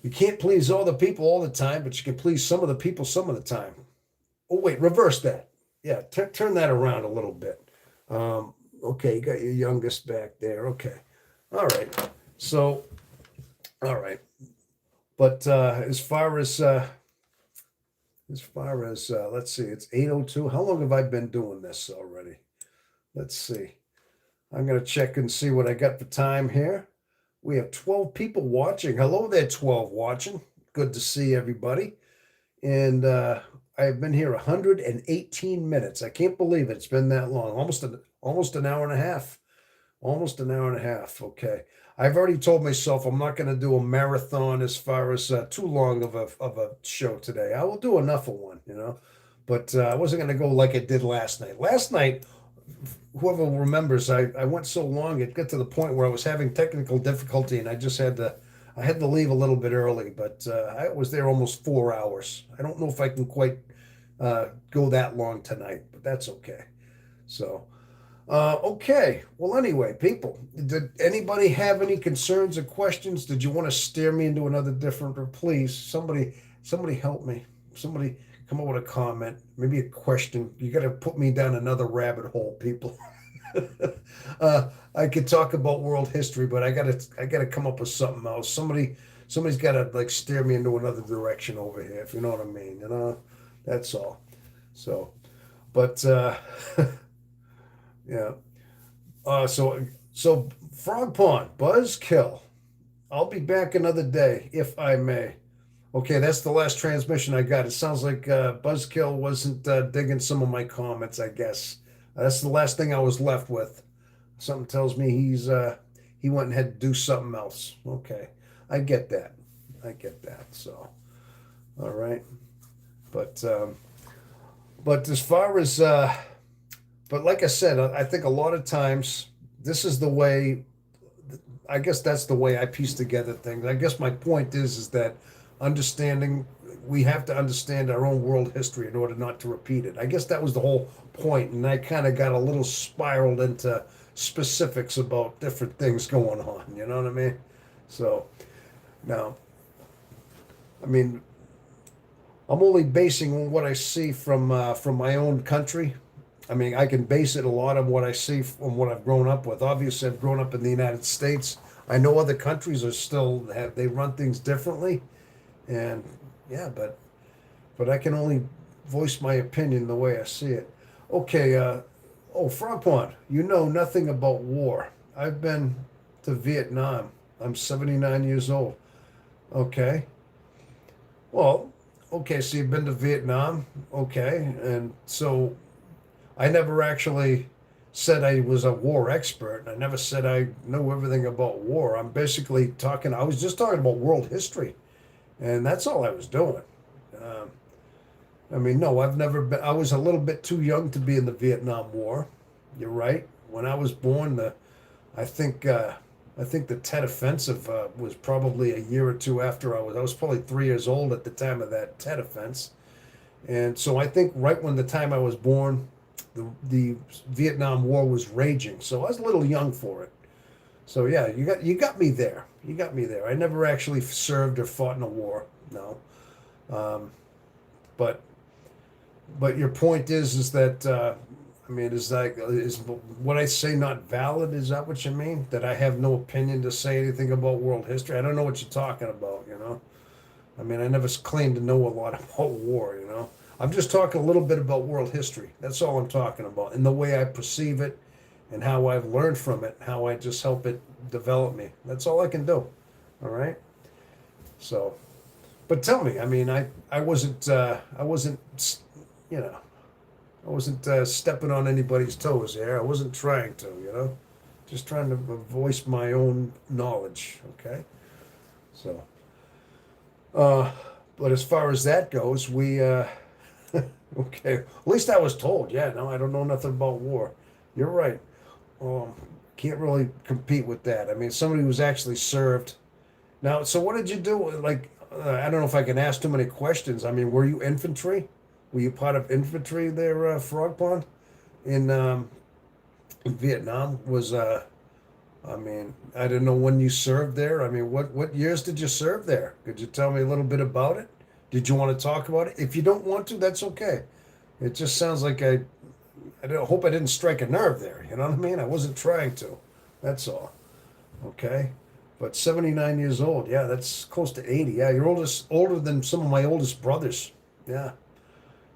You can't please all the people all the time, but you can please some of the people some of the time. Oh wait, reverse that. Yeah, turn that around a little bit. Okay, you got your youngest back there. Okay, all right. So, all right. But let's see, it's 8:02. How long have I been doing this already? Let's see. I'm going to check and see what I got for time here. We have 12 people watching. Hello there, 12 watching. Good to see everybody. And I've been here 118 minutes. I can't believe it's been that long. Almost an hour and a half. Almost an hour and a half. Okay. I've already told myself I'm not going to do a marathon as far as too long of a show today. I will do enough of one, but I wasn't going to go like I did last night. Last night, whoever remembers, I went so long it got to the point where I was having technical difficulty and I had to leave a little bit early, but I was there almost 4 hours. I don't know if I can quite go that long tonight, but that's okay. So. Okay. Well, anyway, people, did anybody have any concerns or questions? Did you want to steer me into another different, or please, somebody help me. Somebody come up with a comment, maybe a question. You got to put me down another rabbit hole, people. I could talk about world history, but I gotta come up with something else. Somebody's got to like steer me into another direction over here, if you know what I mean. That's all. So, but yeah. So Frog Pond, Buzzkill. I'll be back another day, if I may. Okay, that's the last transmission I got. It sounds like Buzzkill wasn't digging some of my comments, I guess. That's the last thing I was left with. Something tells me he went and had to do something else. Okay, I get that. I get that. So, all right. But but as far as but like I said, I think a lot of times this is the way. I guess that's the way I piece together things. I guess my point is that understanding we have to understand our own world history in order not to repeat it. I guess that was the whole point, and I kind of got a little spiraled into specifics about different things going on. You know what I mean? So now, I mean, I'm only basing on what I see from my own country. I mean, I can base it a lot on what I see from what I've grown up with. Obviously, I've grown up in the United States. I know other countries are still have they run things differently, and yeah, but I can only voice my opinion the way I see it. Okay, oh, Frog Pond, you know nothing about war. I've been to Vietnam. I'm 79 years old. Okay, well, okay, so you've been to Vietnam. Okay, and so I never actually said I was a war expert. I never said I know everything about war. I was just talking about world history, and that's all I was doing. Um, I mean, no, I've never been, I was a little bit too young to be in the Vietnam War. You're right. When I was born, I think, uh, I think the Tet Offensive was probably a year or two after I was probably 3 years old at the time of that Tet Offense. And so I think right when the time I was born, the Vietnam War was raging. So I was a little young for it. So yeah, you got me there. You got me there. I never actually served or fought in a war. No. Um, but but your point is that I mean is what I say not valid? Is that what you mean? That I have no opinion to say anything about world history? I don't know what you're talking about. I mean, I never claimed to know a lot about war. I'm just talking a little bit about world history. That's all I'm talking about, and the way I perceive it, and how I've learned from it, how I just help it develop me. That's all I can do. All right. So, but tell me, I mean, I wasn't, you know, I wasn't stepping on anybody's toes there. I wasn't trying to. Just trying to voice my own knowledge. Okay. So, uh, but as far as that goes, okay. At least I was told. Yeah, no, I don't know nothing about war. You're right. Um, can't really compete with that. I mean, somebody who's actually served. Now, so what did you do? Like, I don't know if I can ask too many questions. I mean, were you infantry? Were you part of infantry there, Frog Pond, in in Vietnam? I mean, I didn't know when you served there. I mean, what years did you serve there? Could you tell me a little bit about it? Did you want to talk about it? If you don't want to, that's okay. It just sounds like hope I didn't strike a nerve there. You know what I mean? I wasn't trying to. That's all. Okay. But 79 years old. Yeah, that's close to 80. Yeah, you're older than some of my oldest brothers. Yeah.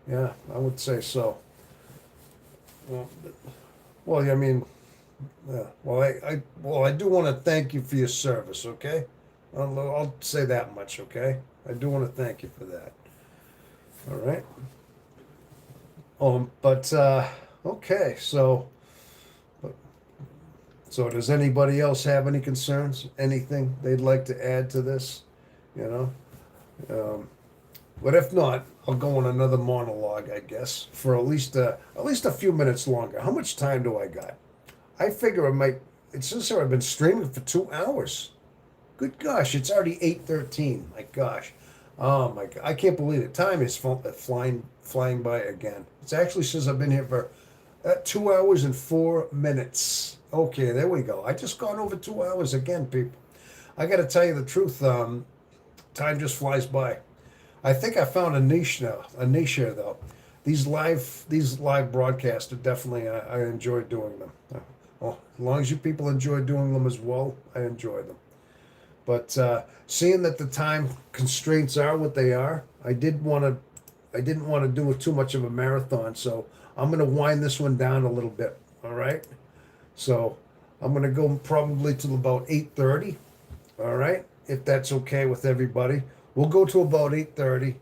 Yeah, I would say so. Well, well, I mean, yeah. Well, I do want to thank you for your service. Okay. I'll say that much. Okay. I do want to thank you for that. All right. But okay, so does anybody else have any concerns? Anything they'd like to add to this? You know, um, but if not, I'll go on another monologue, I guess, for at least a few minutes longer. How much time do I got? I figure I might. It's since I've been streaming for 2 hours. Good gosh, it's already 8:13. My gosh, oh my god, I can't believe it. Time is flying by again. It's actually since I've been here for 2 hours and 4 minutes. Okay, there we go. I just gone over 2 hours again, people. I got to tell you the truth. Time just flies by. I think I found a niche now, a niche here though. These live broadcasts are definitely I enjoy doing them. Well, as long as you people enjoy doing them as well, I enjoy them. But seeing that the time constraints are what they are, I didn't want to do it too much of a marathon, so I'm gonna wind this one down a little bit. All right. So I'm gonna go probably till about 8:30. All right, if that's okay with everybody, we'll go to about 8:30,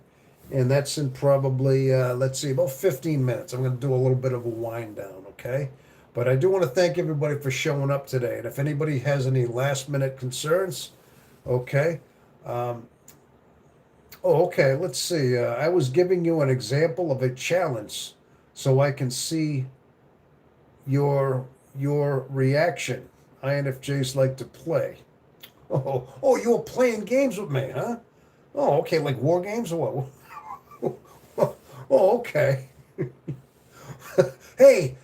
and that's in probably let's see, about 15 minutes. I'm gonna do a little bit of a wind down. Okay. But I do want to thank everybody for showing up today. And if anybody has any last minute concerns, okay. Um, oh, okay. Let's see. I was giving you an example of a challenge so I can see your reaction. INFJs like to play. Oh, you were playing games with me, huh? Oh, okay, like war games or what? Oh, okay. Hey,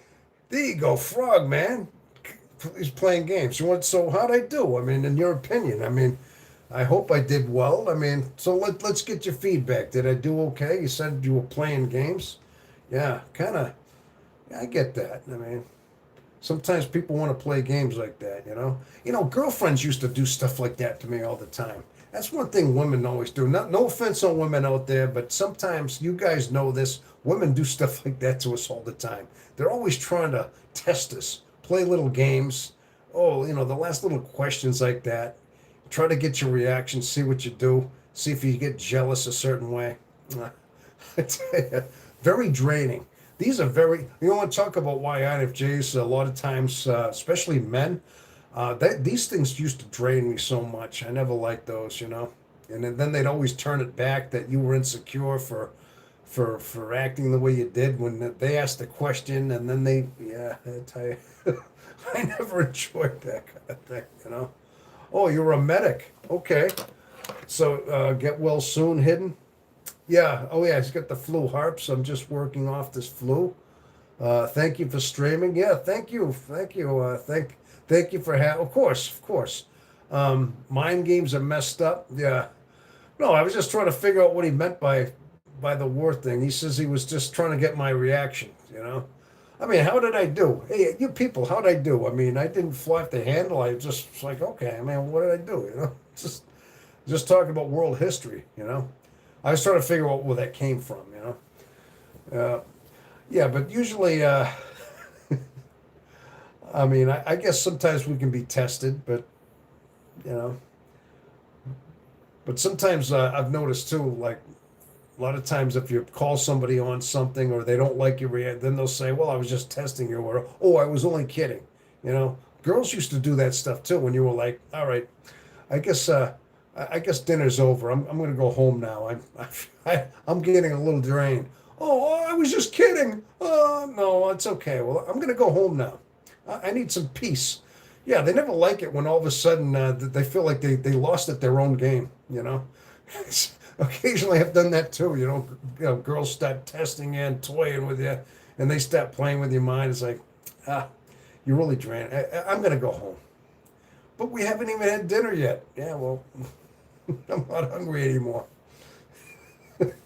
there you go, Frog Man. He's playing games. So how'd I do? I mean, in your opinion, I mean, I hope I did well. I mean, so let's get your feedback. Did I do okay? You said you were playing games. Yeah, kind of. Yeah, I get that. I mean, sometimes people want to play games like that, you know? Girlfriends used to do stuff like that to me all the time. That's one thing women always do. No offense on women out there, but sometimes you guys know this. Women do stuff like that to us all the time. They're always trying to test us, play little games. Oh, the last little questions like that. Try to get your reaction, see what you do, see if you get jealous a certain way. I tell you, very draining. These are you want to talk about why INFJs, a lot of times, especially men, these things used to drain me so much. I never liked those. And then they'd always turn it back that you were insecure for acting the way you did when they asked the question, and then yeah, I tell you, I never enjoyed that kind of thing. Oh, you're a medic. Okay. So get well soon, hidden. Yeah. Oh, yeah. He's got the flu harps. I'm just working off this flu. Thank you for streaming. Yeah. Thank you. Thank you. Thank you for Of course. Of course. Mind games are messed up. Yeah. No, I was just trying to figure out what he meant by the war thing. He says he was just trying to get my reaction. I mean, how did I do? Hey, you people, how did I do? I mean, I didn't fly off the handle. I just was like, okay, I mean, what did I do? Just talking about world history. I was trying to figure out where that came from. Uh, yeah, but usually, I mean, I guess sometimes we can be tested, you know, but sometimes I've noticed too, like a lot of times if you call somebody on something or they don't like your react, then they'll say, well, I was just testing you, or, oh, I was only kidding. Girls used to do that stuff too when you were like, all right, I guess, I guess dinner's over. I'm going to go home now. I'm getting a little drained. Oh, I was just kidding. Oh, no, it's okay. Well, I'm going to go home now. I need some peace. Yeah, they never like it when all of a sudden they feel like they lost at their own game. Occasionally I've done that too. Girls start testing you and toying with you, and they start playing with your mind. It's like, you're really drained. I'm going to go home. But we haven't even had dinner yet. Yeah, well, I'm not hungry anymore.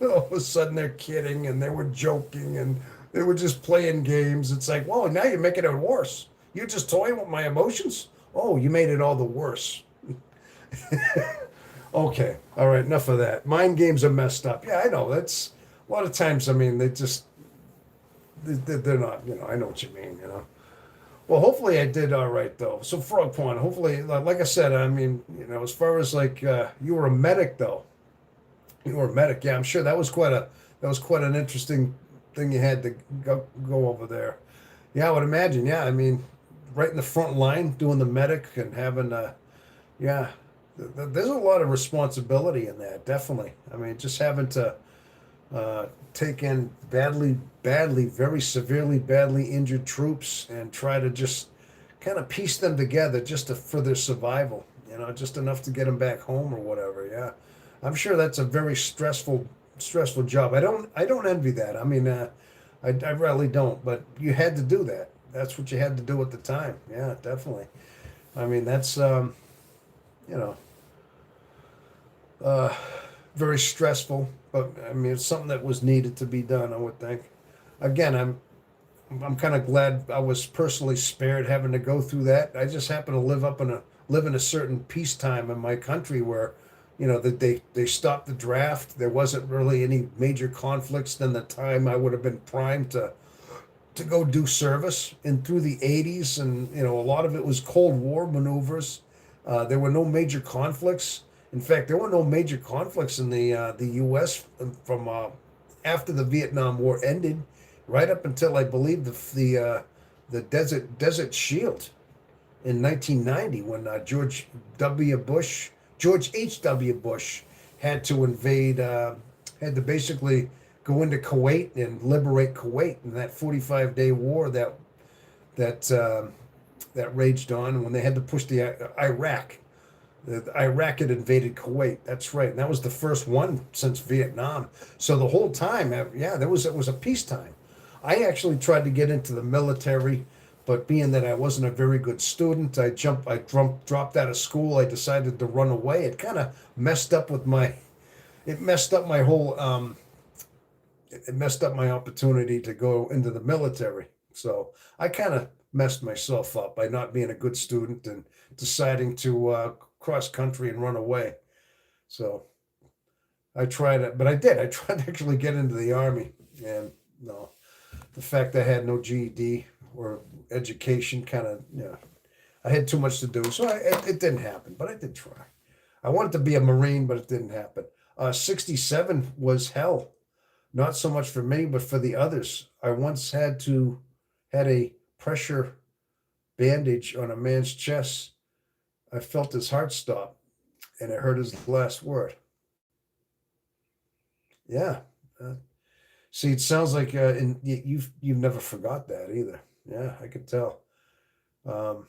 All of a sudden they're kidding and they were joking and they were just playing games. It's like, whoa, now you're making it worse. You're just toying with my emotions? Oh, you made it all the worse. Okay, all right, enough of that. Mind games are messed up. Yeah, I know. That's a lot of times, I mean, they're not, I know what you mean. Well, hopefully I did all right, though. So, Frog Pond, hopefully, like I said, I mean, as far as like, you were a medic, though. You were a medic. Yeah, I'm sure that was quite an interesting thing you had to go over there. Yeah, I would imagine. Yeah, I mean, right in the front line doing the medic and having yeah, there's a lot of responsibility in that. Definitely. I mean, just having to uh, take in badly, very severely, badly injured troops and try to just kind of piece them together just for their survival. You know, just enough to get them back home or whatever. Yeah, I'm sure that's a very stressful job. I don't envy that. I mean, I really don't. But you had to do that. That's what you had to do at the time. Yeah, definitely. I mean, that's you know, uh, very stressful. But I mean, it's something that was needed to be done. I would think. Again, I'm kind of glad I was personally spared having to go through that. I just happen to live in a certain peacetime in my country where, that they stopped the draft. There wasn't really any major conflicts. Then the time I would have been primed to go do service, and through the 80s, and a lot of it was Cold War maneuvers. There were no major conflicts. In fact, there were no major conflicts in the U.S. from after the Vietnam War ended, right up until I believe the Desert Shield in 1990, when George H.W. Bush had to had to basically go into Kuwait and liberate Kuwait in that 45-day war that that raged on when they had to push the Iraq. The Iraq had invaded Kuwait. That's right, and that was the first one since Vietnam. So the whole time, yeah, it was a peacetime. I actually tried to get into the military, but being that I wasn't a very good student, dropped out of school. I decided to run away. It kind of messed up my whole, it messed up my opportunity to go into the military. So I kind of messed myself up by not being a good student and deciding to cross country and run away. So I tried it, but I did. I tried to actually get into the army, and no, the fact I had no GED or education kind of, I had too much to do. So it didn't happen, but I did try. I wanted to be a Marine, but it didn't happen. 67 was hell. Not so much for me, but for the others. I once had a pressure bandage on a man's chest. I felt his heart stop, and it hurt his last word. Yeah. Uh, See, it sounds like you've never forgot that either. Yeah, I could tell. Um,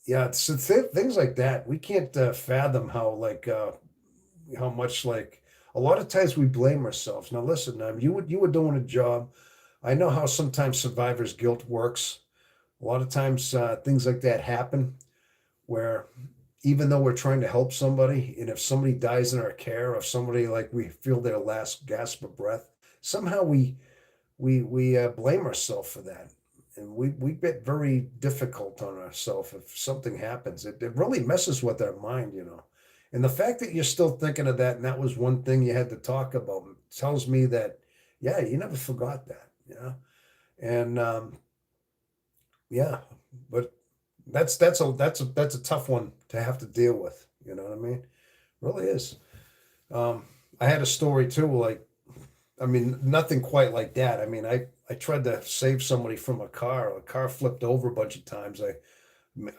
yeah, so things like that we can't fathom how much, like, a lot of times we blame ourselves. Now, listen, you were doing a job. I know how sometimes survivor's guilt works. A lot of times things like that happen where, even though we're trying to help somebody, and if somebody dies in our care, if somebody, like, we feel their last gasp of breath, somehow we blame ourselves for that, and we get very difficult on ourselves if something happens. It really messes with our mind. And the fact that you're still thinking of that, and that was one thing you had to talk about, tells me that, yeah, you never forgot that. And yeah, but that's a tough one to have to deal with. You know what I mean? Really is. um I had a story too, like, I mean, nothing quite like that. I mean, I tried to save somebody from a car. A car flipped over a bunch of times.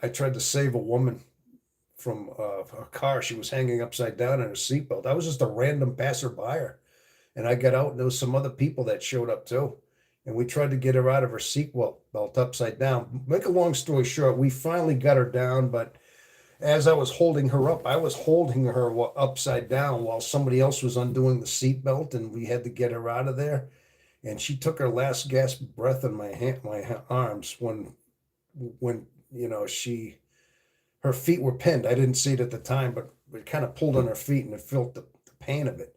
I tried to save a woman from a car. She was hanging upside down in her seatbelt. I was just a random passerby, and I got out, and there was some other people that showed up too. And we tried to get her out of her seatbelt belt upside down. Make a long story short, we finally got her down, but as I was holding her up, I was holding her upside down while somebody else was undoing the seatbelt, and we had to get her out of there. And she took her last gasp breath in my arms when she her feet were pinned. I didn't see it at the time, but it kind of pulled on her feet, and it felt the pain of it.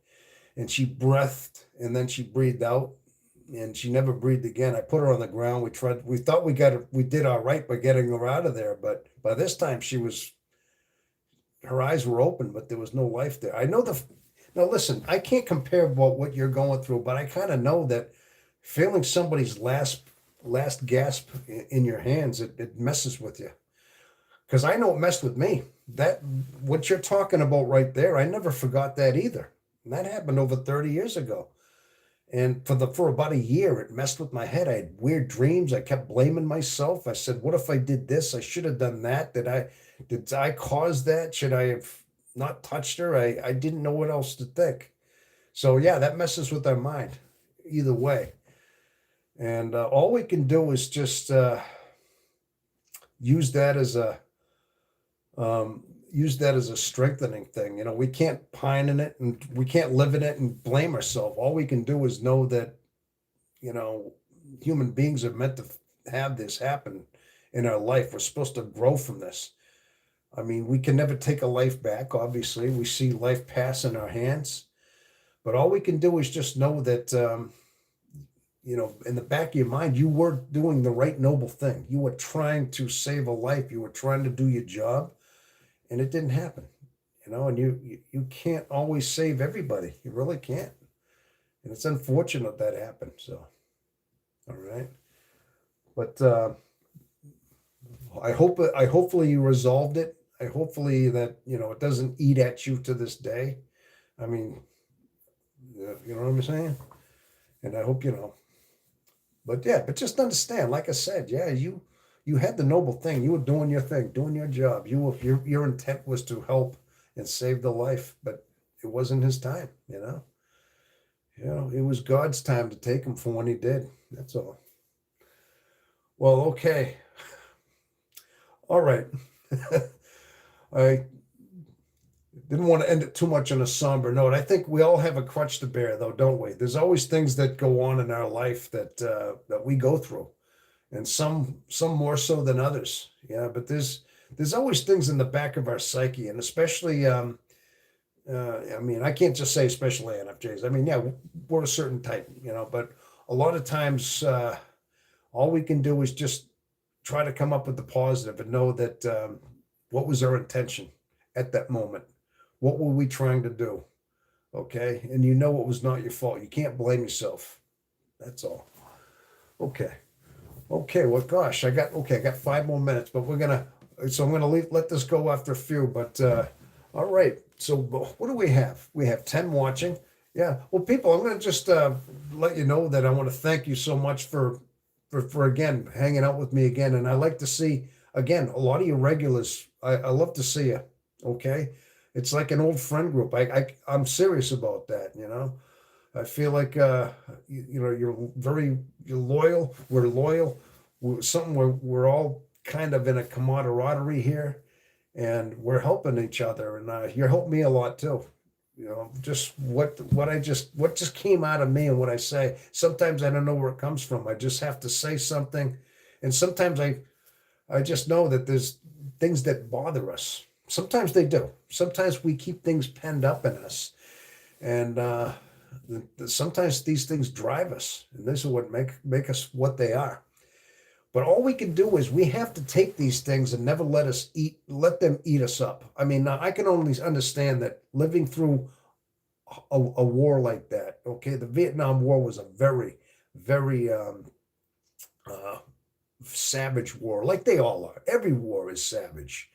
And she breathed, and then she breathed out, and she never breathed again. I put her on the ground. We thought we did all right by getting her out of there, but by this time her eyes were open, but there was no life there. I know now listen, I can't compare what you're going through, but I kind of know that feeling somebody's last gasp in your hands, it messes with you. Because I know it messed with me. That what you're talking about right there, I never forgot that either. And that happened over 30 years ago. And for about a year, it messed with my head. I had weird dreams. I kept blaming myself. I said, "What if I did this? I should have done that. Did I cause that? Should I have not touched her?" I didn't know what else to think. So yeah, that messes with our mind, either way. And all we can do is just use that as a use that as a strengthening thing. We can't pine in it and we can't live in it and blame ourselves. All we can do is know that you know, human beings are meant to have this happen in our life. We're supposed to grow from this. I mean, we can never take a life back, obviously. We see life pass in our hands. But all we can do is just know that, in the back of your mind, you were doing the right noble thing. You were trying to save a life. You were trying to do your job, and it didn't happen. And you can't always save everybody. You really can't. And it's unfortunate that happened. So, all right. But I hopefully you resolved it. I hopefully that it doesn't eat at you to this day. I mean, you know what I'm saying? And I hope But yeah, but just understand, like I said, yeah, you had the noble thing. You were doing your thing, doing your job. Your intent was to help and save the life, but it wasn't his time. It was God's time to take him for when he did. That's all. Well, okay. All right. I didn't want to end it too much on a somber note. I think we all have a crutch to bear, though, don't we? There's always things that go on in our life that we go through, and some more so than others. Yeah, but there's always things in the back of our psyche, and especially I mean, I can't just say especially INFJs. I mean, yeah, we're a certain type, but a lot of times all we can do is just try to come up with the positive and know that what was our intention at that moment? What were we trying to do? Okay. And it was not your fault. You can't blame yourself. That's all. Okay. Okay. Well, gosh, I got 5 more minutes, but so I'm gonna let this go after a few, but all right. So what do we have? We have 10 watching. Yeah. Well, people, I'm gonna just let you know that I want to thank you so much for again hanging out with me again. And I like to see again a lot of your regulars. I love to see you. Okay. It's like an old friend group. I'm serious about that, I feel like you're loyal. We're loyal. We're all kind of in a camaraderie here, and we're helping each other. And you're helping me a lot too. Just what just came out of me and what I say. Sometimes I don't know where it comes from. I just have to say something, and sometimes I just know that there's things that bother us. Sometimes they do. Sometimes we keep things penned up in us, and sometimes these things drive us, and this is what make us what they are. But all we can do is we have to take these things and never let them eat us up. I mean, now I can only understand that living through a war like that. Okay, the Vietnam War was a very, very uh, savage war, like they all are. Every war is savage.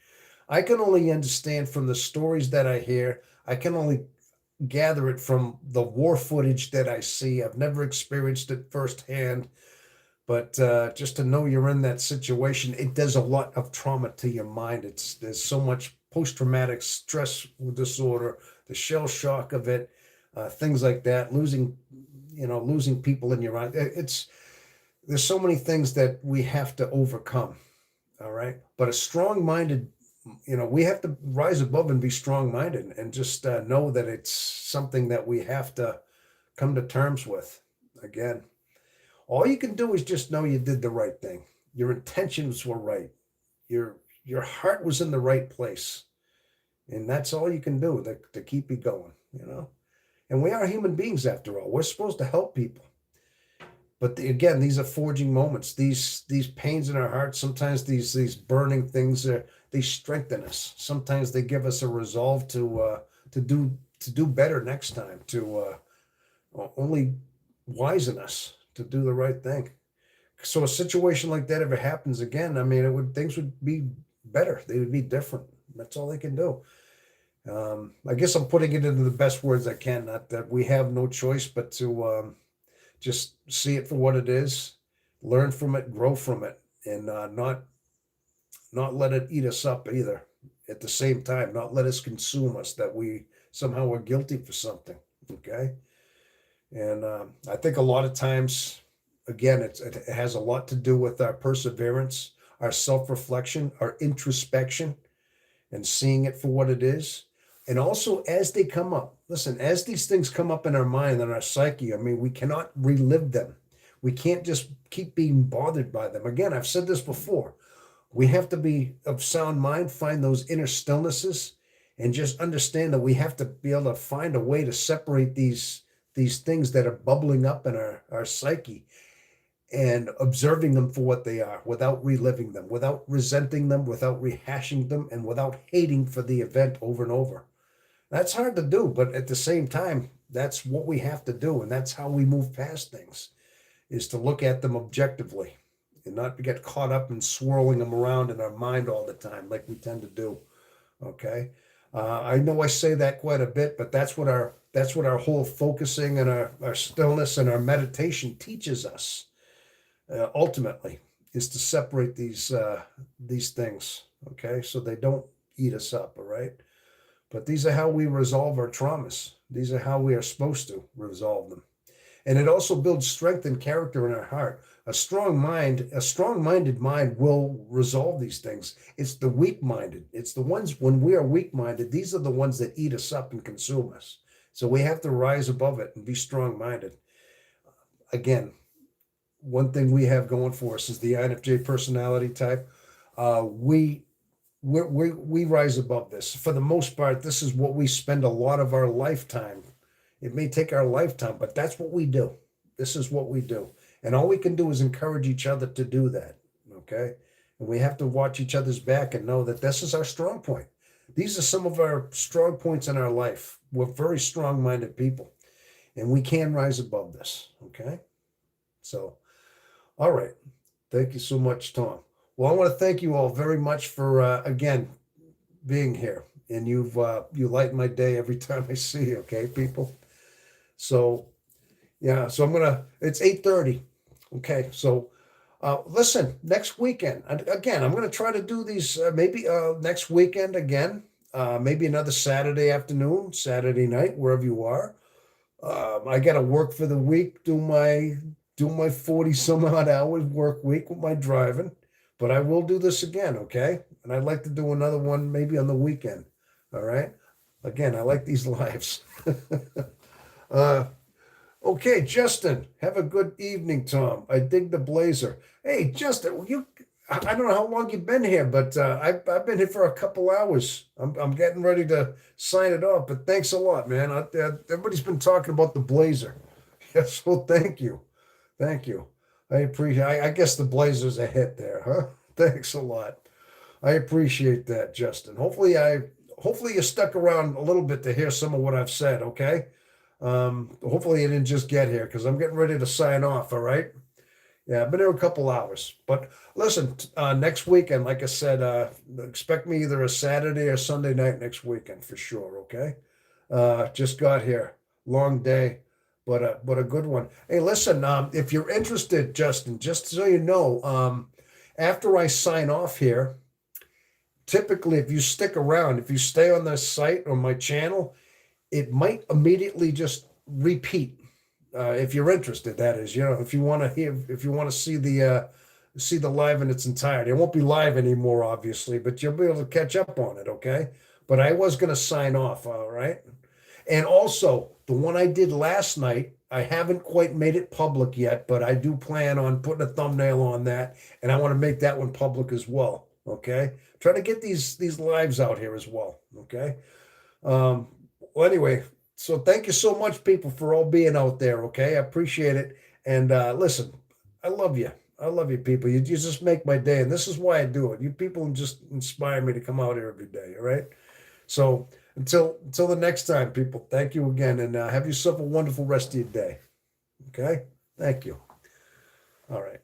I can only understand from the stories that I hear. I can only gather it from the war footage that I see. I've never experienced it firsthand, but just to know you're in that situation, it does a lot of trauma to your mind. There's so much post-traumatic stress disorder, the shell shock of it, things like that, losing people in your eyes. There's so many things that we have to overcome. All right, but a strong-minded, we have to rise above and be strong-minded and just know that it's something that we have to come to terms with. Again, all you can do is just know you did the right thing. Your intentions were right. Your heart was in the right place. And that's all you can do to keep you going. And we are human beings after all. We're supposed to help people. But again, these are forging moments. These pains in our hearts, sometimes these burning things they strengthen us. Sometimes they give us a resolve to do better next time, to only wisen us to do the right thing. So a situation like that, if it happens again, I mean, things would be better. They would be different. That's all they can do. I guess I'm putting it into the best words I can. Not that we have no choice but to just see it for what it is, learn from it, grow from it, and not let it eat us up either. At the same time, not let us consume us that we somehow are guilty for something. Okay, and I think a lot of times, again, it has a lot to do with our perseverance, our self-reflection, our introspection, and seeing it for what it is. And also, as they come up, listen, as these things come up in our mind and our psyche, I mean, we cannot relive them. We can't just keep being bothered by them. Again, I've said this before. We have to be of sound mind, find those inner stillnesses, and just understand that we have to be able to find a way to separate these things that are bubbling up in our psyche and observing them for what they are without reliving them, without resenting them, without rehashing them, and without hating for the event over and over. That's hard to do, but at the same time, that's what we have to do. And that's how we move past things, is to look at them objectively and not get caught up in swirling them around in our mind all the time like we tend to do. Okay. I know I say that quite a bit, but that's what our whole focusing and our stillness and our meditation teaches us, ultimately, is to separate these things, okay, so they don't eat us up. All right, but these are how we resolve our traumas. These are how we are supposed to resolve them. And it also builds strength and character in our heart. A strong-minded mind will resolve these things. It's the weak-minded. It's the ones, when we are weak-minded, these are the ones that eat us up and consume us. So we have to rise above it and be strong-minded. Again, one thing we have going for us is the INFJ personality type. We rise above this. For the most part, this is what we spend a lot of our lifetime. It may take our lifetime, but that's what we do. This is what we do. And all we can do is encourage each other to do that. Okay. And we have to watch each other's back and know that this is our strong point. These are some of our strong points in our life. We're very strong-minded people, and we can rise above this. Okay. So, all right. Thank you so much, Tom. Well, I want to thank you all very much for, again, being here. And you lighten my day every time I see you. Okay, people. So, yeah, so it's 8:30. Okay, so listen, next weekend, and again, I'm gonna try to do these maybe next weekend again, maybe another Saturday afternoon, Saturday night, wherever you are. I gotta work for the week, do my 40 some odd hours work week with my driving, but I will do this again, okay? And I'd like to do another one maybe on the weekend. All right. Again, I like these lives. uh, Okay, Justin, have a good evening, Tom. I dig the blazer. Hey, Justin, I don't know how long you've been here, but I've been here for a couple hours. I'm getting ready to sign it off, but thanks a lot, man. Everybody's been talking about the blazer. Yes, well, thank you. Thank you. I appreciate, I guess the blazer's a hit there, huh? Thanks a lot. I appreciate that, Justin. Hopefully you stuck around a little bit to hear some of what I've said, okay? Hopefully you didn't just get here because I'm getting ready to sign off, all right? Yeah, I've been here a couple hours. But listen, next weekend, like I said, expect me either a Saturday or Sunday night next weekend for sure, okay? Just got here. Long day, but a good one. Hey, listen, if you're interested, Justin, just so you know, after I sign off here, typically if you stick around, if you stay on this site or my channel, it might immediately just repeat. If you're interested, that is, if you want to hear, if you want to see the live in its entirety. It won't be live anymore, obviously, but you'll be able to catch up on it, okay? But I was going to sign off, all right? And also, the one I did last night, I haven't quite made it public yet, but I do plan on putting a thumbnail on that, and I want to make that one public as well, okay? Try to get these lives out here as well, okay? Well, anyway, so thank you so much, people, for all being out there, okay? I appreciate it. And listen, I love you. I love you, people. You just make my day, and this is why I do it. You people just inspire me to come out here every day, all right? So until the next time, people, thank you again, and have yourself a wonderful rest of your day, okay? Thank you. All right.